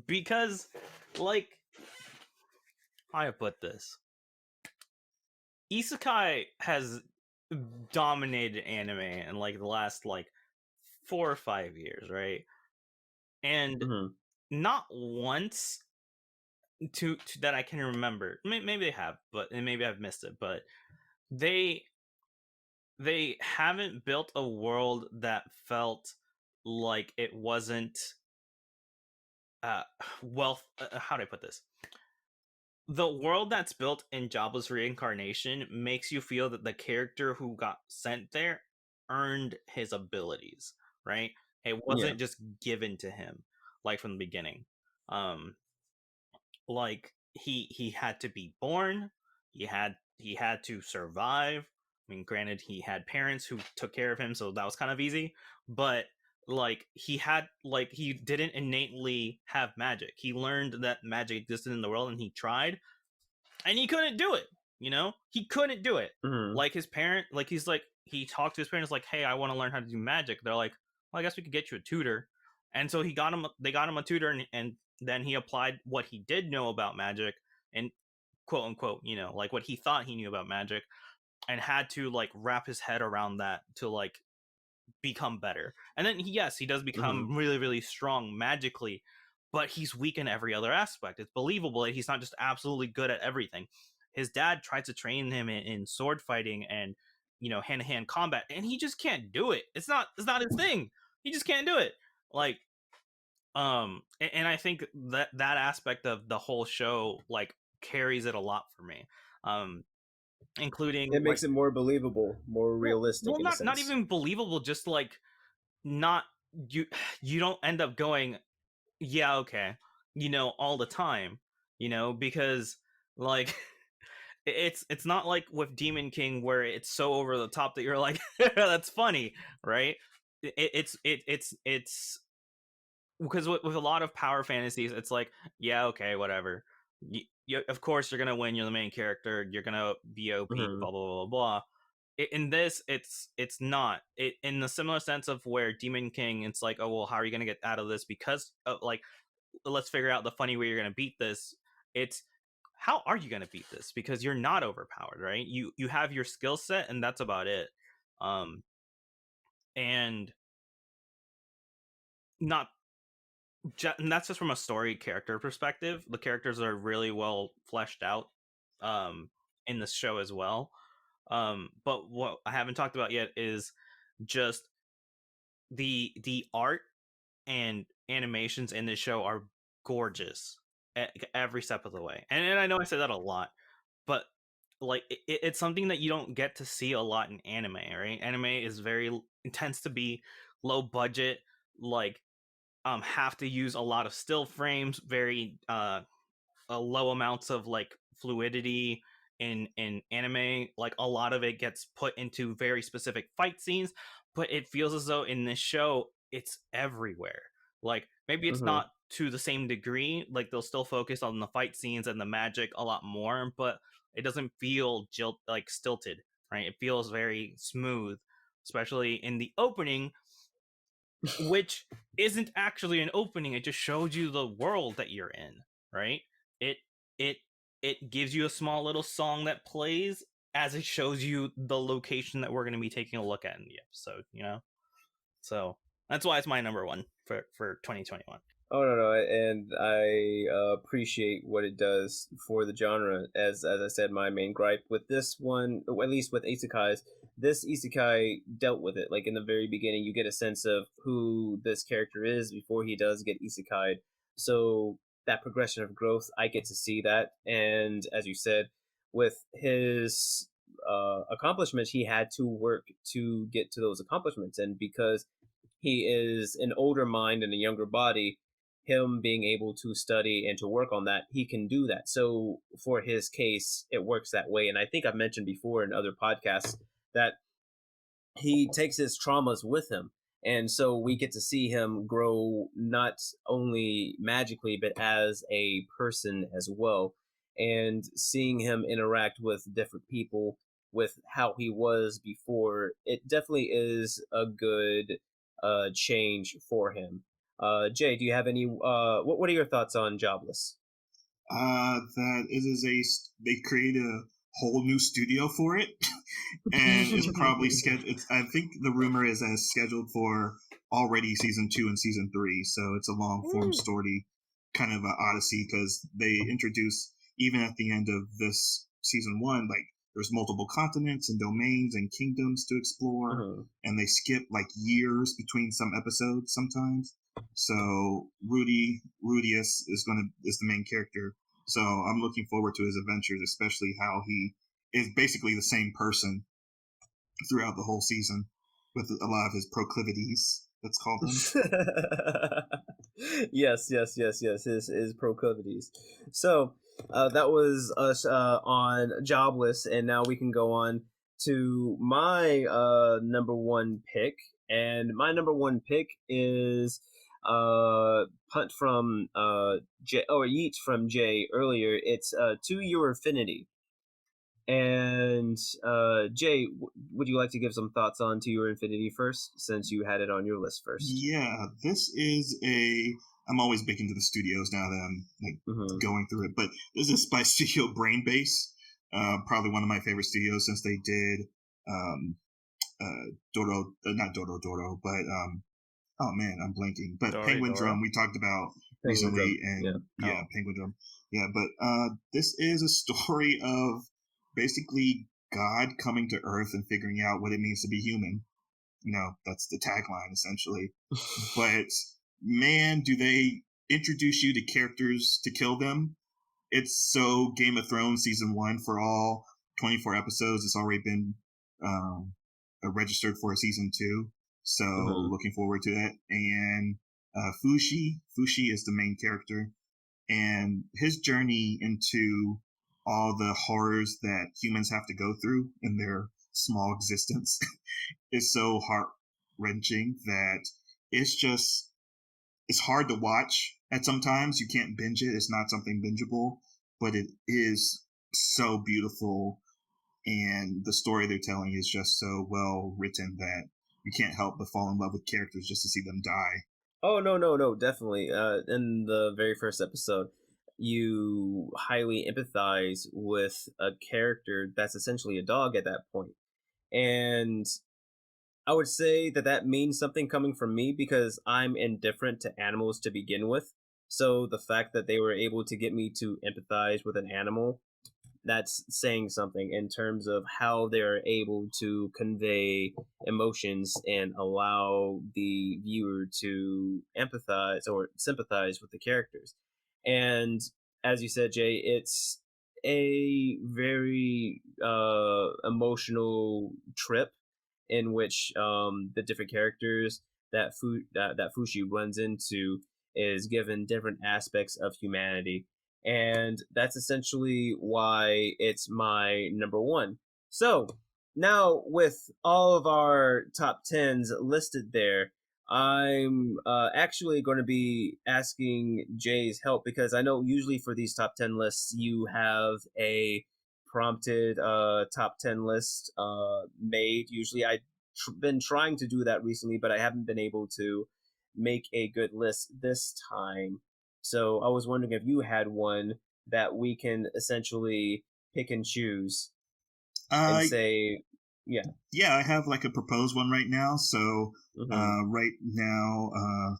S3: because, like, how I put this, Isekai has dominated anime in like the last 4 or 5 years, right? And not once to that I can remember. Maybe they have, but and maybe I've missed it. But they haven't built a world that felt like it wasn't well. How do I put this? The world that's built in Jabba's reincarnation makes you feel that the character who got sent there earned his abilities, right? It wasn't just given to him like from the beginning. Like he had to be born, he had to survive. I mean, granted, he had parents who took care of him, so that was kind of easy, but like he didn't innately have magic. He learned that magic existed in the world and he tried and he couldn't do it. He couldn't do it. Like his parent, like he talked to his parents like, hey, I want to learn how to do magic. They're like, well, I guess we could get you a tutor. And so they got him a tutor, and then he applied what he did know about magic and quote unquote, like what he thought he knew about magic, and had to like wrap his head around that to like become better. And then he does become really, really strong magically, but he's weak in every other aspect. It's believable that he's not just absolutely good at everything. His dad tried to train him in sword fighting and hand-to-hand combat, and he just can't do it. It's not his thing. He just can't do it. Like and I think that aspect of the whole show like carries it a lot for me. Including
S1: it makes it more believable, more realistic.
S3: Well, not even believable, just like not you don't end up going, yeah, okay, all the time, because like it's not like with Demon King where it's so over the top that you're like that's funny, right? It's because with a lot of power fantasies, it's like, yeah, okay, whatever. Of course you're gonna win. You're the main character. You're gonna be OP. Blah blah blah blah. In this, it's not. In the similar sense of where Demon King, it's like, oh well, how are you gonna get out of this? Because like, let's figure out the funny way you're gonna beat this. It's how are you gonna beat this? Because you're not overpowered, right? You have your skill set, and that's about it. And not. And that's just from a story character perspective. The characters are really well fleshed out in this show as well. But what I haven't talked about yet is just the art and animations in this show are gorgeous every step of the way. And I know I said that a lot, but like it's something that you don't get to see a lot in anime, right? Anime is it tends to be low budget, like have to use a lot of still frames, very low amounts of like fluidity in anime. Like a lot of it gets put into very specific fight scenes, but it feels as though in this show it's everywhere. Like maybe it's not to the same degree, like they'll still focus on the fight scenes and the magic a lot more, but it doesn't feel stilted, right? It feels very smooth, especially in the opening, which isn't actually an opening. It just shows you the world that you're in, right? It gives you a small little song that plays as it shows you the location that we're going to be taking a look at in the episode, so that's why it's my number one for 2021.
S1: Oh no, and I appreciate what it does for the genre. As I said, my main gripe with this one, or at least with isekais, this isekai dealt with it. Like in the very beginning, you get a sense of who this character is before he does get isekai'd. So that progression of growth, I get to see that. And as you said, with his accomplishments, he had to work to get to those accomplishments, and because he is an older mind and a younger body, him being able to study and to work on that, he can do that. So for his case, it works that way. And I think I've mentioned before in other podcasts that he takes his traumas with him. And so we get to see him grow not only magically, but as a person as well. And seeing him interact with different people, with how he was before, it definitely is a good change for him. Jay, do you have any? What are your thoughts on Jobless?
S4: That it is they created a whole new studio for it, and it's probably scheduled. I think the rumor is that it's scheduled for already season 2 and season 3, so it's a long form story kind of an odyssey because they introduce, even at the end of this season 1, like there's multiple continents and domains and kingdoms to explore, and they skip like years between some episodes sometimes. So Rudius is the main character. So I'm looking forward to his adventures, especially how he is basically the same person throughout the whole season with a lot of his proclivities. Let's call them.
S1: Yes. His proclivities. So that was us on Jobless, and now we can go on to my number 1 pick, and my number 1 pick is punt from Jay, or yeet from Jay earlier. It's To Your Affinity. And Jay, would you like to give some thoughts on To Your Infinity first, since you had it on your list first?
S4: Yeah, this is I'm always big into the studios now that I'm like going through it, but this is by Studio Brainbase, probably one of my favorite studios since they did not Doro, but oh man, I'm blanking. But Penguin Drum we talked about recently, and Penguin Drum. Yeah, but this is a story of basically God coming to Earth and figuring out what it means to be human. That's the tagline essentially. But man, do they introduce you to characters to kill them. It's so Game of Thrones season 1 for all 24 episodes. It's already been registered for a season 2. So looking forward to that. And Fushi is the main character, and his journey into all the horrors that humans have to go through in their small existence is so heart-wrenching that it's hard to watch at sometimes. You can't binge it. It's not something bingeable, but it is so beautiful, and the story they're telling is just so well written that you can't help but fall in love with characters just to see them die.
S1: Oh, no, definitely. In the very first episode, you highly empathize with a character that's essentially a dog at that point. And I would say that means something coming from me, because I'm indifferent to animals to begin with. So the fact that they were able to get me to empathize with an animal, that's saying something in terms of how they're able to convey emotions and allow the viewer to empathize or sympathize with the characters. And as you said, Jay, it's a very emotional trip in which the different characters that Fushi runs into is given different aspects of humanity. And that's essentially why it's my number 1. So now, with all of our top 10s listed there, I'm actually going to be asking Jay's help, because I know usually for these top 10 lists you have a prompted top 10 list made. Usually I've been trying to do that recently, but I haven't been able to make a good list this time. So I was wondering if you had one that we can essentially pick and choose and say, yeah.
S4: Yeah, I have like a proposed one right now. So right now, a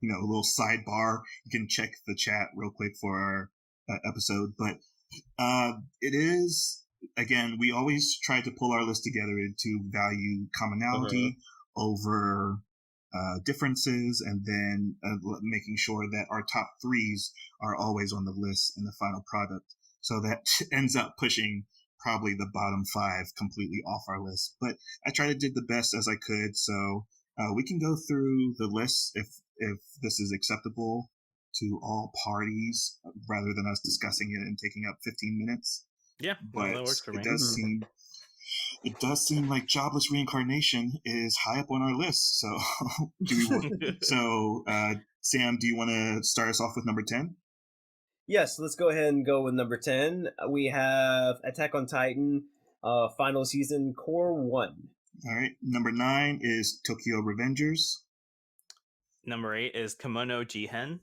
S4: little sidebar. You can check the chat real quick for our episode. But it is, again, we always try to pull our list together to value commonality over differences, and then making sure that our top 3s are always on the list in the final product. So that ends up pushing probably the bottom 5 completely off our list. But I tried to do the best as I could. So we can go through the list if this is acceptable to all parties, rather than us discussing it and taking up 15 minutes.
S3: Yeah,
S4: but
S3: that works for me.
S4: It does seem like Jobless Reincarnation is high up on our list. So, Sam, do you want to start us off with number 10?
S1: Yes, let's go ahead and go with number 10. We have Attack on Titan, final season, Core 1.
S4: All right. Number 9 is Tokyo Revengers.
S3: Number 8 is Kimono Jihen.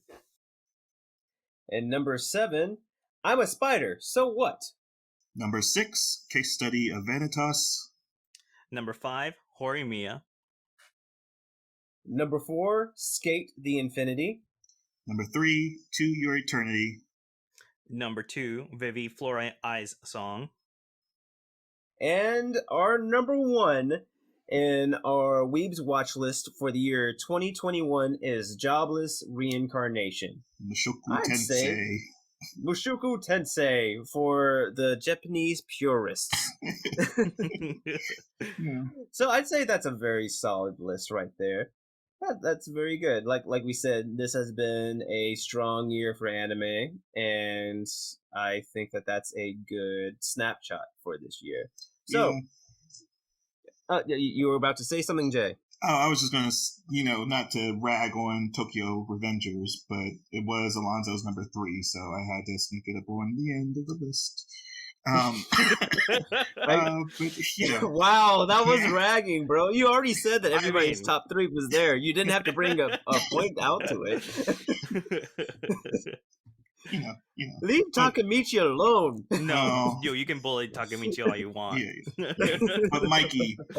S1: And number 7, I'm a Spider, so what?
S4: Number 6, Case Study of Vanitas.
S3: Number 5, Horimiya.
S1: Number 4, Skate the Infinity.
S4: Number 3, To Your Eternity.
S3: Number 2, Vivi Flora Eyes Song.
S1: And our number 1 in our Weebs watch list for the year 2021 is Jobless Reincarnation.
S4: Mushoku
S1: I'd say
S4: Tensei.
S1: Mushoku Tensei for the Japanese purists.
S4: Yeah.
S1: So I'd say that's a very solid list right there. That's very good. Like we said, this has been a strong year for anime, and I think that's a good snapshot for this year. So, you were about to say something, Jay.
S4: Oh, I was just going to, not to rag on Tokyo Revengers, but it was Alonso's number 3, so I had to sneak it up on the end of the list. But yeah.
S1: Wow, that was ragging, bro. You already said that everybody's top 3 was there. You didn't have to bring a point out to it. Leave Takemichi alone.
S3: No, you can bully Takemichi all you want.
S4: Yeah. But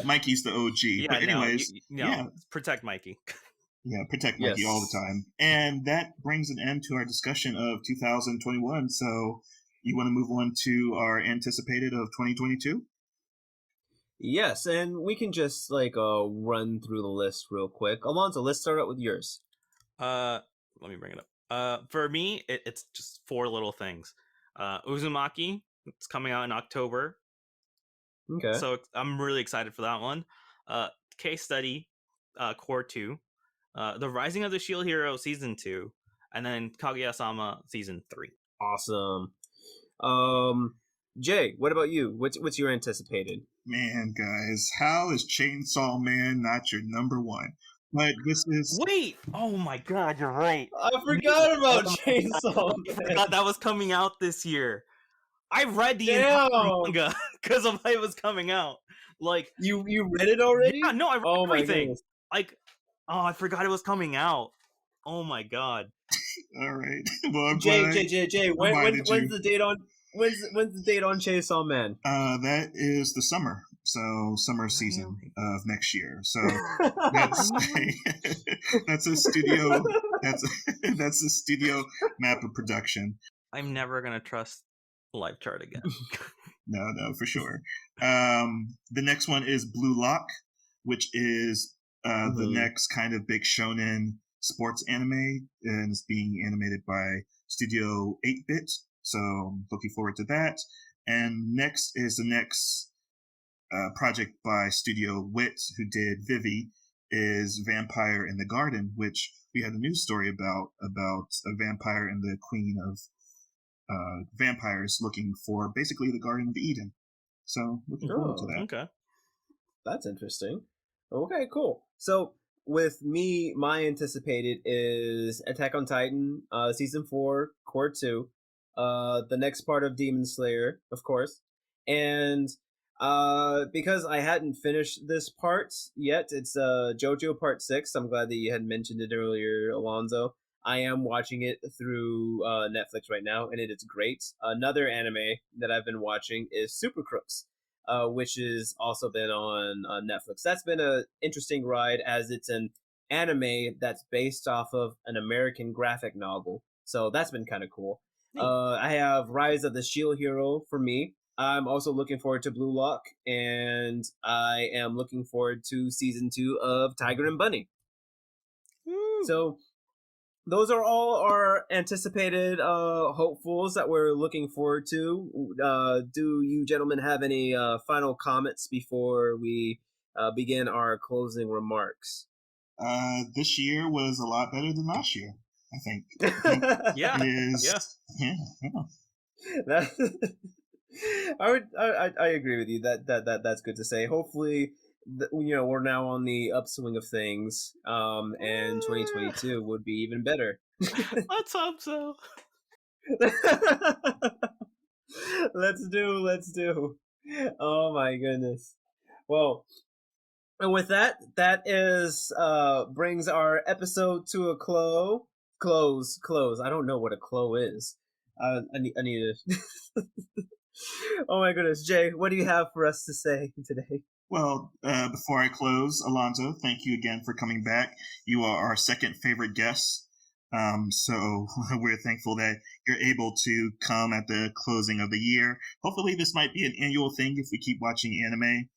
S4: Mikey's the OG.
S3: Yeah,
S4: but anyways,
S3: protect Mikey.
S4: Yeah, protect Mikey all the time. And that brings an end to our discussion of 2021. So you want to move on to our anticipated of 2022?
S1: Yes, and we can just run through the list real quick. Alonso, let's start out with yours.
S3: Let me bring it up. For me, it's just 4 little things. Uzumaki, it's coming out in October.
S1: Okay.
S3: So I'm really excited for that one. Case Study, Core 2. The Rising of the Shield Hero Season 2. And then Kaguya-sama Season 3.
S1: Awesome. Jay, what about you? What's your anticipated?
S4: Man, guys, how is Chainsaw Man not your number 1? But this is...
S3: Wait! Oh my god, you're right.
S1: I forgot about Chainsaw Man.
S3: I forgot that was coming out this year. I read the entire manga because of it was coming out. Like
S1: you read it already?
S3: Yeah, no, I read everything. I forgot it was coming out. Oh my god.
S4: All right. Well, I'm
S1: Jay, when's the date on? When's the date on Chainsaw Man?
S4: That is the summer. So summer season of next year. So that's a studio. That's a studio map of production.
S3: I'm never gonna trust Live Chart again.
S4: No, for sure. The next one is Blue Lock, which is the next kind of big shonen sports anime, and it's being animated by Studio 8-Bit. So I'm looking forward to that. And next is the next project by Studio Wit, who did Vivi, is Vampire in the Garden, which we had a news story about a vampire and the queen of vampires looking for basically the Garden of Eden. So looking forward to that.
S3: Okay.
S1: That's interesting. Okay, cool. So with me, my anticipated is Attack on Titan, Season 4, Core 2, the next part of Demon Slayer, of course. And because I hadn't finished this part yet, it's JoJo Part 6. I'm glad that you had mentioned it earlier, Alonso. I am watching it through Netflix right now, and it is great. Another anime that I've been watching is Super Crooks, which has also been on Netflix. That's been an interesting ride, as it's an anime that's based off of an American graphic novel. So that's been kind of cool. I have Rise of the Shield Hero for me. I'm also looking forward to Blue Lock, and I am looking forward to Season 2 of Tiger and Bunny. So those are all our anticipated hopefuls that we're looking forward to. Do you gentlemen have any final comments before we begin our closing remarks?
S4: This year was a lot better than last year, I think.
S3: Yeah.
S1: I agree with you. That's good to say. Hopefully, we're now on the upswing of things, and 2022 would be even better.
S3: Let's hope so.
S1: Let's do. Oh my goodness. Well, and with that is brings our episode to a close. I don't know what a close is. I need to. Oh my goodness, Jay, what do you have for us to say today?
S4: Well, before I close, Alonso, thank you again for coming back. You are our second favorite guest So we're thankful that you're able to come at the closing of the year. Hopefully, this might be an annual thing if we keep watching anime.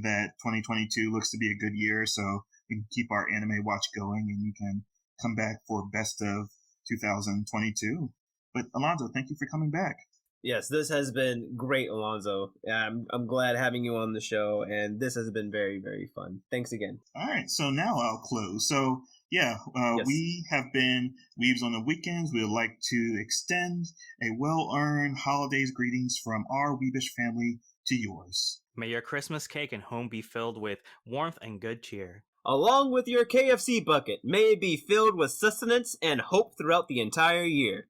S4: That 2022 looks to be a good year, so we can keep our anime watch going, and you can come back for best of 2022. But Alonso, thank you for coming back.
S1: Yes, this has been great, Alonso. I'm glad having you on the show, and this has been very, very fun. Thanks again.
S4: All right, so now I'll close. So yeah,
S1: Yes.
S4: we have been Weebs on the Weekends. We would like to extend a well-earned holidays greetings from our Weebish family to yours.
S3: May your Christmas cake and home be filled with warmth and good cheer.
S1: Along with your KFC bucket, may it be filled with sustenance and hope throughout the entire year.